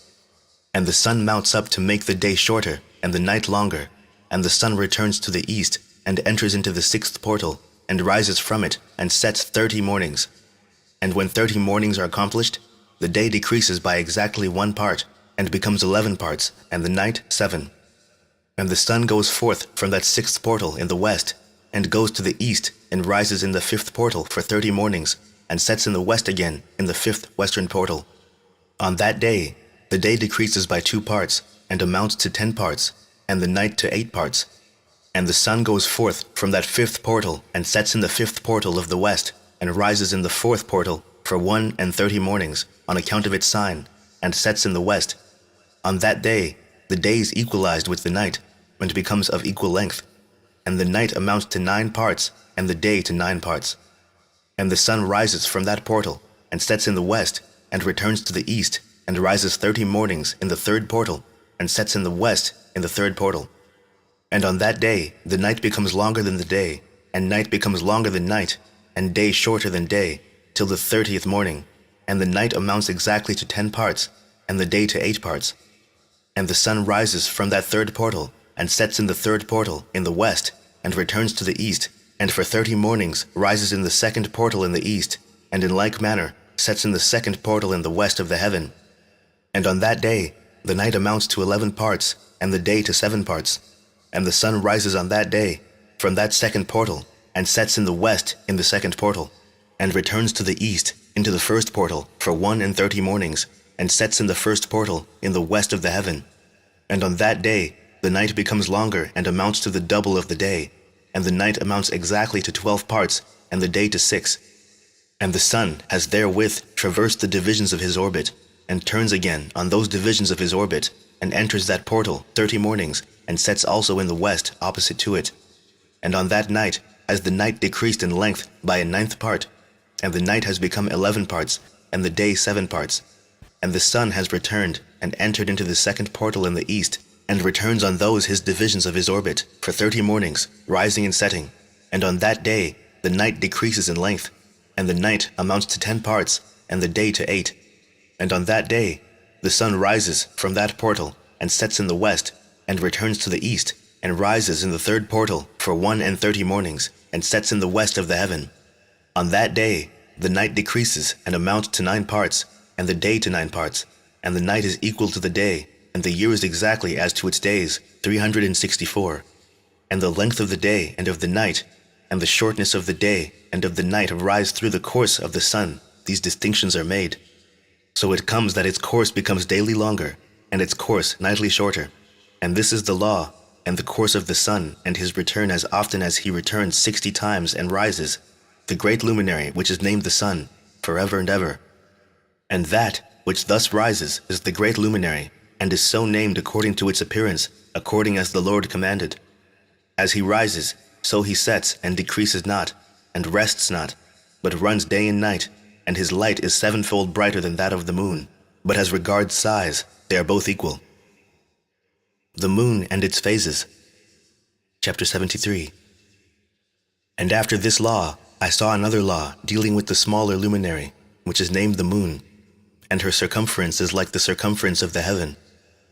And the sun mounts up to make the day shorter, and the night longer, and the sun returns to the east, and enters into the 6th portal, and rises from it, and sets 30 mornings. And when 30 mornings are accomplished, the day decreases by exactly 1 part, and becomes 11 parts, and the night 7. And the sun goes forth from that 6th portal in the west, and goes to the east, and rises in the 5th portal for 30 mornings, and sets in the west again in the 5th western portal. On that day, the day decreases by 2 parts, and amounts to 10 parts, and the night to 8 parts. And the sun goes forth from that 5th portal, and sets in the 5th portal of the west, and rises in the 4th portal for 31 mornings, on account of its sign, and sets in the west. On that day, the day is equalized with the night, and becomes of equal length, and the night amounts to 9 parts, and the day to 9 parts. And the sun rises from that portal, and sets in the west, and returns to the east, and rises 30 mornings in the 3rd portal, and sets in the west in the 3rd portal. And on that day the night becomes longer than the day, and night becomes longer than night, and day shorter than day, till the 30th morning, and the night amounts exactly to 10 parts, and the day to 8 parts. And the sun rises from that 3rd portal, and sets in the 3rd portal in the west, and returns to the east, and for 30 mornings rises in the 2nd portal in the east, and in like manner sets in the second portal in the west of the heaven. And on that day, the night amounts to 11 parts, and the day to 7 parts. And the sun rises on that day from that second portal, and sets in the west in the second portal, and returns to the east into the first portal for 31 mornings, and sets in the first portal in the west of the heaven. And on that day, the night becomes longer and amounts to the double of the day, and the night amounts exactly to 12 parts, and the day to 6. And the sun has therewith traversed the divisions of his orbit, and turns again on those divisions of his orbit, and enters that portal 30 mornings, and sets also in the west opposite to it. And on that night has the night decreased in length by a 9th part, and the night has become 11 parts, and the day 7 parts. And the sun has returned and entered into the second portal in the east, and returns on those his divisions of his orbit for 30 mornings, rising and setting. And on that day the night decreases in length, and the night amounts to 10 parts, and the day to 8. And on that day the sun rises from that portal, and sets in the west, and returns to the east, and rises in the third portal for 31 mornings, and sets in the west of the heaven. On that day the night decreases and amounts to 9 parts, and the day to 9 parts, and the night is equal to the day, and the year is exactly as to its days, 364. And the length of the day and of the night, and the shortness of the day and of the night rise through the course of the sun. These distinctions are made. So it comes that its course becomes daily longer, and its course nightly shorter. And this is the law, and the course of the sun, and his return as often as he returns 60 times and rises, the great luminary which is named the sun, forever and ever. And that which thus rises is the great luminary, and is so named according to its appearance, according as the Lord commanded. As he rises, so he sets and decreases not, and rests not, but runs day and night, and his light is 7-fold brighter than that of the moon. But as regards size, they are both equal. The moon and its phases. Chapter 73. And after this law, I saw another law dealing with the smaller luminary, which is named the moon, and her circumference is like the circumference of the heaven,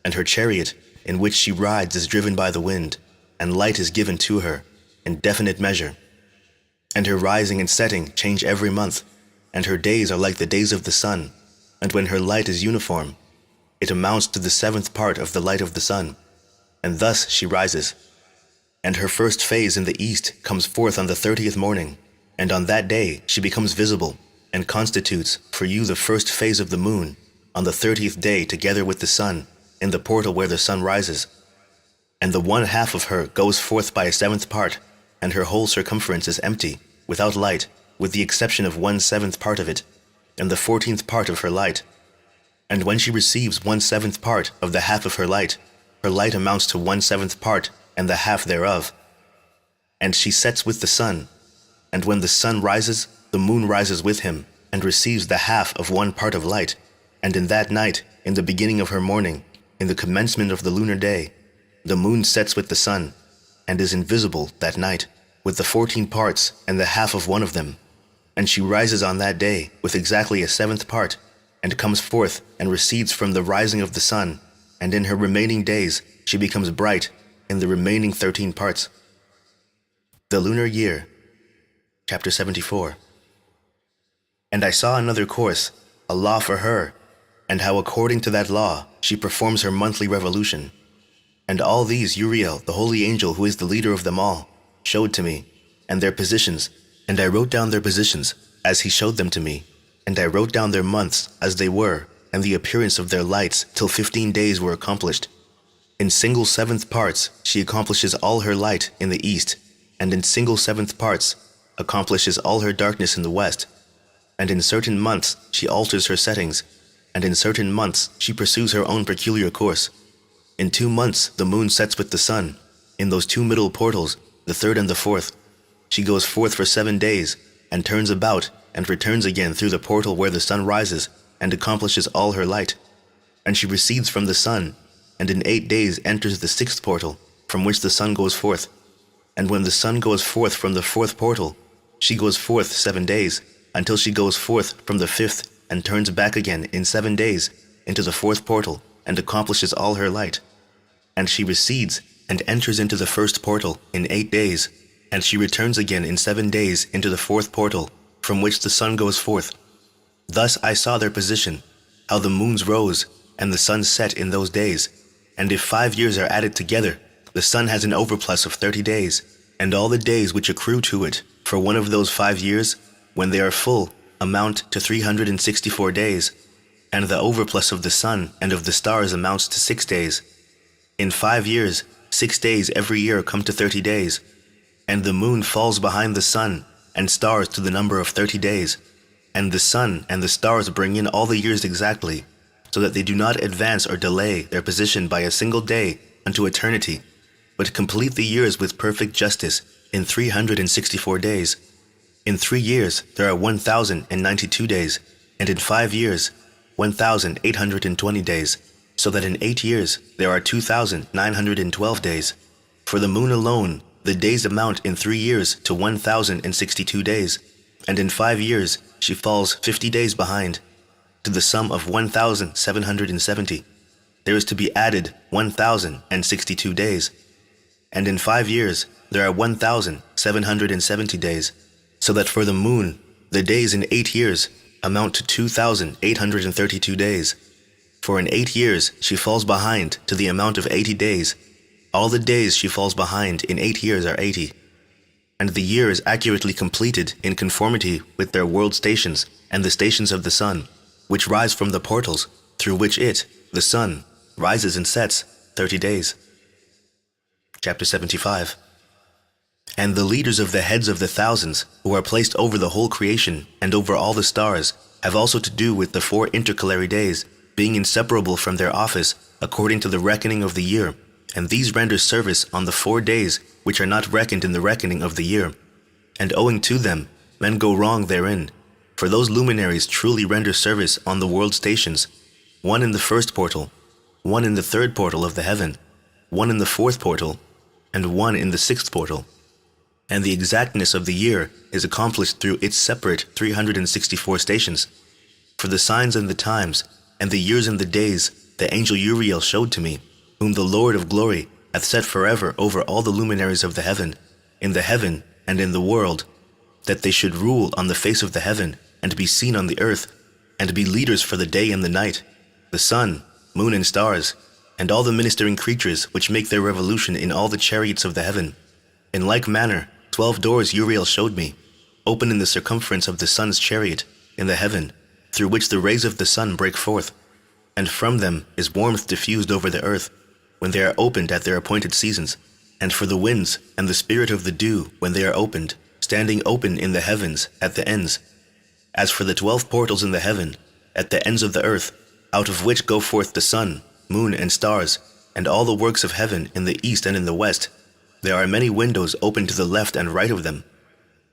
and her chariot in which she rides is driven by the wind, and light is given to her in definite measure. And her rising and setting change every month, and her days are like the days of the sun, and when her light is uniform, it amounts to the 7th part of the light of the sun, and thus she rises. And her first phase in the east comes forth on the 30th morning, and on that day she becomes visible, and constitutes for you the first phase of the moon, on the 30th day together with the sun, in the portal where the sun rises. And the 1/2 of her goes forth by a 7th part, and her whole circumference is empty, without light, with the exception of 1/7 part of it, and the 14th part of her light. And when she receives 1/7 part of the half of her light amounts to 1/7 part and the half thereof. And she sets with the sun, and when the sun rises, the moon rises with him, and receives the half of 1 part of light. And in that night, in the beginning of her morning, in the commencement of the lunar day, the moon sets with the sun, and is invisible that night, with the 14 parts and the half of 1 of them. And she rises on that day with exactly a 7th part, and comes forth and recedes from the rising of the sun, and in her remaining days she becomes bright in the remaining 13 parts. The lunar year. Chapter 74. And I saw another course, a law for her, and how according to that law she performs her monthly revolution. And all these Uriel, the holy angel who is the leader of them all, showed to me, and their positions, and I wrote down their positions as he showed them to me, and I wrote down their months as they were, and the appearance of their lights till 15 days were accomplished. In single 7th parts she accomplishes all her light in the east, and in single 7th parts accomplishes all her darkness in the west. And in certain months she alters her settings, and in certain months she pursues her own peculiar course. In 2 months the moon sets with the sun, in those 2 middle portals, the 3rd and the 4th. She goes forth for 7 days, and turns about, and returns again through the portal where the sun rises, and accomplishes all her light. And she recedes from the sun, and in 8 days enters the 6th portal, from which the sun goes forth. And when the sun goes forth from the 4th portal, she goes forth 7 days, until she goes forth from the 5th, and turns back again in 7 days into the 4th portal, and accomplishes all her light. And she recedes, and enters into the 1st portal in 8 days, and she returns again in 7 days into the 4th portal, from which the sun goes forth. Thus I saw their position, how the moons rose and the sun set in those days. And if 5 years are added together, the sun has an overplus of 30 days, and all the days which accrue to it for one of those 5 years, when they are full, amount to 364 days, and the overplus of the sun and of the stars amounts to 6 days. In 5 years, 6 days every year come to 30 days, and the moon falls behind the sun and stars to the number of 30 days, and the sun and the stars bring in all the years exactly, so that they do not advance or delay their position by a single day unto eternity, but complete the years with perfect justice in 364 days. In 3 years there are 1,092 days, and in 5 years 1,820 days, so that in 8 years there are 2,912 days. For the moon alone, the days amount in 3 years to 1,062 days, and in 5 years she falls 50 days behind, to the sum of 1,770. There is to be added 1,062 days, and in 5 years there are 1,770 days, so that for the moon the days in 8 years amount to 2,832 days. For in 8 years she falls behind to the amount of 80 days. All the days she falls behind in 8 years are 80. And the year is accurately completed in conformity with their world stations and the stations of the sun, which rise from the portals through which it, the sun, rises and sets 30 days. Chapter 75. And the leaders of the heads of the thousands, who are placed over the whole creation and over all the stars, have also to do with the 4 intercalary days, being inseparable from their office according to the reckoning of the year, and these render service on the 4 days which are not reckoned in the reckoning of the year. And owing to them, men go wrong therein, for those luminaries truly render service on the world stations, one in the first portal, one in the third portal of the heaven, one in the fourth portal, and one in the sixth portal. And the exactness of the year is accomplished through its separate 364 stations. For the signs and the times, and the years and the days, the angel Uriel showed to me, whom the Lord of glory hath set forever over all the luminaries of the heaven, in the heaven and in the world, that they should rule on the face of the heaven, and be seen on the earth, and be leaders for the day and the night, the sun, moon, and stars, and all the ministering creatures which make their revolution in all the chariots of the heaven. In like manner 12 doors Uriel showed me, open in the circumference of the sun's chariot, in the heaven, through which the rays of the sun break forth, and from them is warmth diffused over the earth, when they are opened at their appointed seasons, and for the winds and the spirit of the dew when they are opened, standing open in the heavens at the ends. As for the 12 portals in the heaven, at the ends of the earth, out of which go forth the sun, moon, and stars, and all the works of heaven in the east and in the west, there are many windows open to the left and right of them,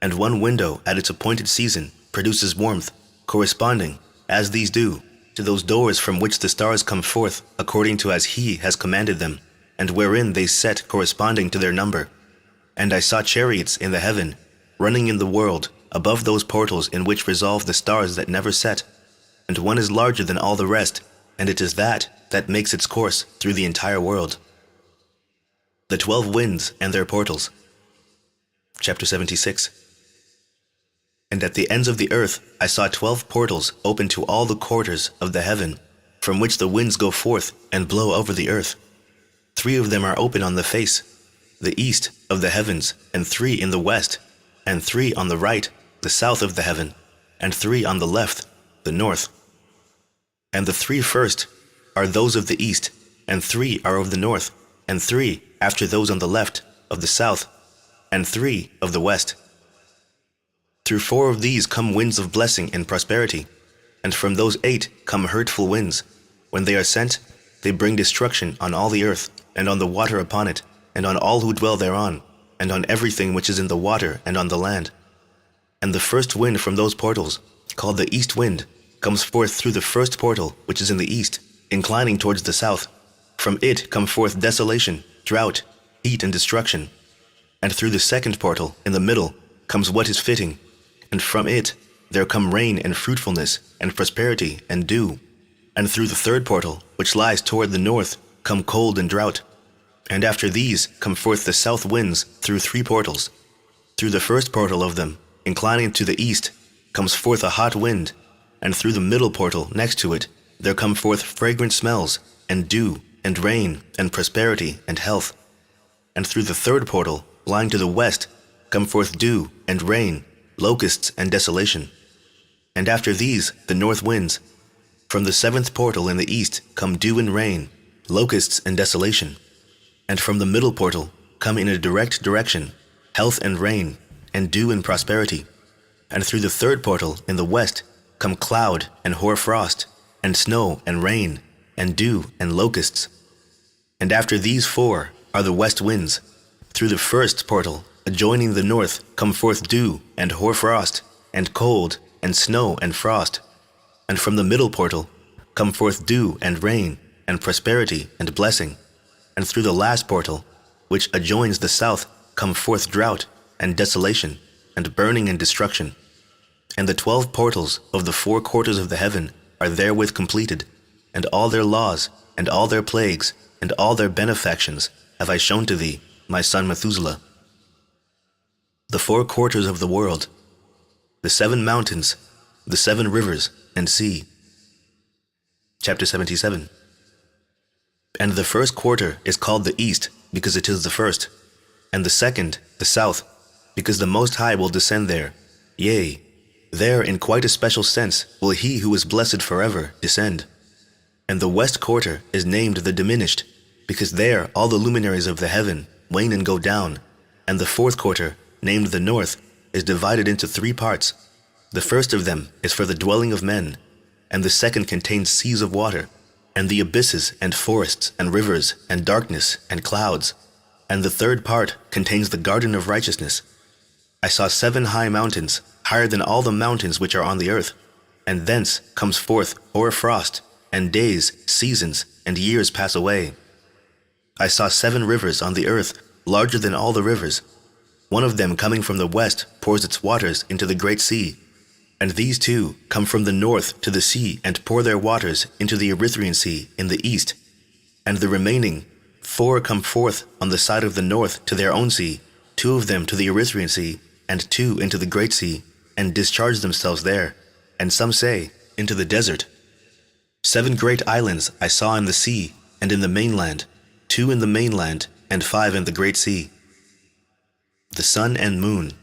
and one window at its appointed season produces warmth, corresponding, as these do, to those doors from which the stars come forth according to as he has commanded them, and wherein they set corresponding to their number. And I saw chariots in the heaven, running in the world, above those portals in which resolve the stars that never set, and one is larger than all the rest, and it is that makes its course through the entire world. The 12 winds and their portals. Chapter 76. And at the ends of the earth I saw 12 portals open to all the quarters of the heaven, from which the winds go forth and blow over the earth. 3 of them are open on the face, the east of the heavens, and 3 in the west, and 3 on the right, the south of the heaven, and 3 on the left, the north. And the 3 first are those of the east, and 3 are of the north, and 3 after those on the left, of the south, and 3 of the west. Through 4 of these come winds of blessing and prosperity, and from those 8 come hurtful winds. When they are sent, they bring destruction on all the earth, and on the water upon it, and on all who dwell thereon, and on everything which is in the water and on the land. And the first wind from those portals, called the east wind, comes forth through the first portal which is in the east, inclining towards the south. From it come forth desolation, drought, heat, and destruction. And through the second portal, in the middle, comes what is fitting, and from it there come rain and fruitfulness, and prosperity and dew. And through the third portal, which lies toward the north, come cold and drought. And after these come forth the south winds through 3 portals. Through the first portal of them, inclining to the east, comes forth a hot wind, and through the middle portal next to it there come forth fragrant smells, and dew, and rain, and prosperity, and health. And through the third portal, lying to the west, come forth dew, and rain, locusts, and desolation. And after these, the north winds. From the seventh portal in the east come dew and rain, locusts, and desolation. And from the middle portal come in a direct direction, health and rain, and dew and prosperity. And through the third portal in the west come cloud and hoar frost, and snow and rain, and dew and locusts. And after these four are the west winds. Through the first portal, adjoining the north, come forth dew and hoar frost, and cold, and snow and frost. And from the middle portal come forth dew and rain, and prosperity and blessing. And through the last portal, which adjoins the south, come forth drought and desolation, and burning and destruction. And the 12 portals of the 4 quarters of the heaven are therewith completed, and all their laws, and all their plagues, and all their benefactions have I shown to thee, my son Methuselah. The 4 quarters of the world, the 7 mountains, the 7 rivers, and sea. Chapter 77. And the first quarter is called the east, because it is the first, and the second, the south, because the Most High will descend there. Yea, there in quite a special sense will he who is blessed forever descend. And the west quarter is named the diminished, because there all the luminaries of the heaven wane and go down. And the fourth quarter, named the north, is divided into 3 parts. The first of them is for the dwelling of men, and the second contains seas of water, and the abysses and forests and rivers and darkness and clouds. And the third part contains the garden of righteousness. I saw 7 high mountains, higher than all the mountains which are on the earth, and thence comes forth hoar frost, and days, seasons, and years pass away. I saw 7 rivers on the earth, larger than all the rivers. One of them coming from the west pours its waters into the great sea. And these 2 come from the north to the sea and pour their waters into the Erythraean Sea in the east. And the remaining 4 come forth on the side of the north to their own sea, 2 of them to the Erythraean Sea, and 2 into the great sea, and discharge themselves there, and some say, into the desert. 7 great islands I saw in the sea and in the mainland, 2 in the mainland, and 5 in the great sea. The sun and moon,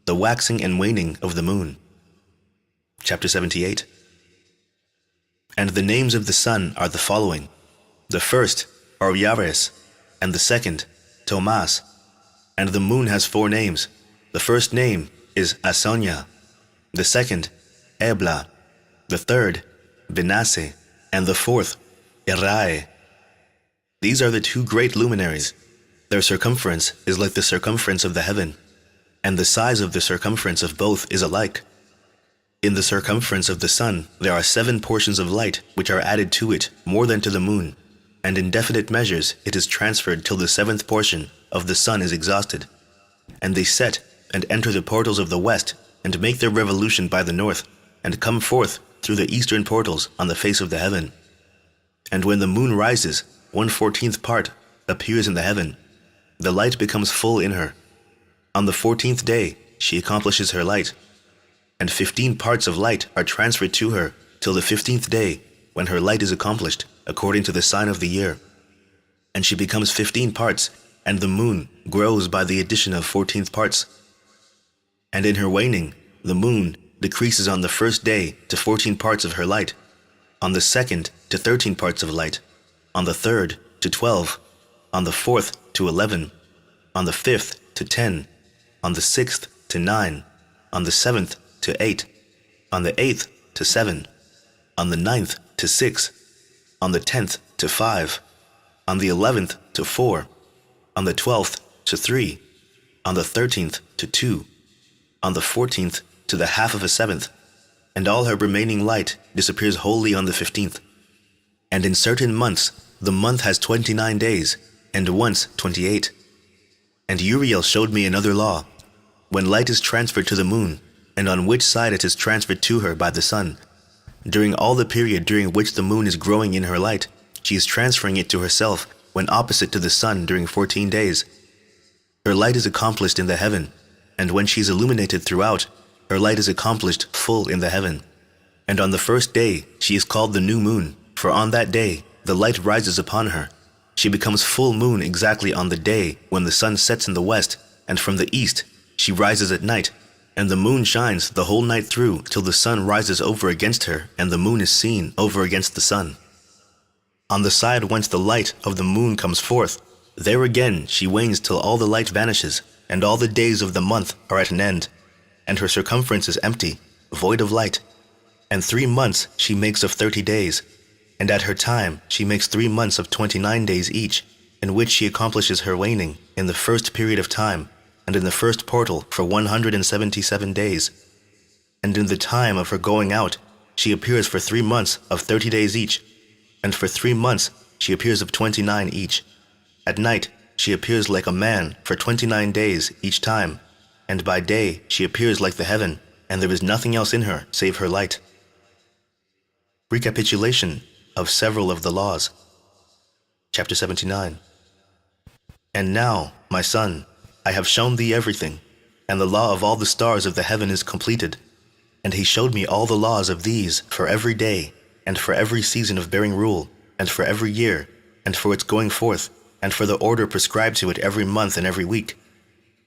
the waxing and waning of the moon. Chapter 78. And the names of the sun are the following. The first, Oriares, and the second, Tomas. And the moon has 4 names. The first name is Asonia, the second, Ebla, the third, Benace, and the fourth, Irae. These are the 2 great luminaries. Their circumference is like the circumference of the heaven, and the size of the circumference of both is alike. In the circumference of the sun there are 7 portions of light which are added to it more than to the moon, and in definite measures it is transferred till the 7th portion of the sun is exhausted. And they set and enter the portals of the west, and make their revolution by the north, and come forth through the eastern portals on the face of the heaven. And when the moon rises, 1/14th part appears in the heaven. The light becomes full in her. On the 14th day she accomplishes her light, and 15 parts of light are transferred to her till the 15th day, when her light is accomplished, according to the sign of the year. And she becomes 15 parts, and the moon grows by the addition of 14th parts. And in her waning, the moon decreases on the first day to 14 parts of her light, on the second to 13 parts of light, on the third to 12, on the fourth to 11, on the fifth to 10, on the sixth to 9, on the 7th to 8, on the 8th to 7, on the 9th to 6, on the 10th to 5, on the 11th to 4, on the 12th to 3, on the 13th to 2, on the 14th to the half of a 7th, and all her remaining light disappears wholly on the 15th. And in certain months the month has 29 days, and once 28. And Uriel showed me another law, when light is transferred to the moon, and on which side it is transferred to her by the sun. During all the period during which the moon is growing in her light, she is transferring it to herself when opposite to the sun during 14 days. Her light is accomplished in the heaven, and when she is illuminated throughout, her light is accomplished full in the heaven. And on the first day she is called the new moon, for on that day the light rises upon her. She becomes full moon exactly on the day when the sun sets in the west, and from the east she rises at night, and the moon shines the whole night through till the sun rises over against her, and the moon is seen over against the sun. On the side whence the light of the moon comes forth, there again she wanes till all the light vanishes, and all the days of the month are at an end, and her circumference is empty, void of light. And 3 months she makes of 30 days, and at her time she makes 3 months of 29 days each, in which she accomplishes her waning in the first period of time, and in the first portal for 177 days. And in the time of her going out she appears for 3 months of 30 days each, and for 3 months she appears of 29 each. At night she appears like a man for 29 days each time, and by day she appears like the heaven, and there is nothing else in her save her light. Recapitulation of several of the laws. Chapter 79. And now, my son, I have shown thee everything, and the law of all the stars of the heaven is completed. And he showed me all the laws of these for every day, and for every season of bearing rule, and for every year, and for its going forth, and for the order prescribed to it every month and every week,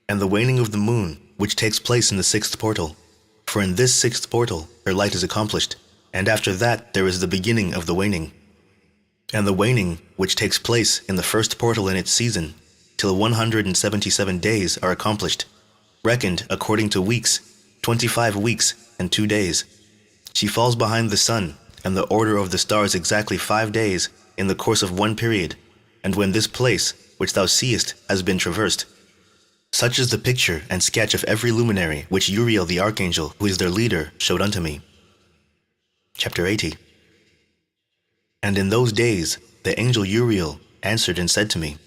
and the waning of the moon, which takes place in the 6th portal. For in this 6th portal her light is accomplished, and after that there is the beginning of the waning. And the waning, which takes place in the 1st portal in its season, till 177 days are accomplished, reckoned according to weeks, 25 weeks and 2 days. She falls behind the sun and the order of the stars exactly 5 days in the course of one period, and when this place, which thou seest, has been traversed. Such is the picture and sketch of every luminary which Uriel the archangel, who is their leader, showed unto me. Chapter 80. And in those days the angel Uriel answered and said to me,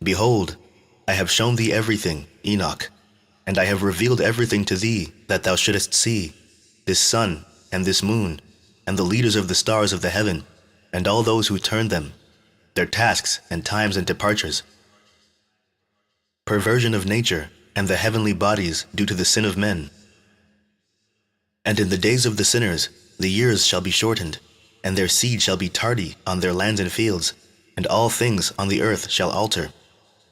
Behold, I have shown thee everything, Enoch, and I have revealed everything to thee that thou shouldest see, this sun and this moon, and the leaders of the stars of the heaven, and all those who turn them, their tasks and times and departures. Perversion of nature and the heavenly bodies due to the sin of men. And in the days of the sinners the years shall be shortened, and their seed shall be tardy on their lands and fields, and all things on the earth shall alter,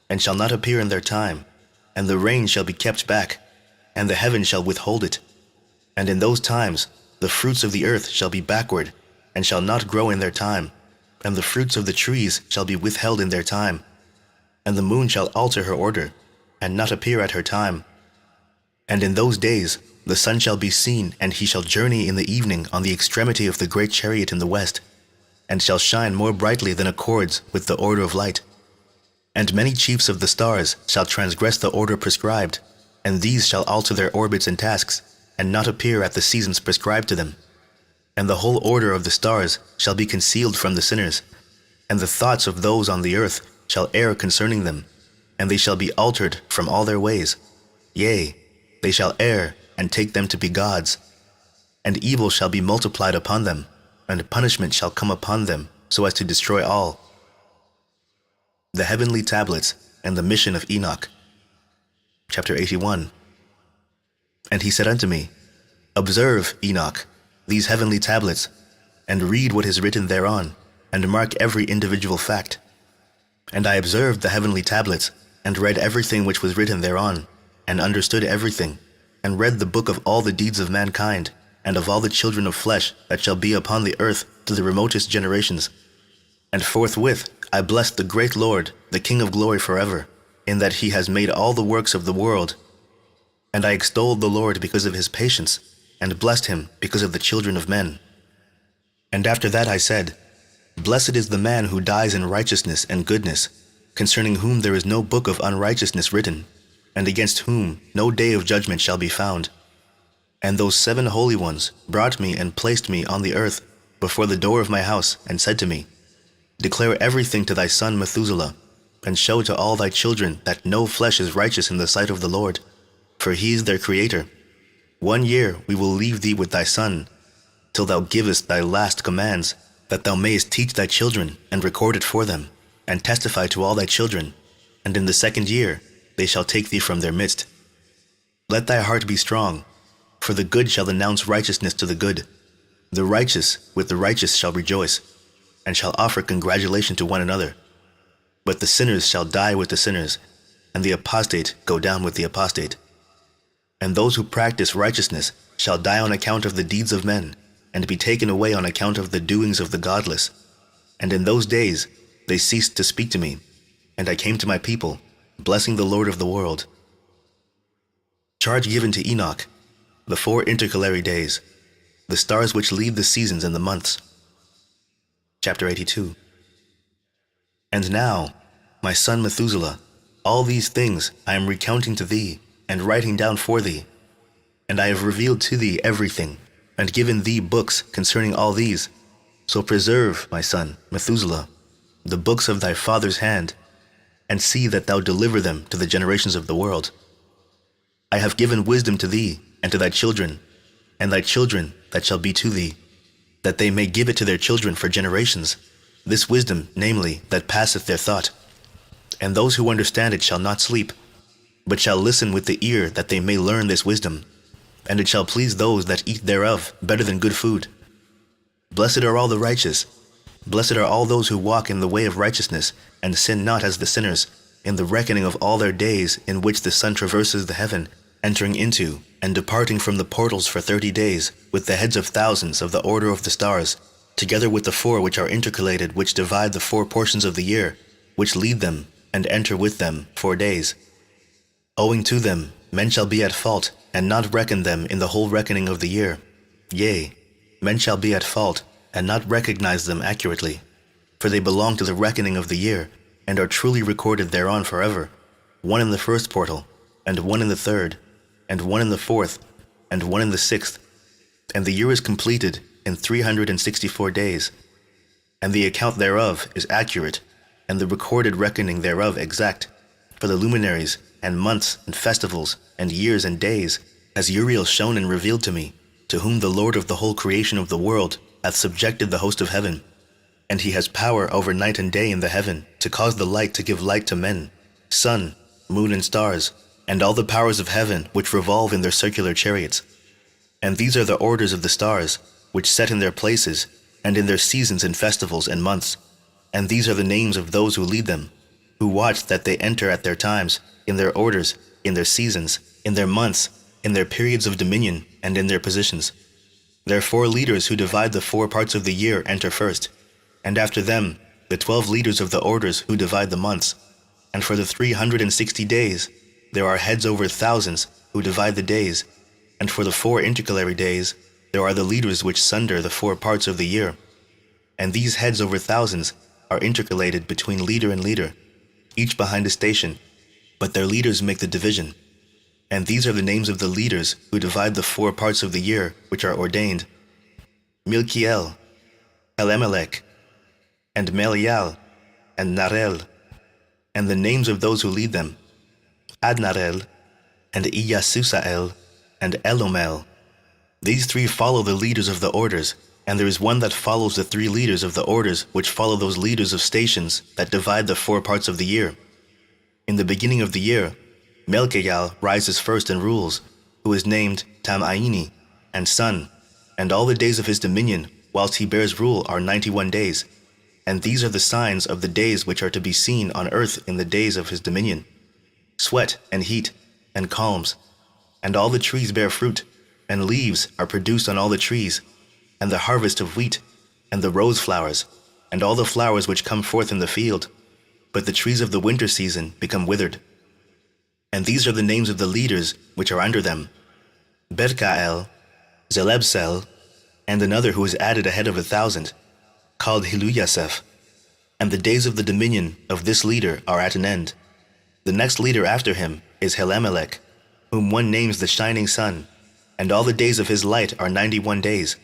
and shall not appear in their time, and the rain shall be kept back, and the heaven shall withhold it. And in those times the fruits of the earth shall be backward, and shall not grow in their time, and the fruits of the trees shall be withheld in their time, and the moon shall alter her order, and not appear at her time. And in those days the sun shall be seen, and he shall journey in the evening on the extremity of the great chariot in the west, and shall shine more brightly than accords with the order of light. And many chiefs of the stars shall transgress the order prescribed, and these shall alter their orbits and tasks, and not appear at the seasons prescribed to them. And the whole order of the stars shall be concealed from the sinners, and the thoughts of those on the earth shall err concerning them, and they shall be altered from all their ways. Yea, they shall err and take them to be gods. And evil shall be multiplied upon them, and punishment shall come upon them, so as to destroy all. The heavenly tablets and the mission of Enoch. Chapter 81. And he said unto me, Observe, Enoch, these heavenly tablets, and read what is written thereon, and mark every individual fact. And I observed the heavenly tablets, and read everything which was written thereon, and understood everything, and read the book of all the deeds of mankind, and of all the children of flesh that shall be upon the earth to the remotest generations. And forthwith I blessed the great Lord, the King of glory forever, in that he has made all the works of the world. And I extolled the Lord because of his patience, and blessed him because of the children of men. And after that I said, Blessed is the man who dies in righteousness and goodness, concerning whom there is no book of unrighteousness written, and against whom no day of judgment shall be found. And those 7 holy ones brought me and placed me on the earth before the door of my house, and said to me, Declare everything to thy son Methuselah, and show to all thy children that no flesh is righteous in the sight of the Lord, for he is their creator. 1 year we will leave thee with thy son, till thou givest thy last commands, that thou mayest teach thy children, and record it for them, and testify to all thy children, and in the 2nd year they shall take thee from their midst. Let thy heart be strong, for the good shall announce righteousness to the good, The righteous with the righteous shall rejoice, and shall offer congratulation to one another. But the sinners shall die with the sinners, and the apostate go down with the apostate. And those who practice righteousness shall die on account of the deeds of men, and be taken away on account of the doings of the godless. And in those days they ceased to speak to me, and I came to my people, blessing the Lord of the world. Charge given to Enoch, the 4 intercalary days, the stars which lead the seasons and the months. Chapter 82. And now, my son Methuselah, all these things I am recounting to thee, and writing down for thee. And I have revealed to thee everything, and given thee books concerning all these. So preserve, my son Methuselah, the books of thy father's hand, and see that thou deliver them to the generations of the world. I have given wisdom to thee, and to thy children, and thy children that shall be to thee, that they may give it to their children for generations, this wisdom, namely, that passeth their thought. And those who understand it shall not sleep, but shall listen with the ear, that they may learn this wisdom, and it shall please those that eat thereof better than good food. Blessed are all the righteous, blessed are all those who walk in the way of righteousness, and sin not as the sinners, in the reckoning of all their days in which the sun traverses the heaven, entering into and departing from the portals for 30 days, with the heads of thousands of the order of the stars, together with the 4 which are intercalated, which divide the 4 portions of the year, which lead them, and enter with them 4 days. Owing to them, men shall be at fault, and not reckon them in the whole reckoning of the year. Yea, men shall be at fault, and not recognize them accurately. For they belong to the reckoning of the year, and are truly recorded thereon forever, 1 in the 1st portal, and 1 in the 3rd, and 1 in the 4th, and 1 in the 6th. And the year is completed in 364 days. And the account thereof is accurate, and the recorded reckoning thereof exact, for the luminaries, and months, and festivals, and years, and days, has Uriel shown and revealed to me, to whom the Lord of the whole creation of the world hath subjected the host of heaven. And he has power over night and day in the heaven, to cause the light to give light to men, sun, moon, and stars, and all the powers of heaven which revolve in their circular chariots. And these are the orders of the stars, which set in their places, and in their seasons and festivals and months. And these are the names of those who lead them, who watch that they enter at their times, in their orders, in their seasons, in their months, in their periods of dominion, and in their positions. Their 4 leaders who divide the 4 parts of the year enter first, and after them the 12 leaders of the orders who divide the months. And for the 360 days there are heads over thousands who divide the days, and for the 4 intercalary days there are the leaders which sunder the 4 parts of the year. And these heads over thousands are intercalated between leader and leader, each behind a station, but their leaders make the division. And these are the names of the leaders who divide the 4 parts of the year which are ordained: Milkiel, Elimelech, and Melial, and Narel. And the names of those who lead them: Adnarel, and Iyasusael, and Elomel. These 3 follow the leaders of the orders, and there is one that follows the 3 leaders of the orders which follow those leaders of stations that divide the 4 parts of the year. In the beginning of the year, Melchiel rises first and rules, who is named Tam-Aini, and son, and all the days of his dominion whilst he bears rule are 91 days. And these are the signs of the days which are to be seen on earth in the days of his dominion: sweat, and heat, and calms. And all the trees bear fruit, and leaves are produced on all the trees, and the harvest of wheat, and the rose flowers, and all the flowers which come forth in the field. But the trees of the winter season become withered. And these are the names of the leaders which are under them: Berkael, Zelebsel, and another who is added ahead of 1,000, called Hiluyasef. And the days of the dominion of this leader are at an end. The next leader after him is Helamelech, whom one names the shining sun, and all the days of his light are 91 days.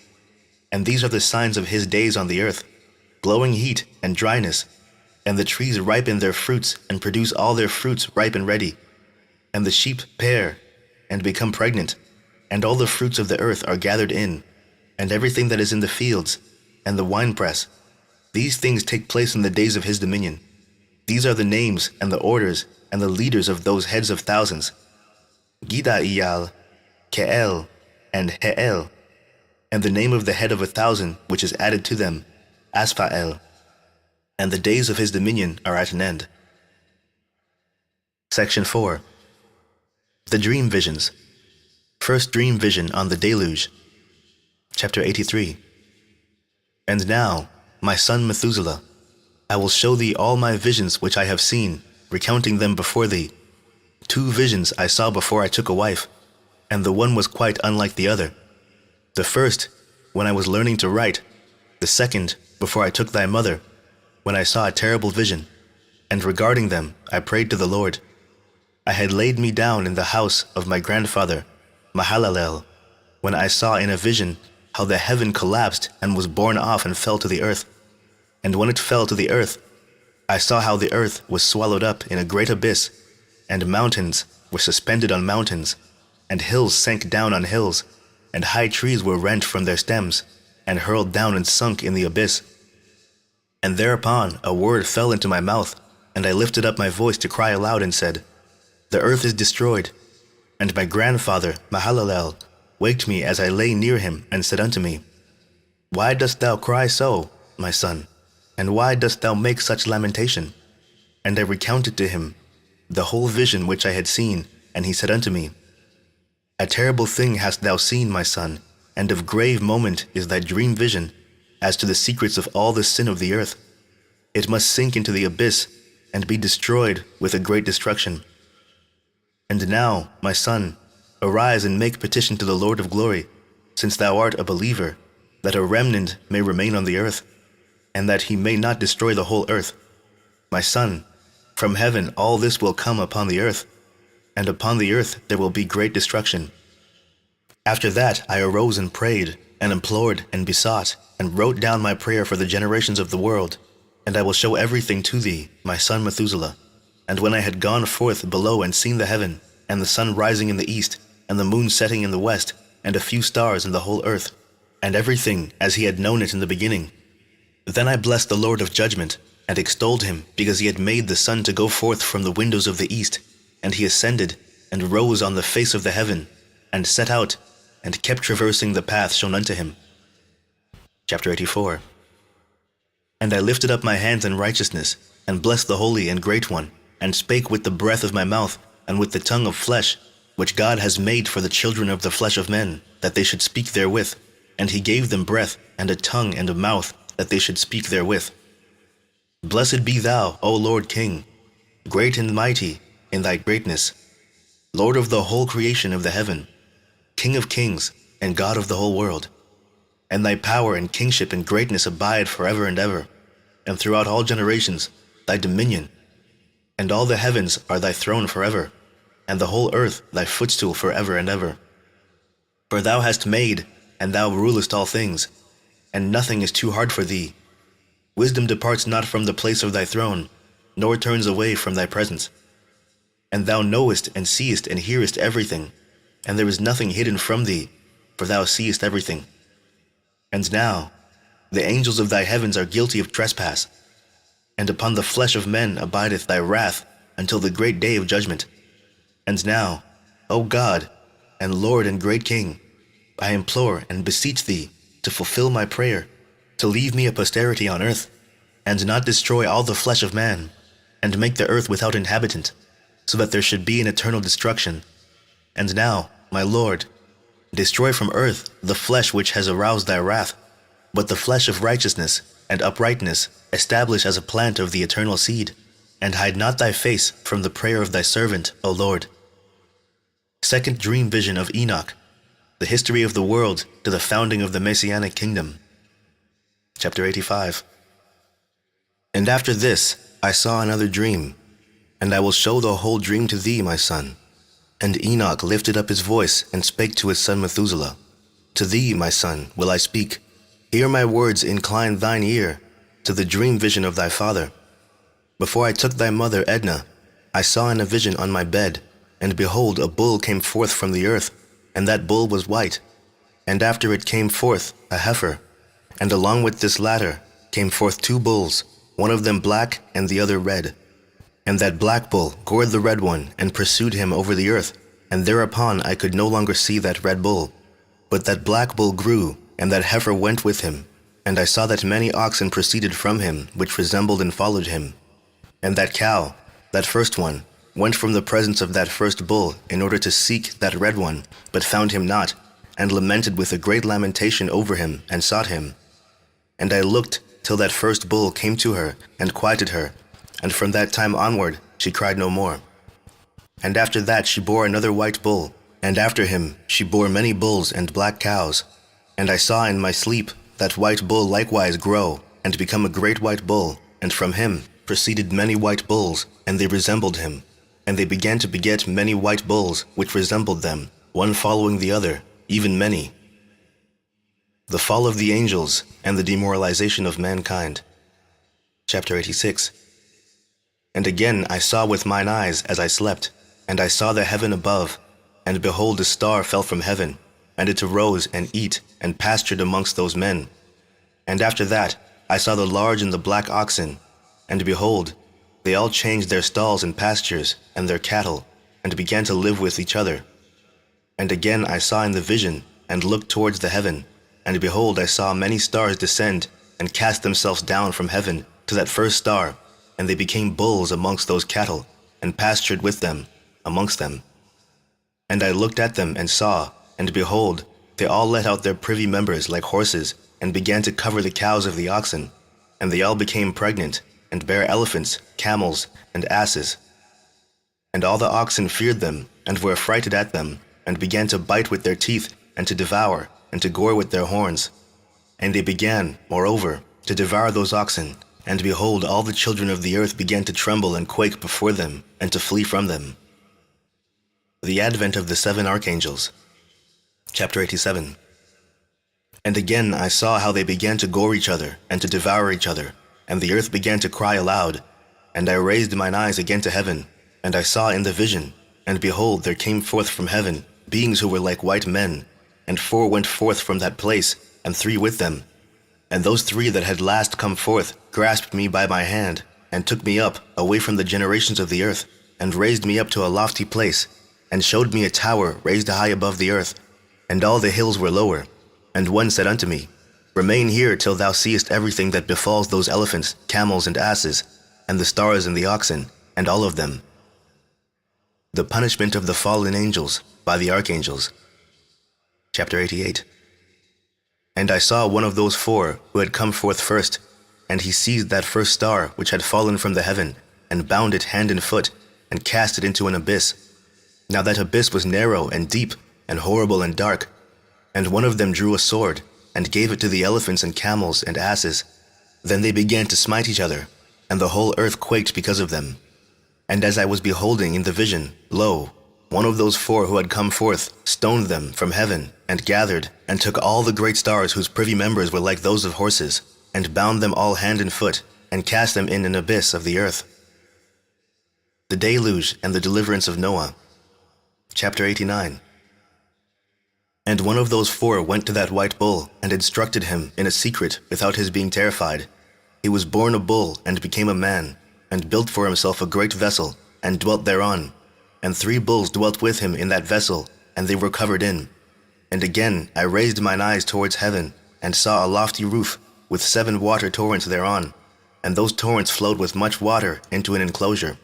And these are the signs of his days on the earth: glowing heat and dryness, and the trees ripen their fruits and produce all their fruits ripe and ready. And the sheep pair and become pregnant, and all the fruits of the earth are gathered in, and everything that is in the fields, and the winepress. These things take place in the days of his dominion. These are the names and the orders and the leaders of those heads of thousands: Gidaiyal, Keel, and Heel. and the name of the head of 1,000 which is added to them, Asphael, and the days of his dominion are at an end. Section 4. The Dream Visions. First Dream Vision on the Deluge. Chapter 83. And now, my son Methuselah, I will show thee all my visions which I have seen, recounting them before thee. 2 visions I saw before I took a wife, and the one was quite unlike the other. The first, when I was learning to write. The second, before I took thy mother, when I saw a terrible vision. And regarding them, I prayed to the Lord. I had laid me down in the house of my grandfather, Mahalalel, when I saw in a vision how the heaven collapsed and was borne off and fell to the earth. And when it fell to the earth, I saw how the earth was swallowed up in a great abyss, and mountains were suspended on mountains, and hills sank down on hills, and high trees were rent from their stems, and hurled down and sunk in the abyss. And thereupon a word fell into my mouth, and I lifted up my voice to cry aloud and said, The earth is destroyed. And my grandfather, Mahalalel, waked me as I lay near him, and said unto me, Why dost thou cry so, my son? And why dost thou make such lamentation? And I recounted to him the whole vision which I had seen, and he said unto me, A terrible thing hast thou seen, my son, and of grave moment is thy dream vision, as to the secrets of all the sin of the earth. It must sink into the abyss, and be destroyed with a great destruction. And now, my son, arise and make petition to the Lord of glory, since thou art a believer, that a remnant may remain on the earth, and that he may not destroy the whole earth. My son, from heaven all this will come upon the earth, and upon the earth there will be great destruction. After that I arose and prayed, and implored and besought, and wrote down my prayer for the generations of the world, and I will show everything to thee, my son Methuselah. And when I had gone forth below and seen the heaven, and the sun rising in the east, and the moon setting in the west, and a few stars in the whole earth, and everything as he had known it in the beginning, then I blessed the Lord of judgment, and extolled him, because he had made the sun to go forth from the windows of the east, and he ascended, and rose on the face of the heaven, and set out, and kept traversing the path shown unto him. Chapter 84. And I lifted up my hands in righteousness, and blessed the Holy and Great One, and spake with the breath of my mouth, and with the tongue of flesh, which God has made for the children of the flesh of men, that they should speak therewith. And he gave them breath, and a tongue and a mouth, that they should speak therewith. Blessed be thou, O Lord King, great and mighty in thy greatness, Lord of the whole creation of the heaven, King of kings, and God of the whole world. And thy power and kingship and greatness abide forever and ever, and throughout all generations thy dominion. And all the heavens are thy throne forever, and the whole earth thy footstool forever and ever. For thou hast made, and thou rulest all things, and nothing is too hard for thee. Wisdom departs not from the place of thy throne, nor turns away from thy presence. And thou knowest and seest and hearest everything, and there is nothing hidden from thee, for thou seest everything. And now, the angels of thy heavens are guilty of trespass, and upon the flesh of men abideth thy wrath until the great day of judgment. And now, O God, and Lord and great King, I implore and beseech thee to fulfill my prayer, to leave me a posterity on earth, and not destroy all the flesh of man, and make the earth without inhabitant, so that there should be an eternal destruction. And now, my Lord, destroy from earth the flesh which has aroused thy wrath, but the flesh of righteousness and uprightness establish as a plant of the eternal seed, and hide not thy face from the prayer of thy servant, O Lord. Second dream vision of Enoch, the history of the world to the founding of the Messianic kingdom. Chapter 85. And after this I saw another dream, and I will show the whole dream to thee, my son. And Enoch lifted up his voice and spake to his son Methuselah, To thee, my son, will I speak. Hear my words, incline thine ear to the dream vision of thy father. Before I took thy mother Edna, I saw in a vision on my bed, and behold, a bull came forth from the earth, and that bull was white. And after it came forth a heifer, and along with this latter came forth 2 bulls, one of them black and the other red. And that black bull gored the red one, and pursued him over the earth, and thereupon I could no longer see that red bull. But that black bull grew, and that heifer went with him. And I saw that many oxen proceeded from him, which resembled and followed him. And that cow, that first one, went from the presence of that first bull in order to seek that red one, but found him not, and lamented with a great lamentation over him, and sought him. And I looked till that first bull came to her, and quieted her, and from that time onward she cried no more. And after that she bore another white bull, and after him she bore many bulls and black cows. And I saw in my sleep that white bull likewise grow, and become a great white bull, and from him proceeded many white bulls, and they resembled him. And they began to beget many white bulls, which resembled them, one following the other, even many. The fall of the angels, and the demoralization of mankind. Chapter 86. And again I saw with mine eyes as I slept, and I saw the heaven above, and behold a star fell from heaven, and it arose and eat and pastured amongst those men. And after that I saw the large and the black oxen, and behold, they all changed their stalls and pastures, and their cattle, and began to live with each other. And again I saw in the vision, and looked towards the heaven, and behold, I saw many stars descend, and cast themselves down from heaven to that first star, and they became bulls amongst those cattle, and pastured with them, amongst them. And I looked at them, and saw, and behold, they all let out their privy members like horses, and began to cover the cows of the oxen, and they all became pregnant, and bare elephants, camels, and asses. And all the oxen feared them, and were affrighted at them, and began to bite with their teeth, and to devour, and to gore with their horns. And they began, moreover, to devour those oxen, and behold, all the children of the earth began to tremble and quake before them, and to flee from them. The advent of the 7 archangels. Chapter 87. And again I saw how they began to gore each other, and to devour each other, and the earth began to cry aloud. And I raised mine eyes again to heaven, and I saw in the vision, and behold, there came forth from heaven beings who were like white men, and 4 went forth from that place, and 3 with them. And those 3 that had last come forth grasped me by my hand, and took me up away from the generations of the earth, and raised me up to a lofty place, and showed me a tower raised high above the earth, and all the hills were lower. And one said unto me, Remain here till thou seest everything that befalls those elephants, camels, and asses, and the stars and the oxen, and all of them. The punishment of the fallen angels by the archangels. Chapter 88. And I saw one of those 4 who had come forth first, and he seized that first star which had fallen from the heaven, and bound it hand and foot, and cast it into an abyss. Now that abyss was narrow and deep, and horrible and dark. And one of them drew a sword, and gave it to the elephants and camels and asses. Then they began to smite each other, and the whole earth quaked because of them. And as I was beholding in the vision, lo, one of those 4 who had come forth stoned them from heaven, and gathered, and took all the great stars whose privy members were like those of horses, and bound them all hand and foot, and cast them in an abyss of the earth. The deluge and the deliverance of Noah. Chapter 89. And one of those 4 went to that white bull, and instructed him in a secret without his being terrified. He was born a bull, and became a man, and built for himself a great vessel, and dwelt thereon. And 3 bulls dwelt with him in that vessel, and they were covered in. And again I raised mine eyes towards heaven, and saw a lofty roof, with 7 water torrents thereon, and those torrents flowed with much water into an enclosure.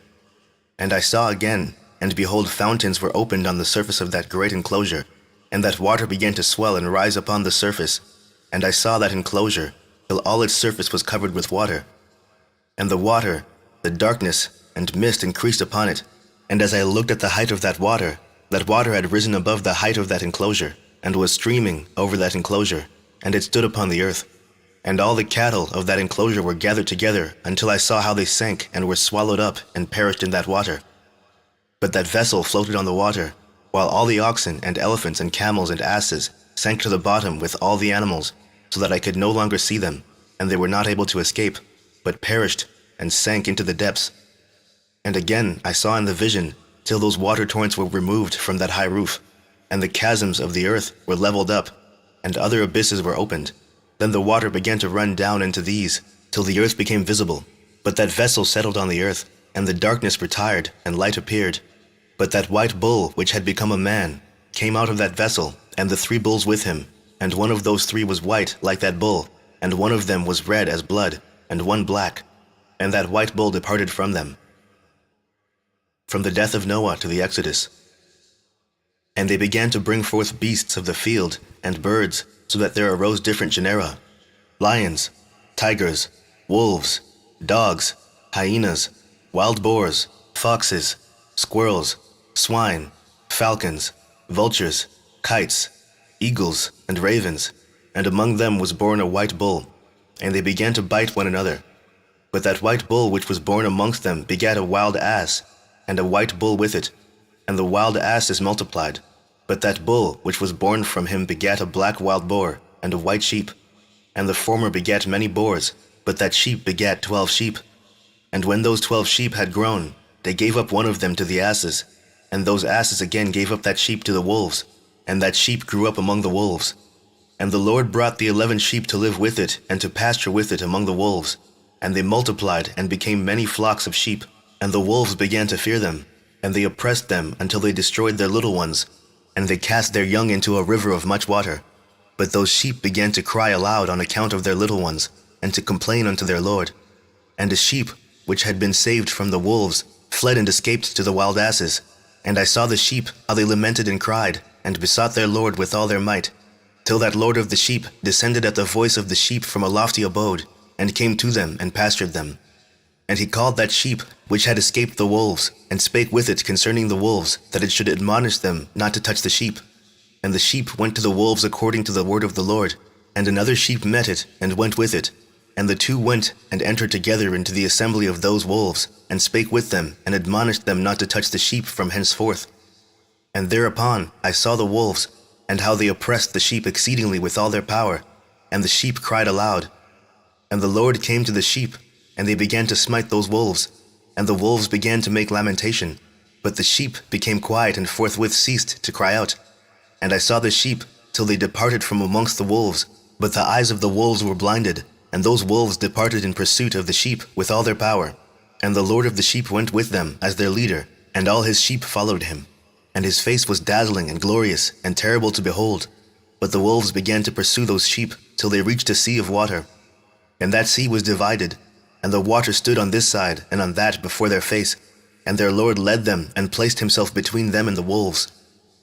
And I saw again, and behold, fountains were opened on the surface of that great enclosure, and that water began to swell and rise upon the surface. And I saw that enclosure, till all its surface was covered with water. And the water, the darkness, and mist increased upon it. And as I looked at the height of that water had risen above the height of that enclosure, and was streaming over that enclosure, and it stood upon the earth. And all the cattle of that enclosure were gathered together, until I saw how they sank, and were swallowed up, and perished in that water. But that vessel floated on the water, while all the oxen and elephants and camels and asses sank to the bottom with all the animals, so that I could no longer see them, and they were not able to escape, but perished and sank into the depths. And again I saw in the vision, till those water torrents were removed from that high roof, and the chasms of the earth were leveled up, and other abysses were opened. Then the water began to run down into these, till the earth became visible. But that vessel settled on the earth, and the darkness retired, and light appeared. But that white bull, which had become a man, came out of that vessel, and the 3 bulls with him, and one of those three was white like that bull, and one of them was red as blood, and one black, and that white bull departed from them. From the death of Noah to the Exodus. And they began to bring forth beasts of the field, and birds, so that there arose different genera: lions, tigers, wolves, dogs, hyenas, wild boars, foxes, squirrels, swine, falcons, vultures, kites, eagles, and ravens, and among them was born a white bull, and they began to bite one another. But that white bull which was born amongst them begat a wild ass, and a white bull with it, and the wild ass is multiplied. But that bull which was born from him begat a black wild boar, and a white sheep, and the former begat many boars, but that sheep begat 12 sheep. And when those 12 sheep had grown, they gave up one of them to the asses, and those asses again gave up that sheep to the wolves, and that sheep grew up among the wolves. And the Lord brought the 11 sheep to live with it, and to pasture with it among the wolves. And they multiplied, and became many flocks of sheep. And the wolves began to fear them, and they oppressed them until they destroyed their little ones, and they cast their young into a river of much water. But those sheep began to cry aloud on account of their little ones, and to complain unto their Lord. And the sheep, which had been saved from the wolves, fled and escaped to the wild asses. And I saw the sheep, how they lamented and cried, and besought their Lord with all their might, till that Lord of the sheep descended at the voice of the sheep from a lofty abode, and came to them and pastured them. And he called that sheep which had escaped the wolves, and spake with it concerning the wolves, that it should admonish them not to touch the sheep. And the sheep went to the wolves according to the word of the Lord, and another sheep met it, and went with it. And the two went and entered together into the assembly of those wolves, and spake with them, and admonished them not to touch the sheep from henceforth. And thereupon I saw the wolves, and how they oppressed the sheep exceedingly with all their power, and the sheep cried aloud. And the Lord came to the sheep, and they began to smite those wolves, and the wolves began to make lamentation, but the sheep became quiet and forthwith ceased to cry out. And I saw the sheep till they departed from amongst the wolves, but the eyes of the wolves were blinded, and those wolves departed in pursuit of the sheep with all their power. And the Lord of the sheep went with them as their leader, and all his sheep followed him. And his face was dazzling and glorious and terrible to behold. But the wolves began to pursue those sheep till they reached a sea of water. And that sea was divided, and the water stood on this side and on that before their face. And their Lord led them and placed himself between them and the wolves.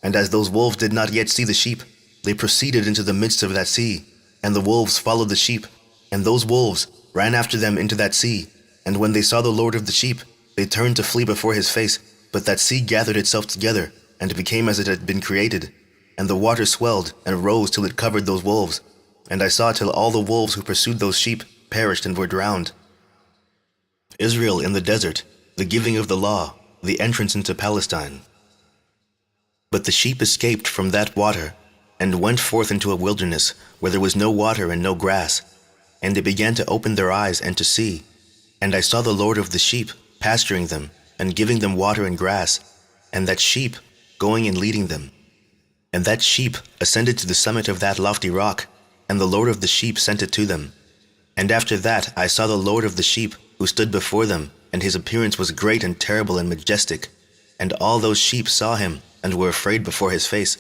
And as those wolves did not yet see the sheep, they proceeded into the midst of that sea, and the wolves followed the sheep. And those wolves ran after them into that sea. And when they saw the Lord of the sheep, they turned to flee before his face. But that sea gathered itself together, and became as it had been created. And the water swelled and rose till it covered those wolves. And I saw till all the wolves who pursued those sheep perished and were drowned. Israel in the desert, the giving of the law, the entrance into Palestine. But the sheep escaped from that water, and went forth into a wilderness, where there was no water and no grass. And they began to open their eyes and to see. And I saw the Lord of the sheep pasturing them, and giving them water and grass, and that sheep going and leading them. And that sheep ascended to the summit of that lofty rock, and the Lord of the sheep sent it to them. And after that I saw the Lord of the sheep, who stood before them, and his appearance was great and terrible and majestic. And all those sheep saw him, and were afraid before his face.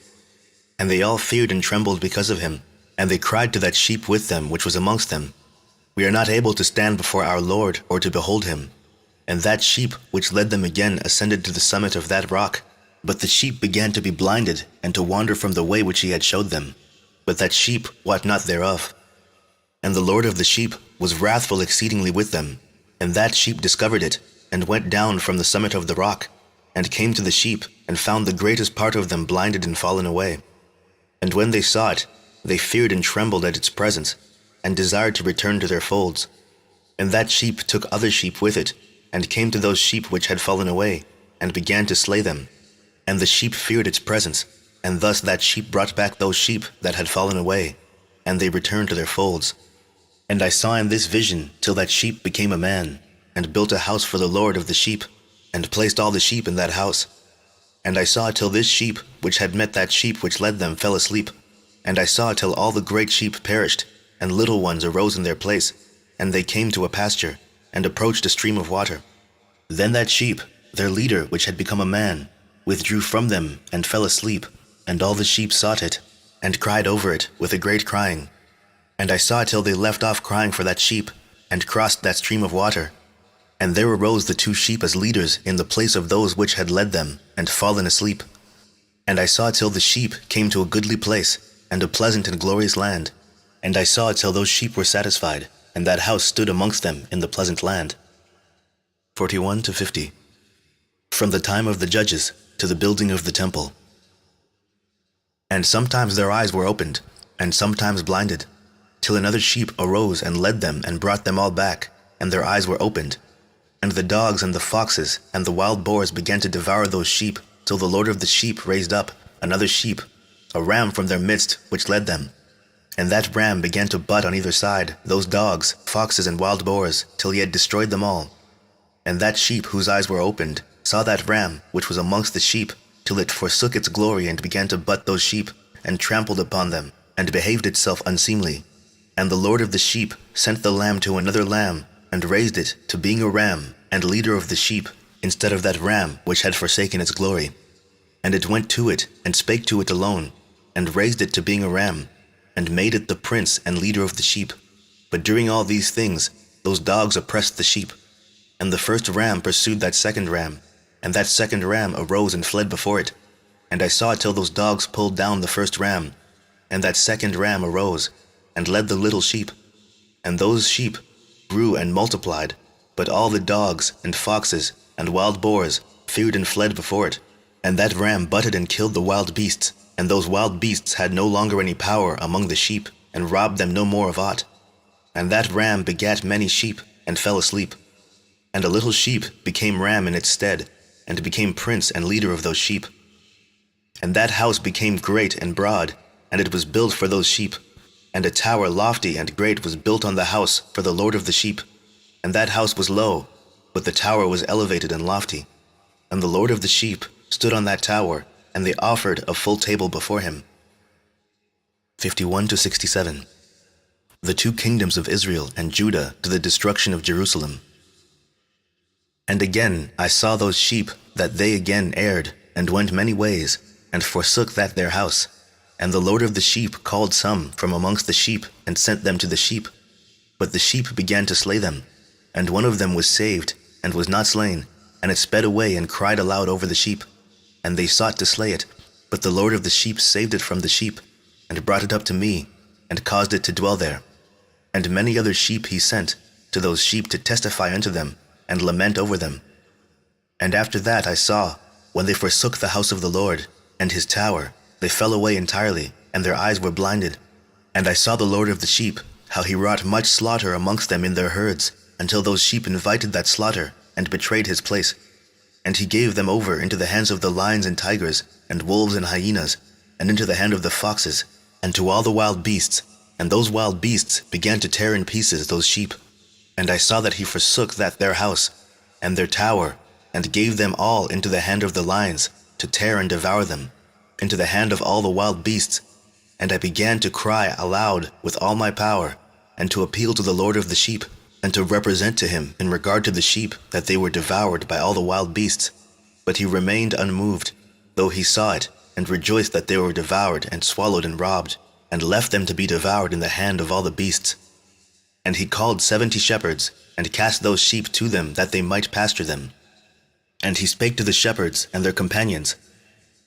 And they all feared and trembled because of him. And they cried to that sheep with them which was amongst them, We are not able to stand before our Lord, or to behold him. And that sheep which led them again ascended to the summit of that rock. But the sheep began to be blinded, and to wander from the way which he had showed them. But that sheep wot not thereof. And the Lord of the sheep was wrathful exceedingly with them. And that sheep discovered it, and went down from the summit of the rock, and came to the sheep, and found the greatest part of them blinded and fallen away. And when they saw it, they feared and trembled at its presence, and desired to return to their folds. And that sheep took other sheep with it, and came to those sheep which had fallen away, and began to slay them. And the sheep feared its presence, and thus that sheep brought back those sheep that had fallen away, and they returned to their folds. And I saw in this vision till that sheep became a man, and built a house for the Lord of the sheep, and placed all the sheep in that house. And I saw till this sheep which had met that sheep which led them fell asleep. And I saw till all the great sheep perished, and little ones arose in their place, and they came to a pasture, and approached a stream of water. Then that sheep, their leader which had become a man, withdrew from them, and fell asleep, and all the sheep sought it, and cried over it with a great crying. And I saw till they left off crying for that sheep, and crossed that stream of water. And there arose the 2 sheep as leaders in the place of those which had led them, and fallen asleep. And I saw till the sheep came to a goodly place, and a pleasant and glorious land. And I saw till those sheep were satisfied, and that house stood amongst them in the pleasant land. 41 to 50. From the time of the judges to the building of the temple. And sometimes their eyes were opened, and sometimes blinded, till another sheep arose and led them and brought them all back, and their eyes were opened. And the dogs and the foxes and the wild boars began to devour those sheep, till the Lord of the sheep raised up another sheep, a ram from their midst, which led them. And that ram began to butt on either side those dogs, foxes, and wild boars, till he had destroyed them all. And that sheep whose eyes were opened saw that ram which was amongst the sheep, till it forsook its glory and began to butt those sheep, and trampled upon them, and behaved itself unseemly. And the Lord of the sheep sent the lamb to another lamb, and raised it to being a ram, and leader of the sheep, instead of that ram which had forsaken its glory. And it went to it, and spake to it alone, and raised it to being a ram, and made it the prince and leader of the sheep. But during all these things, those dogs oppressed the sheep. And the first ram pursued that second ram, and that second ram arose and fled before it. And I saw till those dogs pulled down the first ram, and that second ram arose, and led the little sheep. And those sheep grew and multiplied, but all the dogs and foxes and wild boars feared and fled before it. And that ram butted and killed the wild beasts, and those wild beasts had no longer any power among the sheep, and robbed them no more of aught. And that ram begat many sheep, and fell asleep. And a little sheep became ram in its stead, and became prince and leader of those sheep. And that house became great and broad, and it was built for those sheep. And a tower lofty and great was built on the house for the Lord of the sheep. And that house was low, but the tower was elevated and lofty. And the Lord of the sheep stood on that tower, and they offered a full table before him. 51 to 67. The 2 kingdoms of Israel and Judah to the destruction of Jerusalem. And again I saw those sheep, that they again erred, and went many ways, and forsook that their house. And the Lord of the sheep called some from amongst the sheep, and sent them to the sheep. But the sheep began to slay them. And one of them was saved, and was not slain, and it sped away and cried aloud over the sheep. And they sought to slay it, but the Lord of the sheep saved it from the sheep, and brought it up to me, and caused it to dwell there. And many other sheep he sent to those sheep to testify unto them, and lament over them. And after that I saw, when they forsook the house of the Lord, and his tower, they fell away entirely, and their eyes were blinded. And I saw the Lord of the sheep, how he wrought much slaughter amongst them in their herds, until those sheep invited that slaughter, and betrayed his place. And he gave them over into the hands of the lions and tigers, and wolves and hyenas, and into the hand of the foxes, and to all the wild beasts. And those wild beasts began to tear in pieces those sheep. And I saw that he forsook that their house, and their tower, and gave them all into the hand of the lions, to tear and devour them, into the hand of all the wild beasts. And I began to cry aloud with all my power, and to appeal to the Lord of the sheep, and to represent to him in regard to the sheep that they were devoured by all the wild beasts. But he remained unmoved, though he saw it, and rejoiced that they were devoured and swallowed and robbed, and left them to be devoured in the hand of all the beasts. And he called 70 shepherds, and cast those sheep to them, that they might pasture them. And he spake to the shepherds and their companions,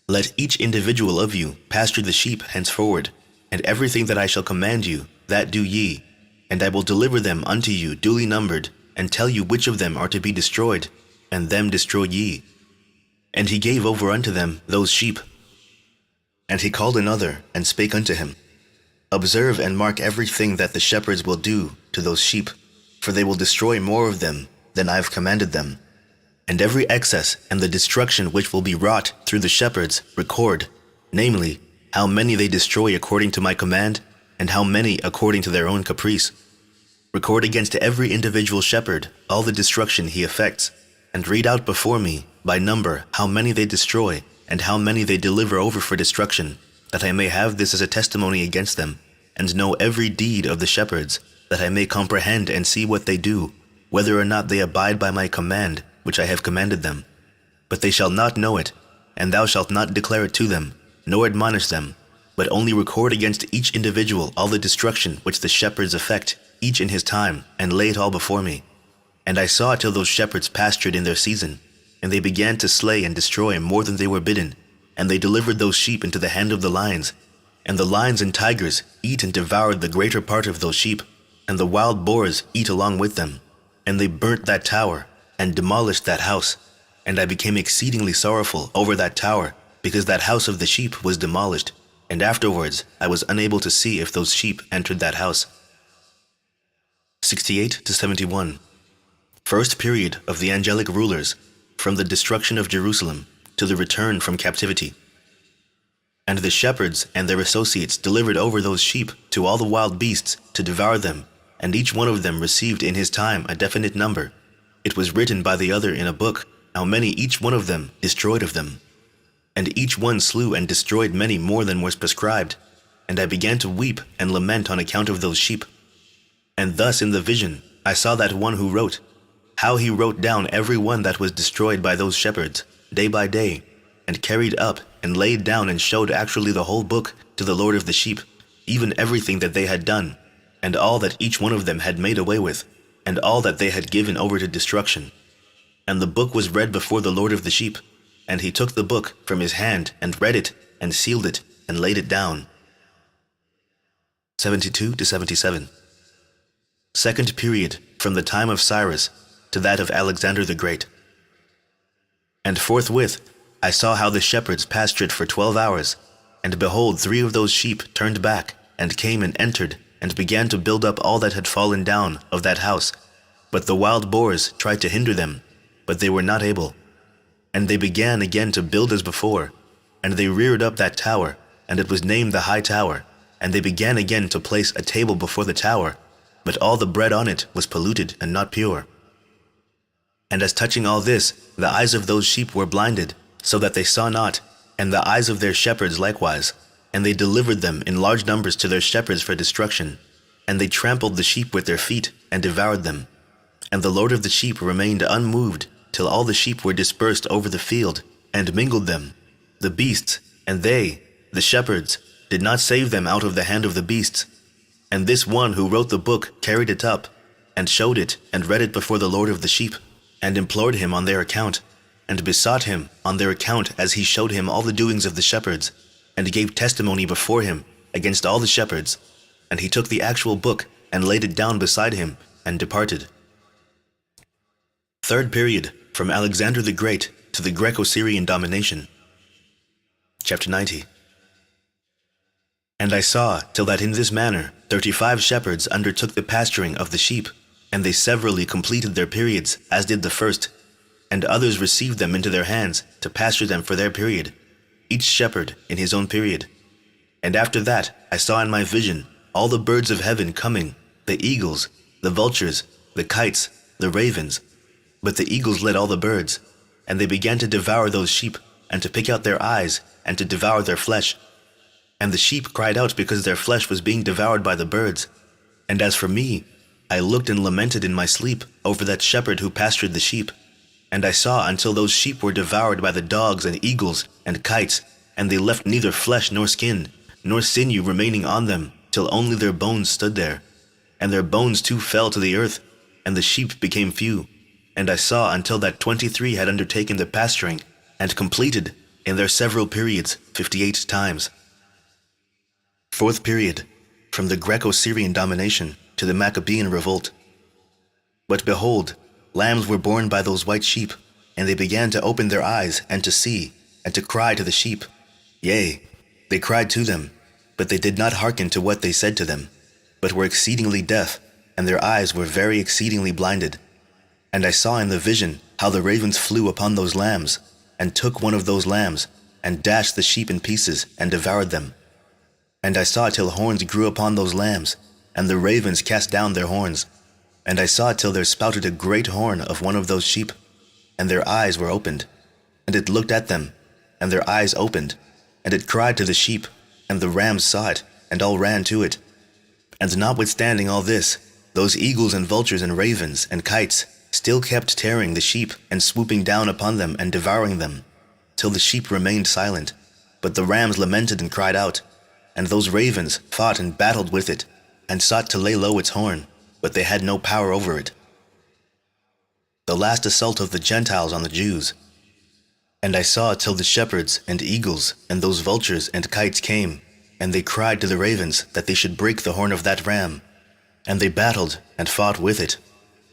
Let each individual of you pasture the sheep henceforward, and everything that I shall command you, that do ye. And I will deliver them unto you duly numbered, and tell you which of them are to be destroyed, and them destroy ye. And he gave over unto them those sheep. And he called another, and spake unto him, Observe and mark everything that the shepherds will do to those sheep, for they will destroy more of them than I have commanded them. And every excess and the destruction which will be wrought through the shepherds record, namely, how many they destroy according to my command, and how many according to their own caprice. Record against every individual shepherd all the destruction he effects, and read out before me by number how many they destroy, and how many they deliver over for destruction, that I may have this as a testimony against them, and know every deed of the shepherds, that I may comprehend and see what they do, whether or not they abide by my command, which I have commanded them. But they shall not know it, and thou shalt not declare it to them, nor admonish them, but only record against each individual all the destruction which the shepherds effect, each in his time, and lay it all before me. And I saw till those shepherds pastured in their season, and they began to slay and destroy more than they were bidden, and they delivered those sheep into the hand of the lions. And the lions and tigers eat and devoured the greater part of those sheep, and the wild boars eat along with them. And they burnt that tower, and demolished that house. And I became exceedingly sorrowful over that tower, because that house of the sheep was demolished, and afterwards I was unable to see if those sheep entered that house. 68 to 71. First period of the angelic rulers, from the destruction of Jerusalem to the return from captivity. And the shepherds and their associates delivered over those sheep to all the wild beasts to devour them, and each one of them received in his time a definite number. It was written by the other in a book, how many each one of them destroyed of them. And each one slew and destroyed many more than was prescribed. And I began to weep and lament on account of those sheep. And thus in the vision I saw that one who wrote, how he wrote down every one that was destroyed by those shepherds, day by day, and carried up and laid down and showed actually the whole book to the Lord of the sheep, even everything that they had done, and all that each one of them had made away with, and all that they had given over to destruction. And the book was read before the Lord of the sheep, and he took the book from his hand and read it and sealed it and laid it down. 72 to 77. Second period, from the time of Cyrus to that of Alexander the Great. And forthwith I saw how the shepherds pastured for 12 hours, and behold, 3 of those sheep turned back, and came and entered, and began to build up all that had fallen down of that house. But the wild boars tried to hinder them, but they were not able. And they began again to build as before, and they reared up that tower, and it was named the High Tower, and they began again to place a table before the tower, but all the bread on it was polluted and not pure. And as touching all this, the eyes of those sheep were blinded, so that they saw not, and the eyes of their shepherds likewise. And they delivered them in large numbers to their shepherds for destruction. And they trampled the sheep with their feet, and devoured them. And the Lord of the sheep remained unmoved, till all the sheep were dispersed over the field, and mingled them. The beasts, and they, the shepherds, did not save them out of the hand of the beasts. And this one who wrote the book carried it up, and showed it, and read it before the Lord of the sheep, and implored him on their account, and besought him on their account as he showed him all the doings of the shepherds, and gave testimony before him against all the shepherds. And he took the actual book and laid it down beside him, and departed. Third period, from Alexander the Great to the Greco-Syrian domination. Chapter 90. And I saw till that in this manner 35 shepherds undertook the pasturing of the sheep, and they severally completed their periods, as did the first, and others received them into their hands to pasture them for their period, each shepherd in his own period. And after that I saw in my vision all the birds of heaven coming, the eagles, the vultures, the kites, the ravens. But the eagles led all the birds, and they began to devour those sheep, and to pick out their eyes, and to devour their flesh. And the sheep cried out because their flesh was being devoured by the birds. And as for me, I looked and lamented in my sleep over that shepherd who pastured the sheep. And I saw until those sheep were devoured by the dogs and eagles and kites, and they left neither flesh nor skin, nor sinew remaining on them, till only their bones stood there. And their bones too fell to the earth, and the sheep became few. And I saw until that 23 had undertaken the pasturing, and completed, in their several periods, 58 times. Fourth period, from the Greco-Syrian domination to the Maccabean revolt. But behold, lambs were born by those white sheep, and they began to open their eyes, and to see, and to cry to the sheep. Yea, they cried to them, but they did not hearken to what they said to them, but were exceedingly deaf, and their eyes were very exceedingly blinded. And I saw in the vision how the ravens flew upon those lambs, and took one of those lambs, and dashed the sheep in pieces, and devoured them. And I saw till horns grew upon those lambs, and the ravens cast down their horns. And I saw till there spouted a great horn of one of those sheep, and their eyes were opened. And it looked at them, and their eyes opened, and it cried to the sheep, and the rams saw it, and all ran to it. And notwithstanding all this, those eagles and vultures and ravens and kites still kept tearing the sheep, and swooping down upon them and devouring them, till the sheep remained silent. But the rams lamented and cried out, And those ravens fought and battled with it, and sought to lay low its horn, but they had no power over it. The last assault of the Gentiles on the Jews. And I saw till the shepherds and eagles and those vultures and kites came, and they cried to the ravens that they should break the horn of that ram. And they battled and fought with it,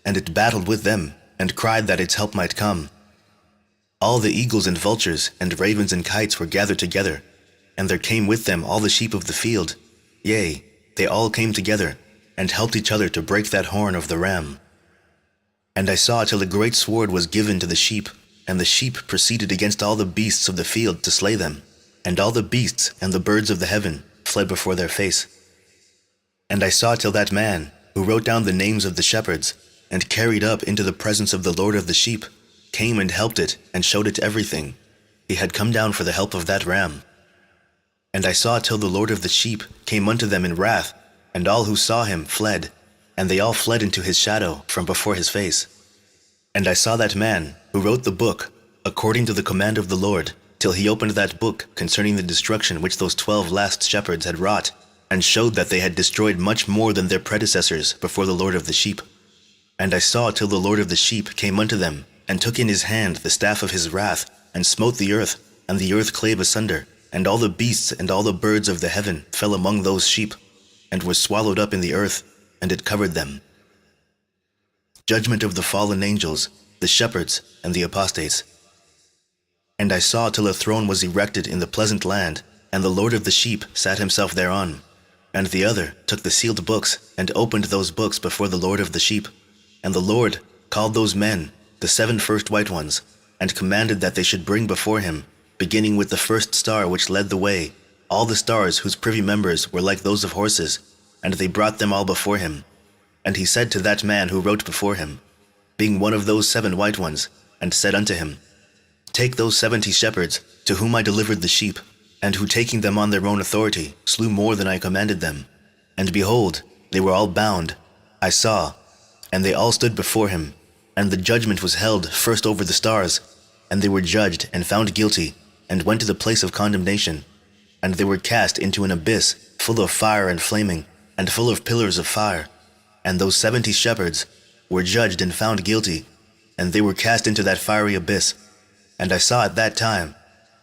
and it battled with them, and cried that its help might come. All the eagles and vultures and ravens and kites were gathered together, and there came with them all the sheep of the field. Yea, they all came together, and helped each other to break that horn of the ram. And I saw till a great sword was given to the sheep, and the sheep proceeded against all the beasts of the field to slay them, and all the beasts and the birds of the heaven fled before their face. And I saw till that man, who wrote down the names of the shepherds, and carried up into the presence of the Lord of the sheep, came and helped it, and showed it everything. He had come down for the help of that ram. And I saw till the Lord of the sheep came unto them in wrath, and all who saw him fled, and they all fled into his shadow from before his face. And I saw that man, who wrote the book, according to the command of the Lord, till he opened that book concerning the destruction which those 12 last shepherds had wrought, and showed that they had destroyed much more than their predecessors before the Lord of the sheep. And I saw till the Lord of the sheep came unto them, and took in his hand the staff of his wrath, and smote the earth, and the earth clave asunder, and all the beasts and all the birds of the heaven fell among those sheep, and were swallowed up in the earth, and it covered them. Judgment of the fallen angels, the shepherds, and the apostates. And I saw till a throne was erected in the pleasant land, and the Lord of the sheep sat himself thereon. And the other took the sealed books, and opened those books before the Lord of the sheep. And the Lord called those men, the 7 first white ones, and commanded that they should bring before him, beginning with the first star which led the way, all the stars whose privy members were like those of horses, and they brought them all before him. And he said to that man who wrote before him, being one of those 7 white ones, and said unto him, Take those 70 shepherds, to whom I delivered the sheep, and who taking them on their own authority, slew more than I commanded them. And behold, they were all bound, I saw, and they all stood before him, and the judgment was held first over the stars, and they were judged and found guilty, and went to the place of condemnation. And they were cast into an abyss, full of fire and flaming, and full of pillars of fire. And those 70 shepherds were judged and found guilty, and they were cast into that fiery abyss. And I saw at that time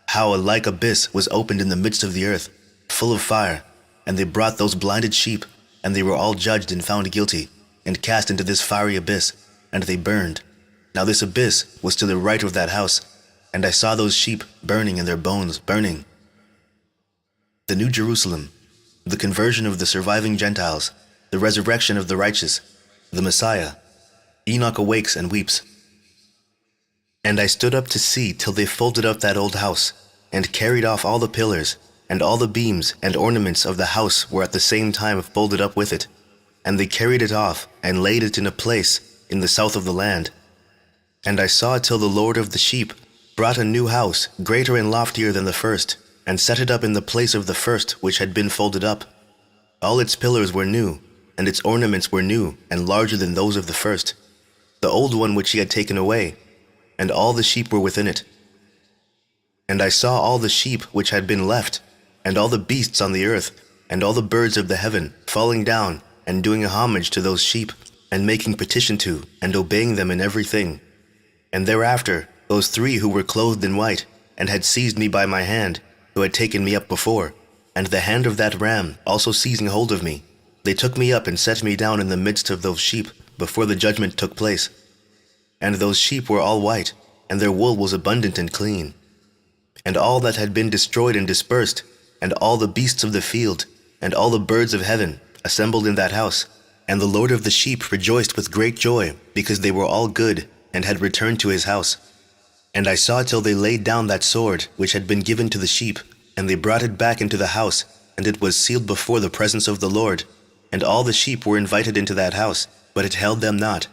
how a like abyss was opened in the midst of the earth, full of fire, and they brought those blinded sheep, and they were all judged and found guilty, and cast into this fiery abyss, and they burned. Now this abyss was to the right of that house, and I saw those sheep burning and their bones burning. The New Jerusalem, the conversion of the surviving Gentiles, the resurrection of the righteous, the Messiah. Enoch awakes and weeps. And I stood up to see till they folded up that old house, and carried off all the pillars, and all the beams and ornaments of the house were at the same time folded up with it. And they carried it off, and laid it in a place in the south of the land. And I saw till the Lord of the sheep brought a new house, greater and loftier than the first, and set it up in the place of the first which had been folded up. All its pillars were new, and its ornaments were new, and larger than those of the first, the old one which he had taken away, and all the sheep were within it. And I saw all the sheep which had been left, and all the beasts on the earth, and all the birds of the heaven, falling down, and doing homage to those sheep, and making petition to, and obeying them in everything. And thereafter those 3 who were clothed in white, and had seized me by my hand, who had taken me up before, and the hand of that ram also seizing hold of me, they took me up and set me down in the midst of those sheep, before the judgment took place. And those sheep were all white, and their wool was abundant and clean. And all that had been destroyed and dispersed, and all the beasts of the field, and all the birds of heaven, assembled in that house. And the Lord of the sheep rejoiced with great joy, because they were all good, and had returned to his house. And I saw till they laid down that sword which had been given to the sheep, and they brought it back into the house, and it was sealed before the presence of the Lord. And all the sheep were invited into that house, but it held them not.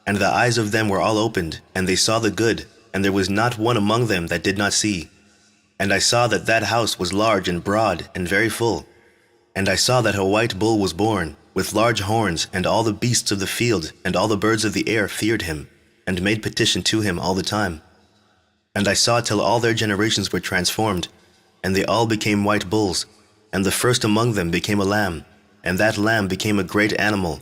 And the eyes of them were all opened, and they saw the good, and there was not one among them that did not see. And I saw that that house was large and broad and very full. And I saw that a white bull was born, with large horns, and all the beasts of the field and all the birds of the air feared him, and made petition to him all the time. And I saw till all their generations were transformed, and they all became white bulls, And the first among them became a lamb, and that lamb became a great animal,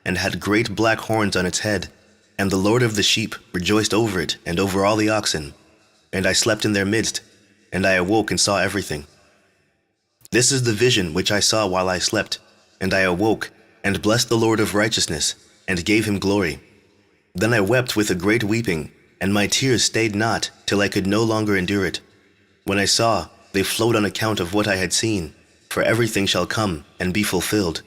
and had great black horns on its head. And the Lord of the sheep rejoiced over it, and over all the oxen. And I slept in their midst, and I awoke and saw everything. This is the vision which I saw while I slept. And I awoke, and blessed the Lord of righteousness, and gave him glory. Then I wept with a great weeping, and my tears stayed not, till I could no longer endure it. When I saw, they flowed on account of what I had seen, for everything shall come and be fulfilled.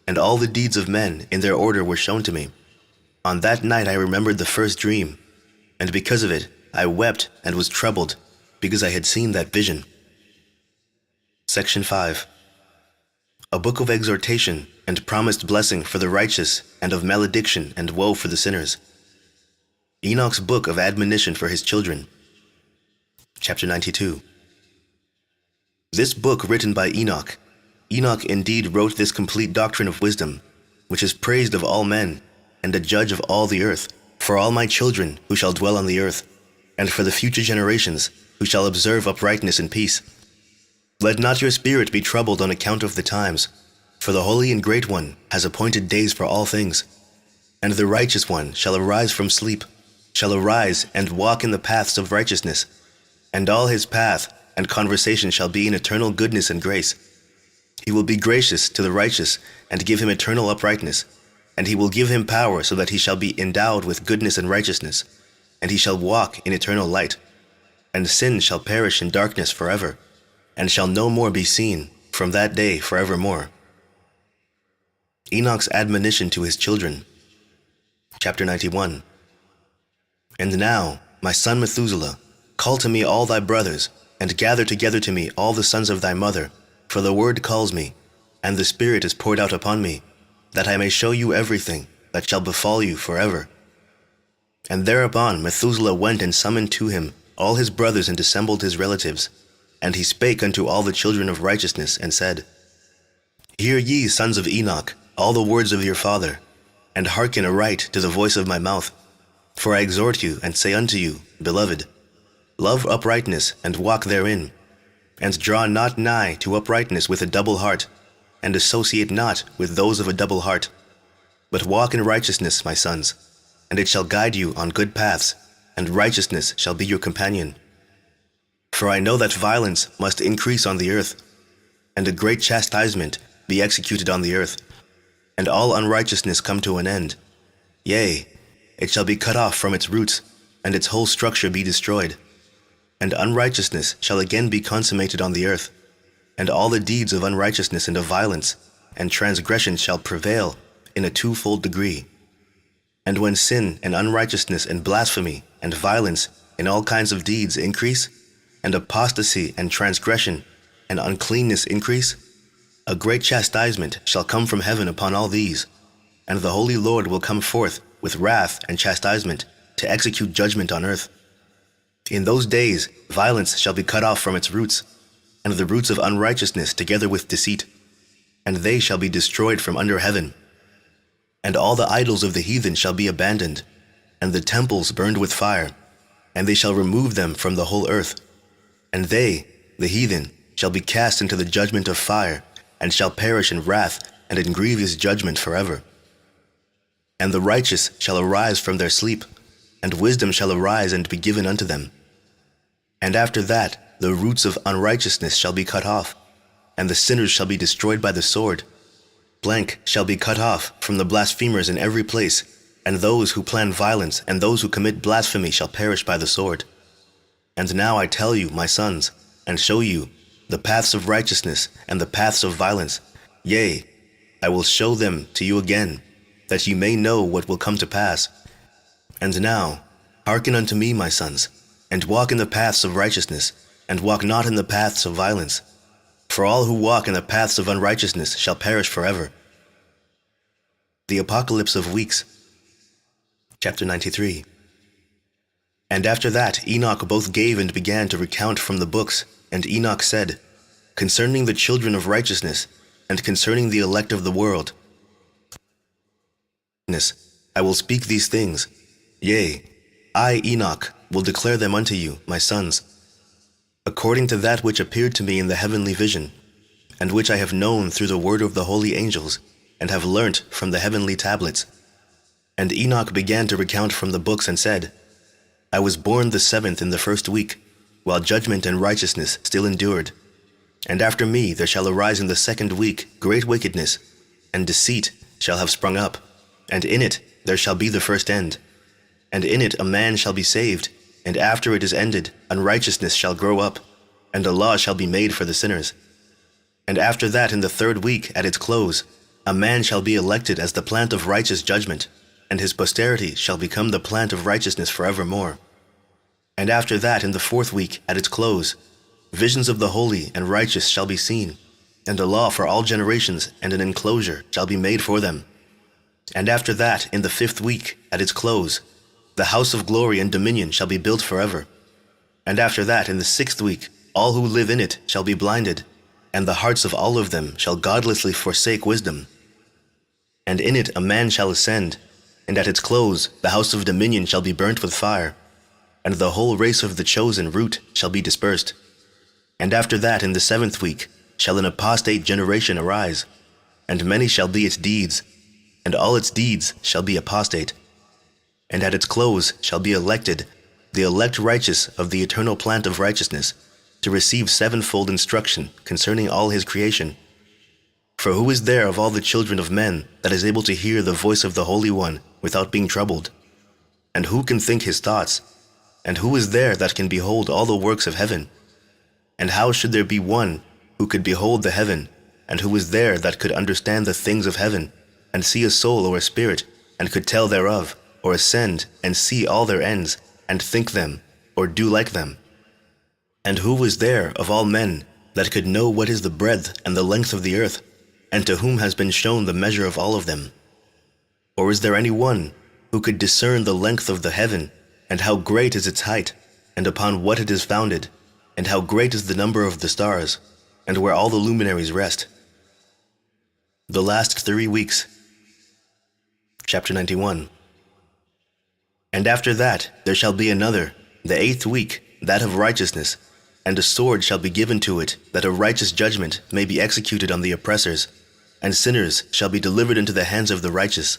And all the deeds of men in their order were shown to me. On that night I remembered the first dream, and because of it I wept and was troubled, because I had seen that vision. Section 5. A book of exhortation and promised blessing for the righteous, and of malediction and woe for the sinners. Enoch's book of admonition for his children. Chapter 92. This book written by Enoch. Enoch indeed wrote this complete doctrine of wisdom, which is praised of all men, and a judge of all the earth, for all my children who shall dwell on the earth, and for the future generations who shall observe uprightness and peace. Let not your spirit be troubled on account of the times, for the Holy and Great One has appointed days for all things. And the Righteous One shall arise from sleep, shall arise and walk in the paths of righteousness, and all his path and conversation shall be in eternal goodness and grace. He will be gracious to the righteous, and give him eternal uprightness, and he will give him power so that he shall be endowed with goodness and righteousness, and he shall walk in eternal light. And sin shall perish in darkness forever, and shall no more be seen from that day forevermore. Enoch's admonition to his children. Chapter 91. And now, my son Methuselah, call to me all thy brothers, and gather together to me all the sons of thy mother, for the word calls me, and the Spirit is poured out upon me, that I may show you everything that shall befall you forever. And thereupon Methuselah went and summoned to him all his brothers and assembled his relatives. And he spake unto all the children of righteousness, and said, Hear ye, sons of Enoch, all the words of your father, and hearken aright to the voice of my mouth. For I exhort you, and say unto you, Beloved, love uprightness, and walk therein, and draw not nigh to uprightness with a double heart, and associate not with those of a double heart. But walk in righteousness, my sons, and it shall guide you on good paths, and righteousness shall be your companion. For I know that violence must increase on the earth, and a great chastisement be executed on the earth, and all unrighteousness come to an end. Yea, it shall be cut off from its roots, and its whole structure be destroyed. And unrighteousness shall again be consummated on the earth, and all the deeds of unrighteousness and of violence and transgression shall prevail in a twofold degree. And when sin and unrighteousness and blasphemy and violence in all kinds of deeds increase, and apostasy and transgression and uncleanness increase, a great chastisement shall come from heaven upon all these, and the Holy Lord will come forth with wrath and chastisement to execute judgment on earth. In those days violence shall be cut off from its roots, and the roots of unrighteousness together with deceit, and they shall be destroyed from under heaven. And all the idols of the heathen shall be abandoned, and the temples burned with fire, and they shall remove them from the whole earth. And they, the heathen, shall be cast into the judgment of fire, and shall perish in wrath and in grievous judgment forever. And the righteous shall arise from their sleep, and wisdom shall arise and be given unto them. And after that the roots of unrighteousness shall be cut off, and the sinners shall be destroyed by the sword. Blank shall be cut off from the blasphemers in every place, and those who plan violence and those who commit blasphemy shall perish by the sword. And now I tell you, my sons, and show you the paths of righteousness and the paths of violence. Yea, I will show them to you again, that ye may know what will come to pass. And now, hearken unto me, my sons, and walk in the paths of righteousness, and walk not in the paths of violence. For all who walk in the paths of unrighteousness shall perish forever. The Apocalypse of Weeks. Chapter 93. And after that Enoch both gave and began to recount from the books, and Enoch said, Concerning the children of righteousness, and concerning the elect of the world, I will speak these things. Yea, I, Enoch, will declare them unto you, my sons, according to that which appeared to me in the heavenly vision. and which I have known through the word of the holy angels, and have learnt from the heavenly tablets. And Enoch began to recount from the books and said, I was born the 7th in the 1st week, while judgment and righteousness still endured. And after me there shall arise in the 2nd week great wickedness, and deceit shall have sprung up, and in it there shall be the first end. And in it a man shall be saved, and after it is ended, unrighteousness shall grow up, and a law shall be made for the sinners. And after that in the 3rd week at its close, a man shall be elected as the plant of righteous judgment, and his posterity shall become the plant of righteousness forevermore. And after that in the 4th week at its close, visions of the holy and righteous shall be seen, and a law for all generations and an enclosure shall be made for them. And after that in the 5th week at its close, the house of glory and dominion shall be built forever. And after that in the 6th week, all who live in it shall be blinded, and the hearts of all of them shall godlessly forsake wisdom. And in it a man shall ascend, and at its close the house of dominion shall be burnt with fire, and the whole race of the chosen root shall be dispersed. And after that in the 7th week shall an apostate generation arise, and many shall be its deeds, and all its deeds shall be apostate. And at its close shall be elected the elect righteous of the eternal plant of righteousness, to receive 7-fold instruction concerning all his creation. For who is there of all the children of men that is able to hear the voice of the Holy One without being troubled? And who can think his thoughts? And who is there that can behold all the works of heaven? And how should there be one who could behold the heaven, and who is there that could understand the things of heaven, and see a soul or a spirit, and could tell thereof, or ascend and see all their ends, and think them, or do like them? And who was there of all men that could know what is the breadth and the length of the earth, and to whom has been shown the measure of all of them? Or is there any one who could discern the length of the heaven, and how great is its height, and upon what it is founded, and how great is the number of the stars, and where all the luminaries rest? The last 3 weeks. Chapter 91. And after that there shall be another, the 8th week, that of righteousness, and a sword shall be given to it, that a righteous judgment may be executed on the oppressors, and sinners shall be delivered into the hands of the righteous.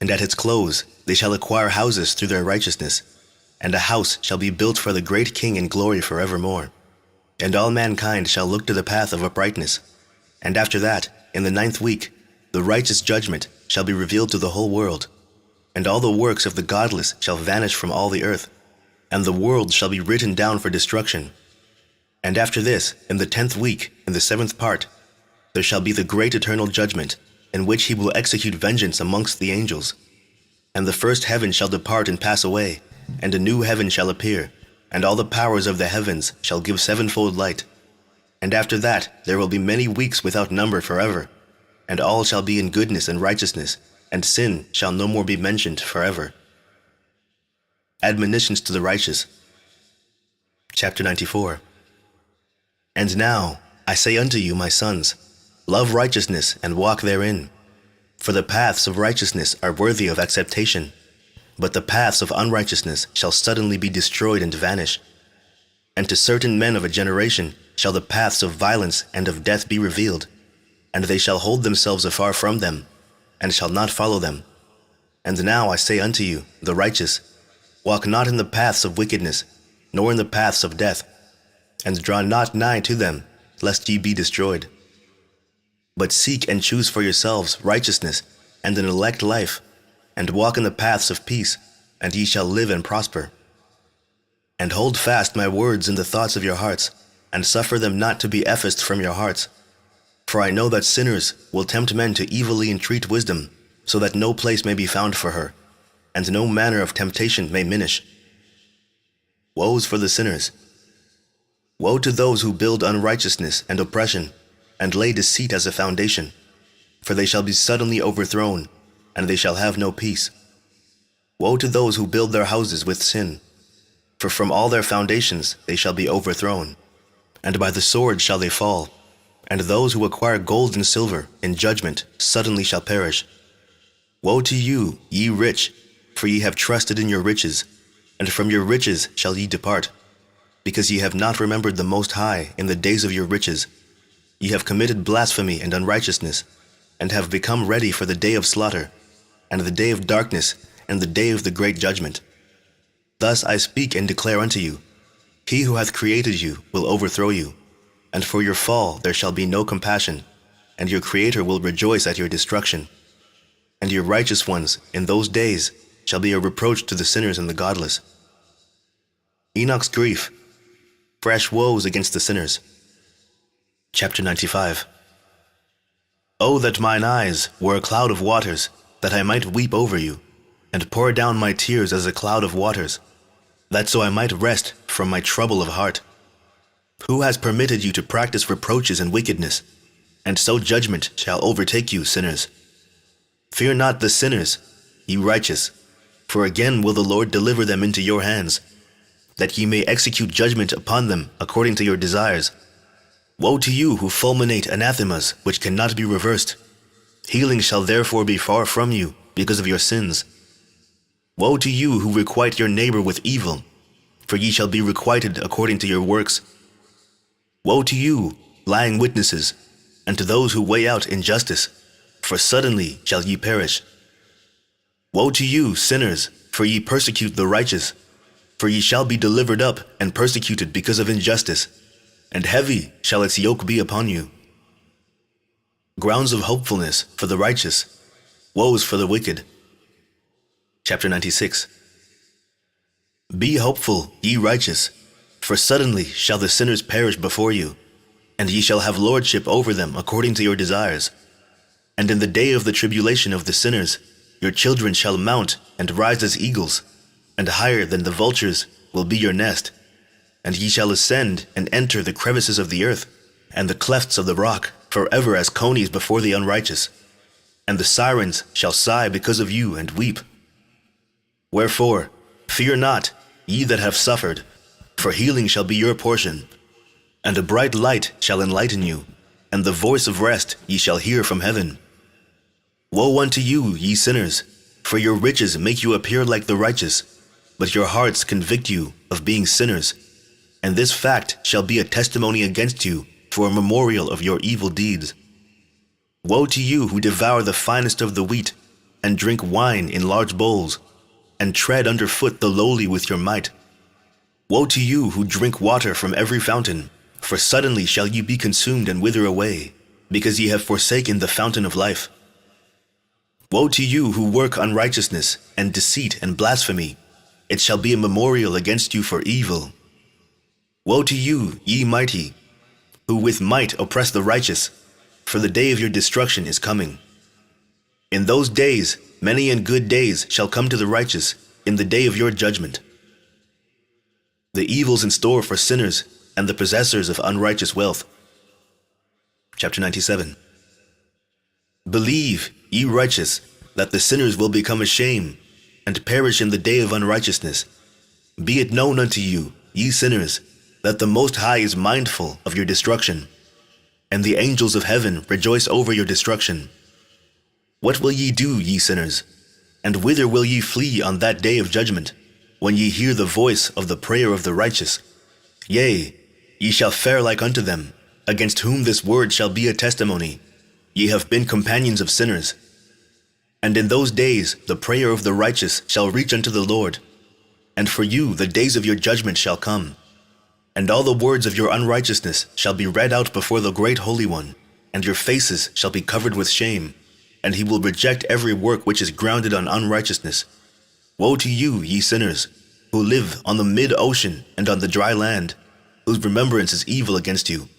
And at its close they shall acquire houses through their righteousness, and a house shall be built for the great King in glory forevermore. And all mankind shall look to the path of uprightness. And after that, in the 9th week, the righteous judgment shall be revealed to the whole world, and all the works of the godless shall vanish from all the earth, and the world shall be written down for destruction. And after this, in the 10th week, in the 7th part, there shall be the great eternal judgment, in which he will execute vengeance amongst the angels. And the first heaven shall depart and pass away, and a new heaven shall appear, and all the powers of the heavens shall give 7-fold light. And after that there will be many weeks without number forever, and all shall be in goodness and righteousness, and sin shall no more be mentioned forever. Admonitions to the righteous. Chapter 94. And now I say unto you, my sons, love righteousness and walk therein. For the paths of righteousness are worthy of acceptation, but the paths of unrighteousness shall suddenly be destroyed and vanish. And to certain men of a generation shall the paths of violence and of death be revealed, and they shall hold themselves afar from them, and shall not follow them. And now I say unto you, the righteous, walk not in the paths of wickedness, nor in the paths of death, and draw not nigh to them, lest ye be destroyed. But seek and choose for yourselves righteousness and an elect life, and walk in the paths of peace, and ye shall live and prosper. And hold fast my words in the thoughts of your hearts, and suffer them not to be effaced from your hearts. For I know that sinners will tempt men to evilly entreat wisdom, so that no place may be found for her, and no manner of temptation may minish. Woes for the sinners! Woe to those who build unrighteousness and oppression, and lay deceit as a foundation, for they shall be suddenly overthrown, and they shall have no peace. Woe to those who build their houses with sin, for from all their foundations they shall be overthrown, and by the sword shall they fall. And those who acquire gold and silver in judgment suddenly shall perish. Woe to you, ye rich, for ye have trusted in your riches, and from your riches shall ye depart, because ye have not remembered the Most High in the days of your riches. ye have committed blasphemy and unrighteousness, and have become ready for the day of slaughter, and the day of darkness, and the day of the great judgment. Thus I speak and declare unto you, he who hath created you will overthrow you, and for your fall there shall be no compassion, and your Creator will rejoice at your destruction. And your righteous ones in those days shall be a reproach to the sinners and the godless. Enoch's grief, fresh woes against the sinners. Chapter 95. O that mine eyes were a cloud of waters, that I might weep over you, and pour down my tears as a cloud of waters, that so I might rest from my trouble of heart. Who has permitted you to practice reproaches and wickedness, and so judgment shall overtake you, sinners? Fear not the sinners, ye righteous, for again will the Lord deliver them into your hands, that ye may execute judgment upon them according to your desires. Woe to you who fulminate anathemas which cannot be reversed. Healing shall therefore be far from you because of your sins. Woe to you who requite your neighbor with evil, for ye shall be requited according to your works. Woe to you, lying witnesses, and to those who weigh out injustice, for suddenly shall ye perish. Woe to you, sinners, for ye persecute the righteous, for ye shall be delivered up and persecuted because of injustice, and heavy shall its yoke be upon you. Grounds of hopefulness for the righteous, woes for the wicked. Chapter 96. Be hopeful, ye righteous, for suddenly shall the sinners perish before you, and ye shall have lordship over them according to your desires. And in the day of the tribulation of the sinners, your children shall mount and rise as eagles, and higher than the vultures will be your nest. And ye shall ascend and enter the crevices of the earth, and the clefts of the rock, forever as conies before the unrighteous. And the sirens shall sigh because of you and weep. Wherefore, fear not, ye that have suffered, for healing shall be your portion. And a bright light shall enlighten you, and the voice of rest ye shall hear from heaven. Woe unto you, ye sinners, for your riches make you appear like the righteous, but your hearts convict you of being sinners, and this fact shall be a testimony against you for a memorial of your evil deeds. Woe to you who devour the finest of the wheat, and drink wine in large bowls, and tread under foot the lowly with your might. Woe to you who drink water from every fountain, for suddenly shall ye be consumed and wither away, because ye have forsaken the fountain of life. Woe to you who work unrighteousness, and deceit and blasphemy, it shall be a memorial against you for evil. Woe to you, ye mighty, who with might oppress the righteous, for the day of your destruction is coming. In those days many and good days shall come to the righteous in the day of your judgment. The evils in store for sinners and the possessors of unrighteous wealth. Chapter 97. Believe, ye righteous, that the sinners will become ashamed, and perish in the day of unrighteousness. Be it known unto you, ye sinners, that the Most High is mindful of your destruction, and the angels of heaven rejoice over your destruction. What will ye do, ye sinners? And whither will ye flee on that day of judgment, when ye hear the voice of the prayer of the righteous? Yea, ye shall fare like unto them, against whom this word shall be a testimony. Ye have been companions of sinners. And in those days the prayer of the righteous shall reach unto the Lord. And for you the days of your judgment shall come. And all the words of your unrighteousness shall be read out before the great Holy One, and your faces shall be covered with shame, and he will reject every work which is grounded on unrighteousness. Woe to you, ye sinners, who live on the mid-ocean and on the dry land, whose remembrance is evil against you.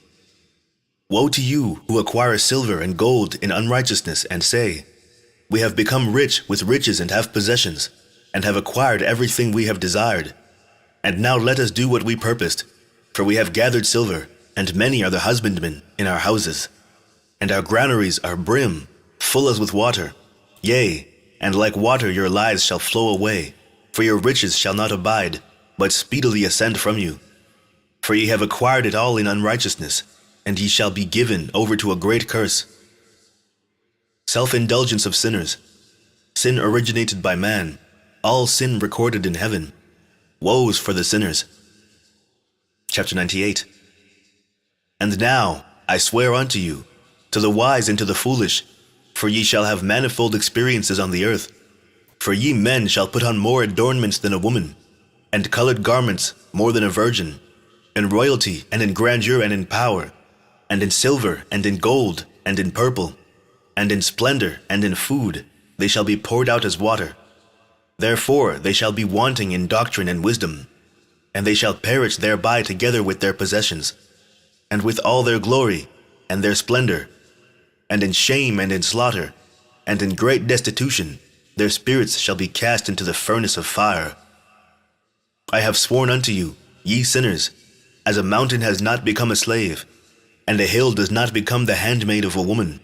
Woe to you who acquire silver and gold in unrighteousness, and say, We have become rich with riches and have possessions, and have acquired everything we have desired. And now let us do what we purposed, for we have gathered silver, and many are the husbandmen in our houses. And our granaries are brim, full as with water. Yea, and like water your lives shall flow away, for your riches shall not abide, but speedily ascend from you. For ye have acquired it all in unrighteousness, and ye shall be given over to a great curse. Self-indulgence of sinners. Sin originated by man, all sin recorded in heaven. Woes for the sinners. Chapter 98. And now, I swear unto you, to the wise and to the foolish, for ye shall have manifold experiences on the earth. For ye men shall put on more adornments than a woman, and colored garments more than a virgin, in royalty and in grandeur and in power, and in silver and in gold and in purple, and in splendor and in food, they shall be poured out as water. Therefore they shall be wanting in doctrine and wisdom, and they shall perish thereby together with their possessions, and with all their glory and their splendor, and in shame and in slaughter, and in great destitution, their spirits shall be cast into the furnace of fire. I have sworn unto you, ye sinners, as a mountain has not become a slave, and a hill does not become the handmaid of a woman,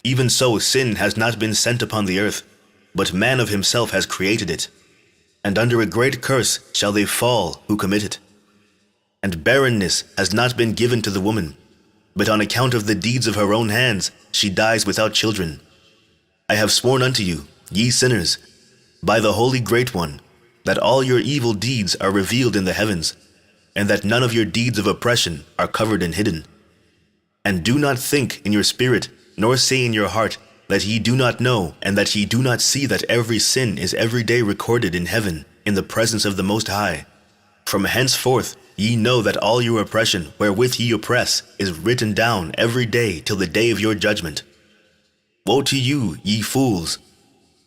even so sin has not been sent upon the earth, but man of himself has created it. And under a great curse shall they fall who commit it. And barrenness has not been given to the woman, but on account of the deeds of her own hands she dies without children. I have sworn unto you, ye sinners, by the Holy Great One, that all your evil deeds are revealed in the heavens, and that none of your deeds of oppression are covered and hidden. And do not think in your spirit, nor say in your heart, that ye do not know, and that ye do not see that every sin is every day recorded in heaven, in the presence of the Most High. From henceforth ye know that all your oppression wherewith ye oppress is written down every day till the day of your judgment. Woe to you, ye fools!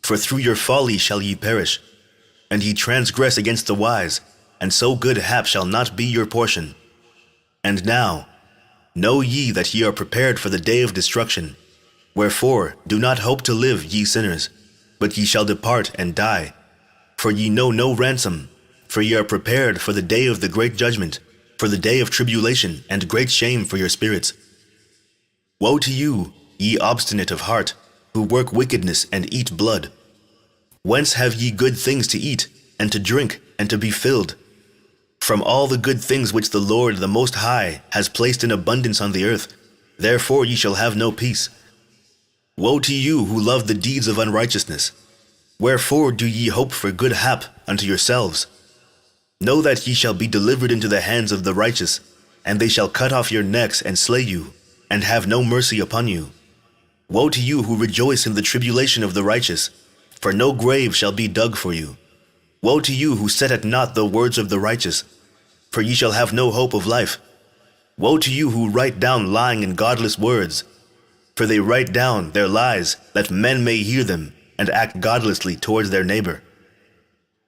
For through your folly shall ye perish, and ye transgress against the wise, and so good hap shall not be your portion. And now, know ye that ye are prepared for the day of destruction. Wherefore, do not hope to live, ye sinners, but ye shall depart and die. For ye know no ransom, for ye are prepared for the day of the great judgment, for the day of tribulation and great shame for your spirits. Woe to you, ye obstinate of heart, who work wickedness and eat blood. Whence have ye good things to eat, and to drink, and to be filled? From all the good things which the Lord the Most High has placed in abundance on the earth, therefore ye shall have no peace. Woe to you who love the deeds of unrighteousness! Wherefore do ye hope for good hap unto yourselves? Know that ye shall be delivered into the hands of the righteous, and they shall cut off your necks and slay you, and have no mercy upon you. Woe to you who rejoice in the tribulation of the righteous, for no grave shall be dug for you. Woe to you who set at naught the words of the righteous, for ye shall have no hope of life. Woe to you who write down lying and godless words, for they write down their lies, that men may hear them, and act godlessly towards their neighbor.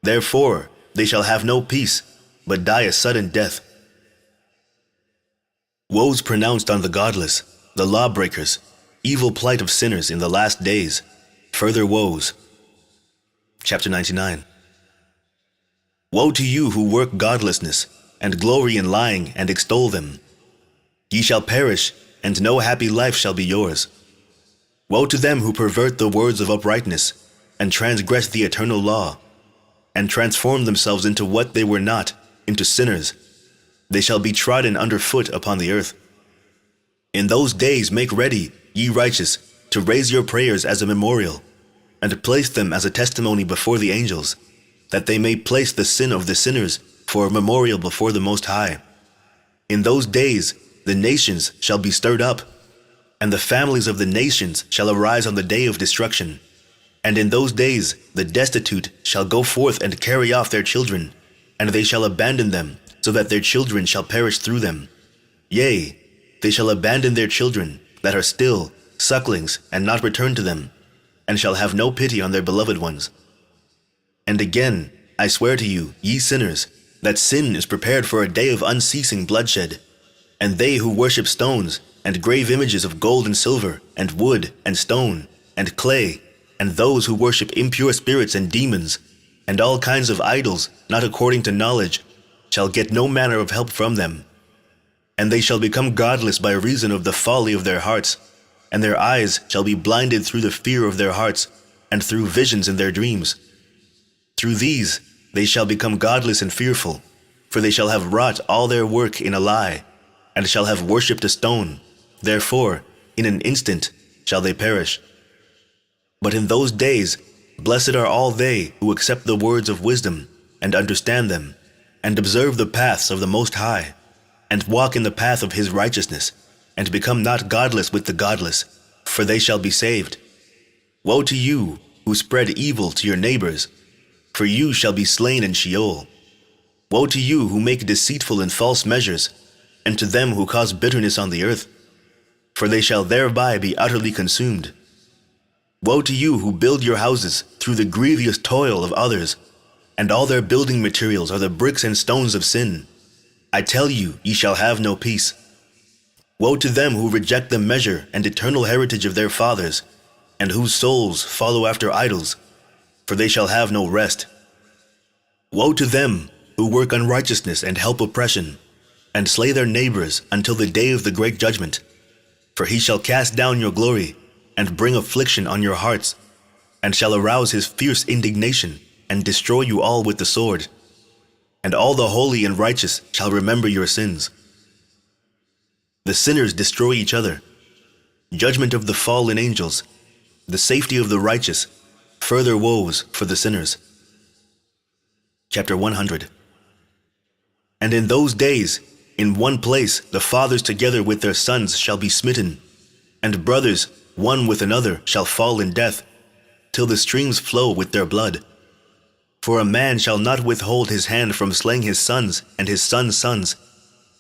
Therefore they shall have no peace, but die a sudden death. Woes pronounced on the godless, the lawbreakers, evil plight of sinners in the last days, further woes. Chapter 99. Woe to you who work godlessness, and glory in lying, and extol them. Ye shall perish, and no happy life shall be yours. Woe to them who pervert the words of uprightness, and transgress the eternal law, and transform themselves into what they were not, into sinners. They shall be trodden under foot upon the earth. In those days make ready, ye righteous, to raise your prayers as a memorial, and place them as a testimony before the angels, that they may place the sin of the sinners for a memorial before the Most High. In those days the nations shall be stirred up, and the families of the nations shall arise on the day of destruction. And in those days the destitute shall go forth and carry off their children, and they shall abandon them, so that their children shall perish through them. Yea, they shall abandon their children that are still sucklings, and not return to them, and shall have no pity on their beloved ones. And again, I swear to you, ye sinners, that sin is prepared for a day of unceasing bloodshed. And they who worship stones, and grave images of gold and silver, and wood, and stone, and clay, and those who worship impure spirits and demons, and all kinds of idols not according to knowledge, shall get no manner of help from them. And they shall become godless by reason of the folly of their hearts, and their eyes shall be blinded through the fear of their hearts, and through visions in their dreams. Through these they shall become godless and fearful, for they shall have wrought all their work in a lie, and shall have worshipped a stone. Therefore, in an instant shall they perish. But in those days, blessed are all they who accept the words of wisdom, and understand them, and observe the paths of the Most High, and walk in the path of his righteousness, and become not godless with the godless, for they shall be saved. Woe to you who spread evil to your neighbors, for you shall be slain in Sheol. Woe to you who make deceitful and false measures, and to them who cause bitterness on the earth, for they shall thereby be utterly consumed. Woe to you who build your houses through the grievous toil of others, and all their building materials are the bricks and stones of sin. I tell you, ye shall have no peace. Woe to them who reject the measure and eternal heritage of their fathers, and whose souls follow after idols, for they shall have no rest. Woe to them who work unrighteousness and help oppression, and slay their neighbors until the day of the great judgment. For he shall cast down your glory, and bring affliction on your hearts, and shall arouse his fierce indignation, and destroy you all with the sword. And all the holy and righteous shall remember your sins. The sinners destroy each other. Judgment of the fallen angels, the safety of the righteous, further woes for the sinners. Chapter 100. And in those days, in one place, the fathers together with their sons shall be smitten, and brothers one with another shall fall in death, till the streams flow with their blood. For a man shall not withhold his hand from slaying his sons and his sons' sons,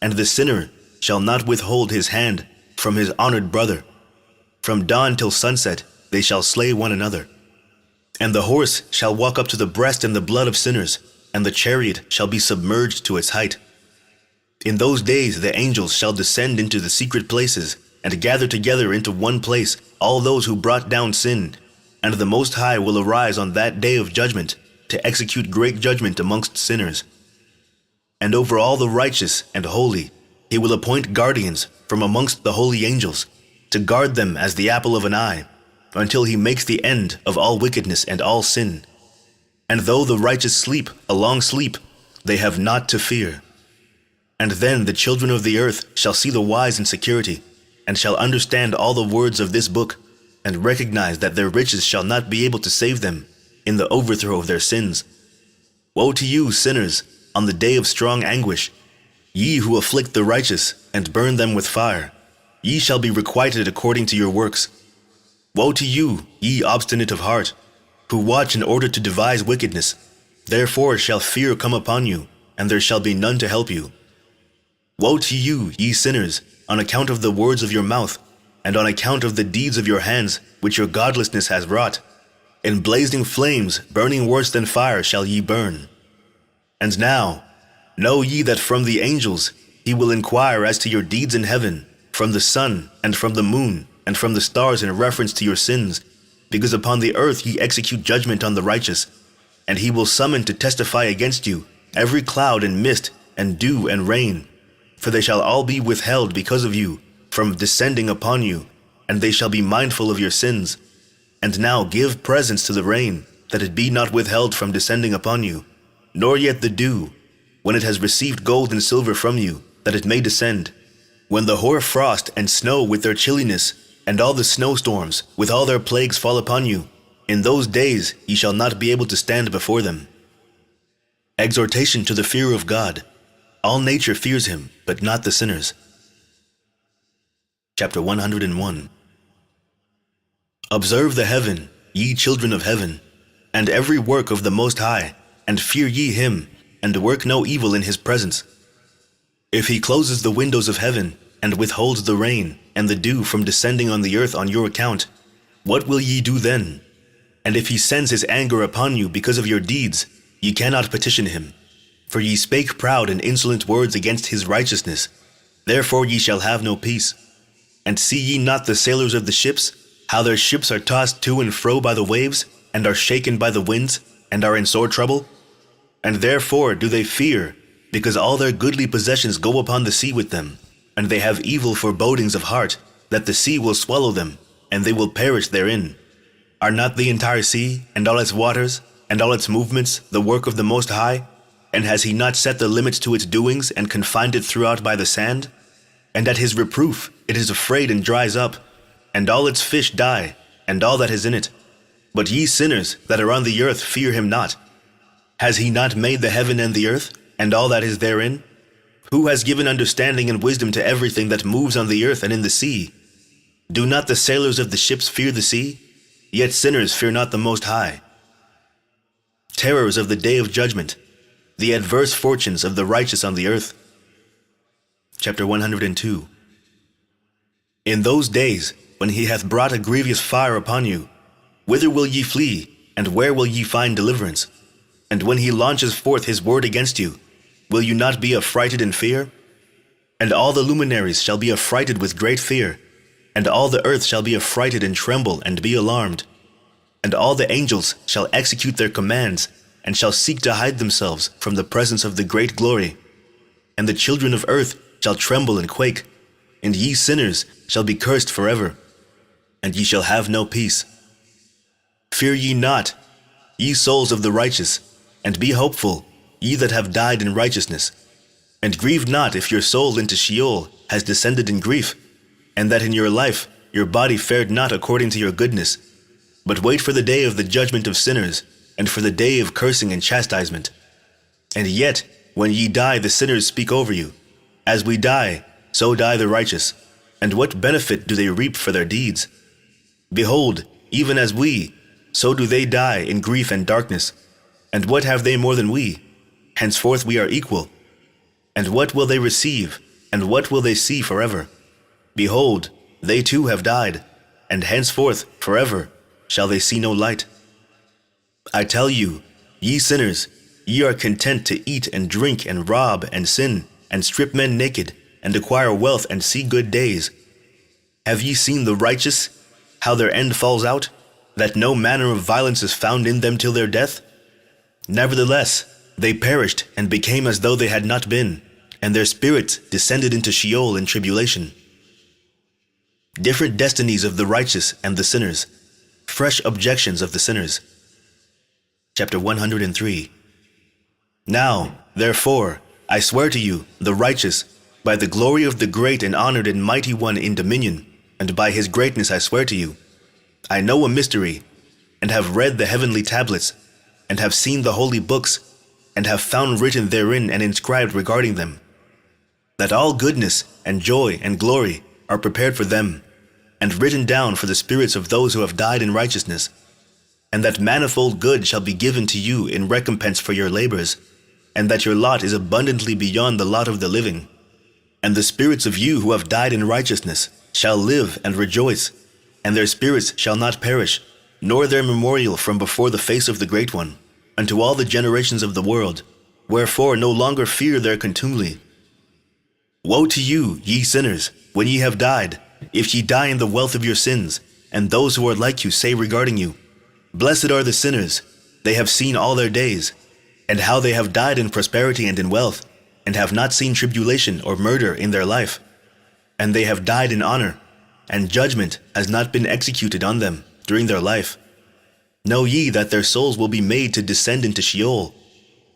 and the sinner shall not withhold his hand from his honored brother. From dawn till sunset they shall slay one another. And the horse shall walk up to the breast in the blood of sinners, and the chariot shall be submerged to its height. In those days the angels shall descend into the secret places, and gather together into one place all those who brought down sin, and the Most High will arise on that day of judgment, to execute great judgment amongst sinners. And over all the righteous and holy he will appoint guardians from amongst the holy angels, to guard them as the apple of an eye, until he makes the end of all wickedness and all sin. And though the righteous sleep a long sleep, they have naught to fear. And then the children of the earth shall see the wise in security, and shall understand all the words of this book, and recognize that their riches shall not be able to save them in the overthrow of their sins. Woe to you, sinners, on the day of strong anguish, ye who afflict the righteous, and burn them with fire. Ye shall be requited according to your works. Woe to you, ye obstinate of heart, who watch in order to devise wickedness. Therefore shall fear come upon you, and there shall be none to help you. Woe to you, ye sinners, on account of the words of your mouth, and on account of the deeds of your hands, which your godlessness has wrought. In blazing flames, burning worse than fire, shall ye burn. And now, know ye that from the angels he will inquire as to your deeds in heaven, from the sun, and from the moon, and from the stars in reference to your sins, because upon the earth ye execute judgment on the righteous. And he will summon to testify against you every cloud and mist, and dew and rain, for they shall all be withheld because of you, from descending upon you, and they shall be mindful of your sins. And now give presents to the rain, that it be not withheld from descending upon you, nor yet the dew, when it has received gold and silver from you, that it may descend. When the hoar frost and snow with their chilliness, and all the snowstorms with all their plagues fall upon you, in those days ye shall not be able to stand before them. Exhortation to the fear of God. All nature fears him, but not the sinners. Chapter 101. Observe the heaven, ye children of heaven, and every work of the Most High, and fear ye him, and work no evil in his presence. If he closes the windows of heaven, and withholds the rain and the dew from descending on the earth on your account, what will ye do then? And if he sends his anger upon you because of your deeds, ye cannot petition him. For ye spake proud and insolent words against his righteousness. Therefore ye shall have no peace. And see ye not the sailors of the ships, how their ships are tossed to and fro by the waves, and are shaken by the winds, and are in sore trouble? And therefore do they fear, because all their goodly possessions go upon the sea with them, and they have evil forebodings of heart, that the sea will swallow them, and they will perish therein. Are not the entire sea, and all its waters, and all its movements, the work of the Most High? And has he not set the limits to its doings, and confined it throughout by the sand? And at his reproof it is afraid and dries up, and all its fish die, and all that is in it. But ye sinners that are on the earth fear him not. Has he not made the heaven and the earth, and all that is therein? Who has given understanding and wisdom to everything that moves on the earth and in the sea? Do not the sailors of the ships fear the sea? Yet sinners fear not the Most High. Terrors of the day of judgment, the adverse fortunes of the righteous on the earth. Chapter 102. In those days, when he hath brought a grievous fire upon you, whither will ye flee, and where will ye find deliverance? And when he launches forth his word against you, will you not be affrighted in fear? And all the luminaries shall be affrighted with great fear, and all the earth shall be affrighted and tremble and be alarmed. And all the angels shall execute their commands, and shall seek to hide themselves from the presence of the great glory. And the children of earth shall tremble and quake, and ye sinners shall be cursed forever, and ye shall have no peace. Fear ye not, ye souls of the righteous, and be hopeful, ye that have died in righteousness. And grieve not if your soul into Sheol has descended in grief, and that in your life your body fared not according to your goodness. But wait for the day of the judgment of sinners, and for the day of cursing and chastisement. And yet, when ye die, the sinners speak over you. As we die, so die the righteous. And what benefit do they reap for their deeds? Behold, even as we, so do they die in grief and darkness. And what have they more than we? Henceforth we are equal. And what will they receive, and what will they see forever? Behold, they too have died, and henceforth forever shall they see no light. I tell you, ye sinners, ye are content to eat and drink and rob and sin, and strip men naked, and acquire wealth and see good days. Have ye seen the righteous, how their end falls out, that no manner of violence is found in them till their death? Nevertheless, they perished and became as though they had not been, and their spirits descended into Sheol in tribulation. Different destinies of the righteous and the sinners, fresh objections of the sinners. Chapter 103. Now, therefore, I swear to you, the righteous, by the glory of the great and honored and mighty one in dominion, and by his greatness I swear to you, I know a mystery, and have read the heavenly tablets, and have seen the holy books, and have found written therein and inscribed regarding them, that all goodness and joy and glory are prepared for them, and written down for the spirits of those who have died in righteousness, and that manifold good shall be given to you in recompense for your labors, and that your lot is abundantly beyond the lot of the living. And the spirits of you who have died in righteousness shall live and rejoice, and their spirits shall not perish, nor their memorial from before the face of the Great One, unto all the generations of the world. Wherefore no longer fear their contumely. Woe to you, ye sinners, when ye have died, if ye die in the wealth of your sins, and those who are like you say regarding you, Blessed are the sinners, they have seen all their days, and how they have died in prosperity and in wealth, and have not seen tribulation or murder in their life. And they have died in honor, and judgment has not been executed on them during their life. Know ye that their souls will be made to descend into Sheol,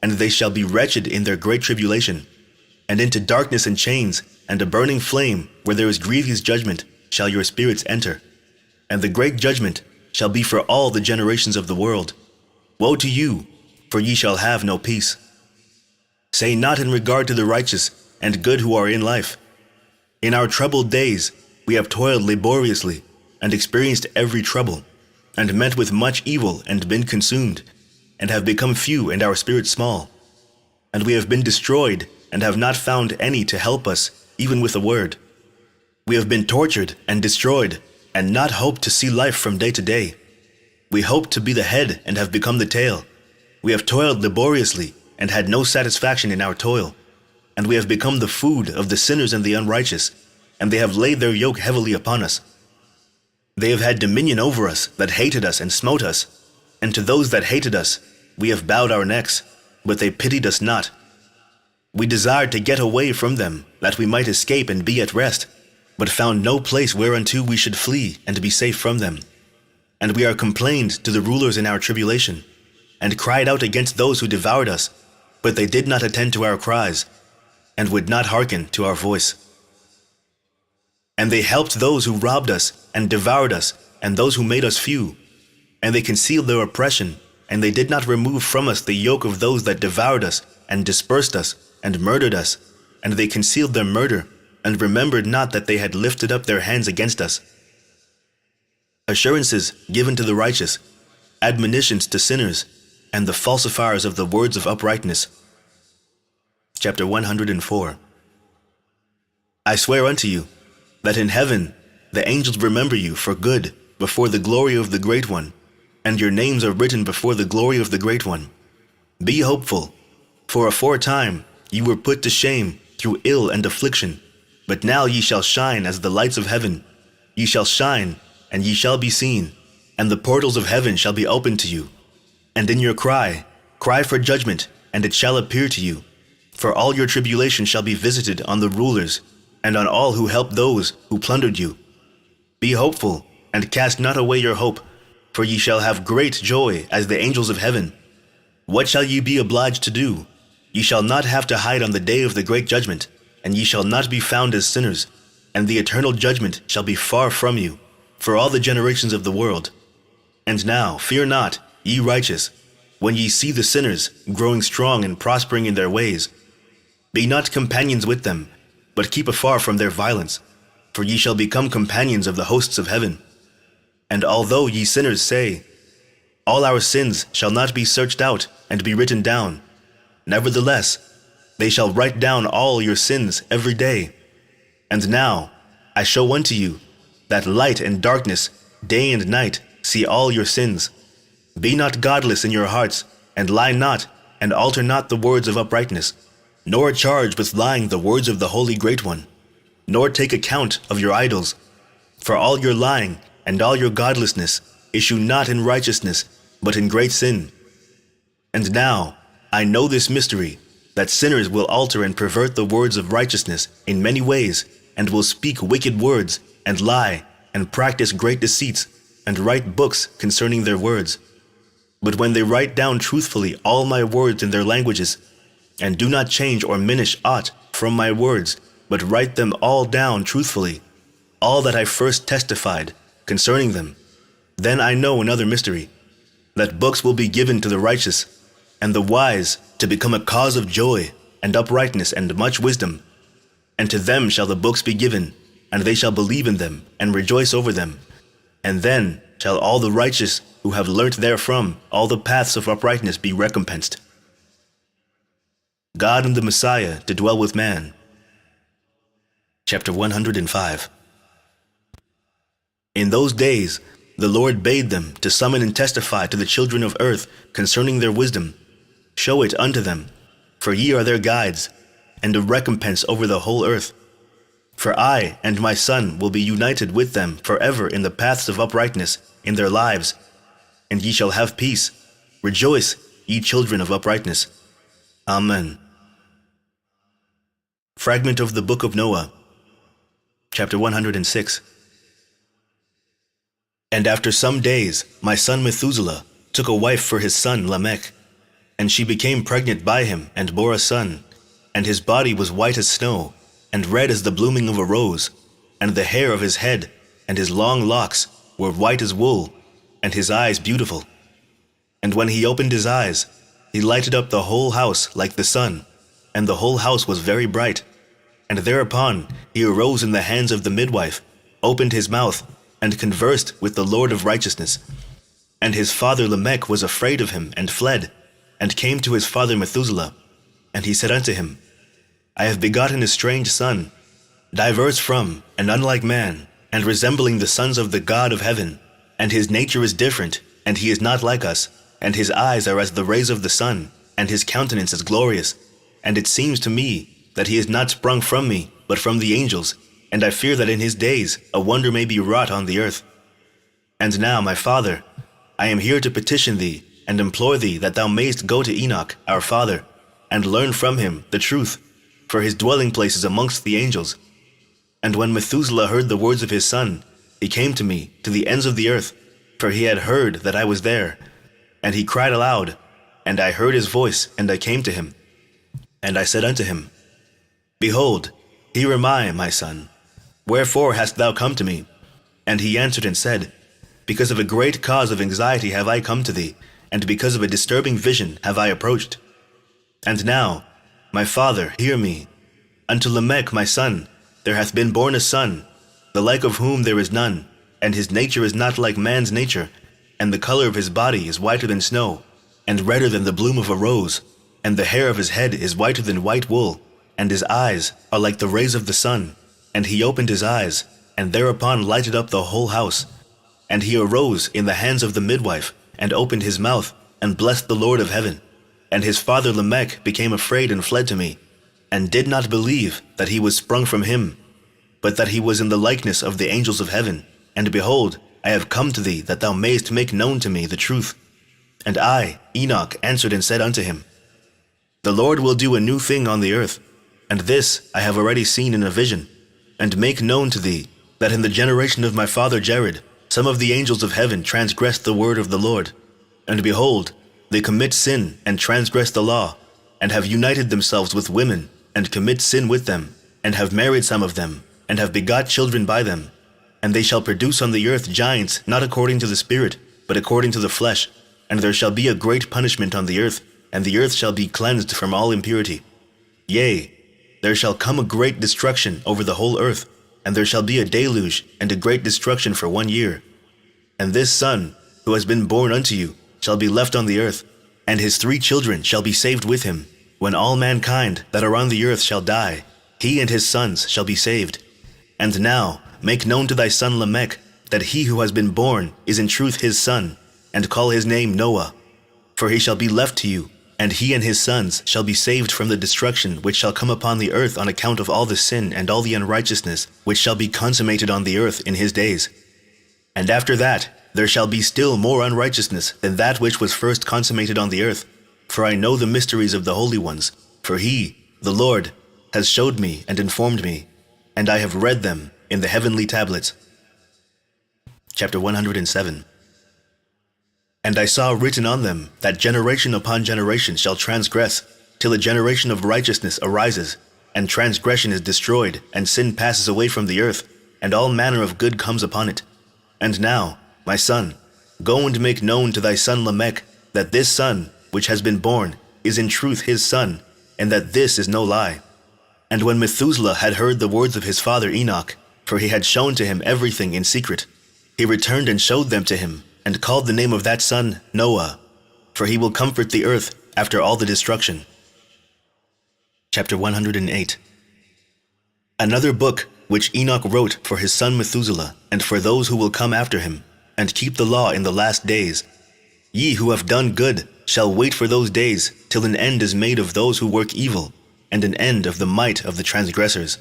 and they shall be wretched in their great tribulation, and into darkness and chains, and a burning flame, where there is grievous judgment, shall your spirits enter. And the great judgment shall be for all the generations of the world. Woe to you, for ye shall have no peace. Say not in regard to the righteous and good who are in life, In our troubled days we have toiled laboriously, and experienced every trouble, and met with much evil, and been consumed, and have become few, and our spirits small. And we have been destroyed, and have not found any to help us, even with a word. We have been tortured and destroyed, and not hoped to see life from day to day. We hoped to be the head, and have become the tail. We have toiled laboriously, and had no satisfaction in our toil. And we have become the food of the sinners and the unrighteous, and they have laid their yoke heavily upon us. They have had dominion over us that hated us and smote us. And to those that hated us, we have bowed our necks, but they pitied us not. We desired to get away from them, that we might escape and be at rest, but found no place whereunto we should flee and be safe from them. And we are complained to the rulers in our tribulation, and cried out against those who devoured us, but they did not attend to our cries, and would not hearken to our voice. And they helped those who robbed us and devoured us, and those who made us few. And they concealed their oppression, and they did not remove from us the yoke of those that devoured us, and dispersed us, and murdered us. and they concealed their murder, and remembered not that they had lifted up their hands against us. Assurances given to the righteous, admonitions to sinners, and the falsifiers of the words of uprightness. Chapter 104. I swear unto you, that in heaven the angels remember you for good before the glory of the Great One, and your names are written before the glory of the Great One. Be hopeful, for aforetime you were put to shame through ill and affliction, but now ye shall shine as the lights of heaven. Ye shall shine, and ye shall be seen, and the portals of heaven shall be opened to you. And in your cry for judgment, and it shall appear to you. For all your tribulation shall be visited on the rulers, and on all who helped those who plundered you. Be hopeful, and cast not away your hope, for ye shall have great joy as the angels of heaven. What shall ye be obliged to do? Ye shall not have to hide on the day of the great judgment, and ye shall not be found as sinners, and the eternal judgment shall be far from you, for all the generations of the world. And now fear not, ye righteous, when ye see the sinners growing strong and prospering in their ways. Be not companions with them, but keep afar from their violence, for ye shall become companions of the hosts of heaven. And although ye sinners say, all our sins shall not be searched out and be written down, nevertheless, they shall write down all your sins every day. And now I show unto you that light and darkness, day and night, see all your sins. Be not godless in your hearts, and lie not, and alter not the words of uprightness, nor charge with lying the words of the Holy Great One, nor take account of your idols. For all your lying and all your godlessness issue not in righteousness, but in great sin. And now I know this mystery, that sinners will alter and pervert the words of righteousness in many ways, and will speak wicked words, and lie, and practice great deceits, and write books concerning their words. But when they write down truthfully all my words in their languages, and do not change or minish aught from my words, but write them all down truthfully, all that I first testified concerning them, then I know another mystery, that books will be given to the righteous, and the wise to become a cause of joy, and uprightness, and much wisdom. And to them shall the books be given, and they shall believe in them, and rejoice over them. And then shall all the righteous who have learnt therefrom all the paths of uprightness be recompensed. God and the Messiah to dwell with man. Chapter 105. In those days the Lord bade them to summon and testify to the children of earth concerning their wisdom. Show it unto them, for ye are their guides, and a recompense over the whole earth. For I and my Son will be united with them forever in the paths of uprightness in their lives, and ye shall have peace. Rejoice, ye children of uprightness. Amen. Fragment of the Book of Noah, chapter 106. And after some days my son Methuselah took a wife for his son Lamech, and she became pregnant by him and bore a son, and his body was white as snow, and red as the blooming of a rose, and the hair of his head and his long locks were white as wool, and his eyes beautiful. And when he opened his eyes, he lighted up the whole house like the sun, and the whole house was very bright. And thereupon he arose in the hands of the midwife, opened his mouth, and conversed with the Lord of righteousness. And his father Lamech was afraid of him, and fled, and came to his father Methuselah. And he said unto him, I have begotten a strange son, diverse from and unlike man, and resembling the sons of the God of heaven. And his nature is different, and he is not like us, and his eyes are as the rays of the sun, and his countenance is glorious. And it seems to me that he is not sprung from me, but from the angels, and I fear that in his days a wonder may be wrought on the earth. And now, my father, I am here to petition thee, and implore thee that thou mayest go to Enoch, our father, and learn from him the truth, for his dwelling place is amongst the angels. And when Methuselah heard the words of his son, he came to me, to the ends of the earth, for he had heard that I was there. And he cried aloud, and I heard his voice, and I came to him. And I said unto him, Behold, here am I, my son. Wherefore hast thou come to me? And he answered and said, Because of a great cause of anxiety have I come to thee, and because of a disturbing vision have I approached. And now, my father, hear me. Unto Lamech my son there hath been born a son, the like of whom there is none, and his nature is not like man's nature, and the color of his body is whiter than snow, and redder than the bloom of a rose, and the hair of his head is whiter than white wool, and his eyes are like the rays of the sun. And he opened his eyes, and thereupon lighted up the whole house. And he arose in the hands of the midwife, and opened his mouth, and blessed the Lord of heaven. And his father Lamech became afraid and fled to me, and did not believe that he was sprung from him, but that he was in the likeness of the angels of heaven. And behold, I have come to thee, that thou mayest make known to me the truth. And I, Enoch, answered and said unto him, The Lord will do a new thing on the earth, and this I have already seen in a vision, and make known to thee, that in the generation of my father Jared, some of the angels of heaven transgressed the word of the Lord. And behold, they commit sin and transgress the law, and have united themselves with women, and commit sin with them, and have married some of them, and have begot children by them. And they shall produce on the earth giants, not according to the Spirit, but according to the flesh. And there shall be a great punishment on the earth, and the earth shall be cleansed from all impurity. Yea, there shall come a great destruction over the whole earth, and there shall be a deluge and a great destruction for 1 year. And this son, who has been born unto you, shall be left on the earth, and his 3 children shall be saved with him. When all mankind that are on the earth shall die, he and his sons shall be saved. And now make known to thy son Lamech, that he who has been born is in truth his son, and call his name Noah. For he shall be left to you, and he and his sons shall be saved from the destruction which shall come upon the earth on account of all the sin and all the unrighteousness which shall be consummated on the earth in his days. And after that there shall be still more unrighteousness than that which was first consummated on the earth. For I know the mysteries of the holy ones, for he, the Lord, has showed me and informed me, and I have read them in the heavenly tablets. Chapter 107. And I saw written on them that generation upon generation shall transgress, till a generation of righteousness arises, and transgression is destroyed, and sin passes away from the earth, and all manner of good comes upon it. And now, my son, go and make known to thy son Lamech, that this son, which has been born, is in truth his son, and that this is no lie. And when Methuselah had heard the words of his father Enoch, for he had shown to him everything in secret, he returned and showed them to him, and called the name of that son Noah, for he will comfort the earth after all the destruction. Chapter 108. Another book which Enoch wrote for his son Methuselah, and for those who will come after him, and keep the law in the last days. Ye who have done good shall wait for those days, till an end is made of those who work evil, and an end of the might of the transgressors.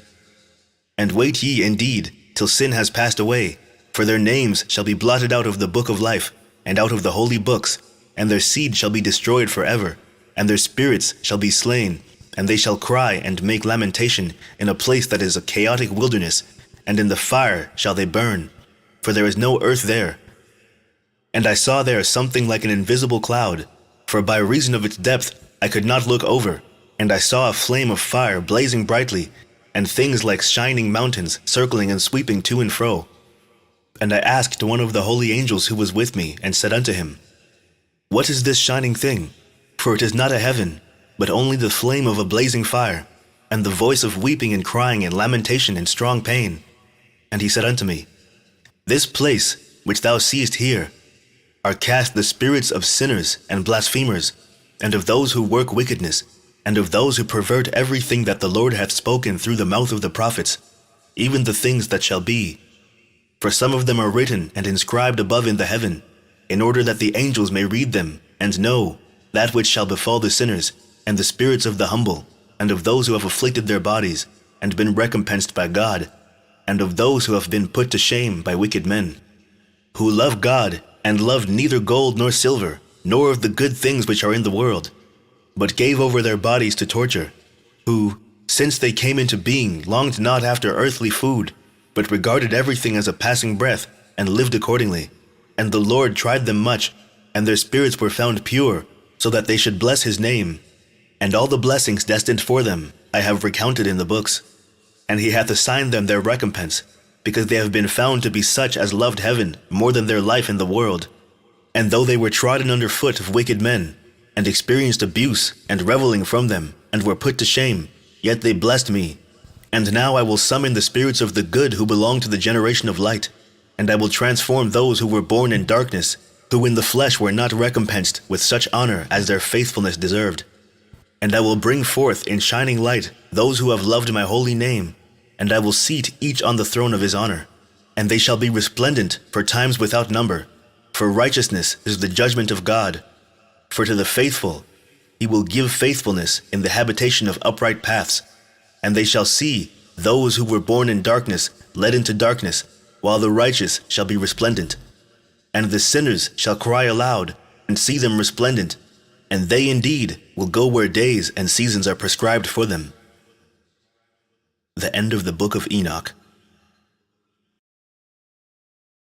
And wait ye indeed till sin has passed away, for their names shall be blotted out of the book of life, and out of the holy books, and their seed shall be destroyed forever, and their spirits shall be slain, and they shall cry and make lamentation in a place that is a chaotic wilderness, and in the fire shall they burn, for there is no earth there. And I saw there something like an invisible cloud, for by reason of its depth I could not look over, and I saw a flame of fire blazing brightly, and things like shining mountains circling and sweeping to and fro. And I asked one of the holy angels who was with me, and said unto him, What is this shining thing? For it is not a heaven, but only the flame of a blazing fire, and the voice of weeping and crying and lamentation and strong pain. And he said unto me, This place which thou seest here are cast the spirits of sinners and blasphemers, and of those who work wickedness, and of those who pervert everything that the Lord hath spoken through the mouth of the prophets, even the things that shall be. For some of them are written and inscribed above in the heaven, in order that the angels may read them, and know that which shall befall the sinners, and the spirits of the humble, and of those who have afflicted their bodies, and been recompensed by God, and of those who have been put to shame by wicked men, who love God, and loved neither gold nor silver, nor of the good things which are in the world, but gave over their bodies to torture, who, since they came into being, longed not after earthly food, but regarded everything as a passing breath, and lived accordingly. And the Lord tried them much, and their spirits were found pure, so that they should bless his name. And all the blessings destined for them I have recounted in the books. And he hath assigned them their recompense, because they have been found to be such as loved heaven more than their life in the world. And though they were trodden under foot of wicked men, and experienced abuse and reveling from them, and were put to shame, yet they blessed me, And now I will summon the spirits of the good who belong to the generation of light, and I will transform those who were born in darkness, who in the flesh were not recompensed with such honor as their faithfulness deserved. And I will bring forth in shining light those who have loved my holy name, and I will seat each on the throne of his honor. And they shall be resplendent for times without number, for righteousness is the judgment of God. For to the faithful he will give faithfulness in the habitation of upright paths, and they shall see those who were born in darkness led into darkness, while the righteous shall be resplendent. And the sinners shall cry aloud, and see them resplendent, and they indeed will go where days and seasons are prescribed for them. The end of the book of Enoch.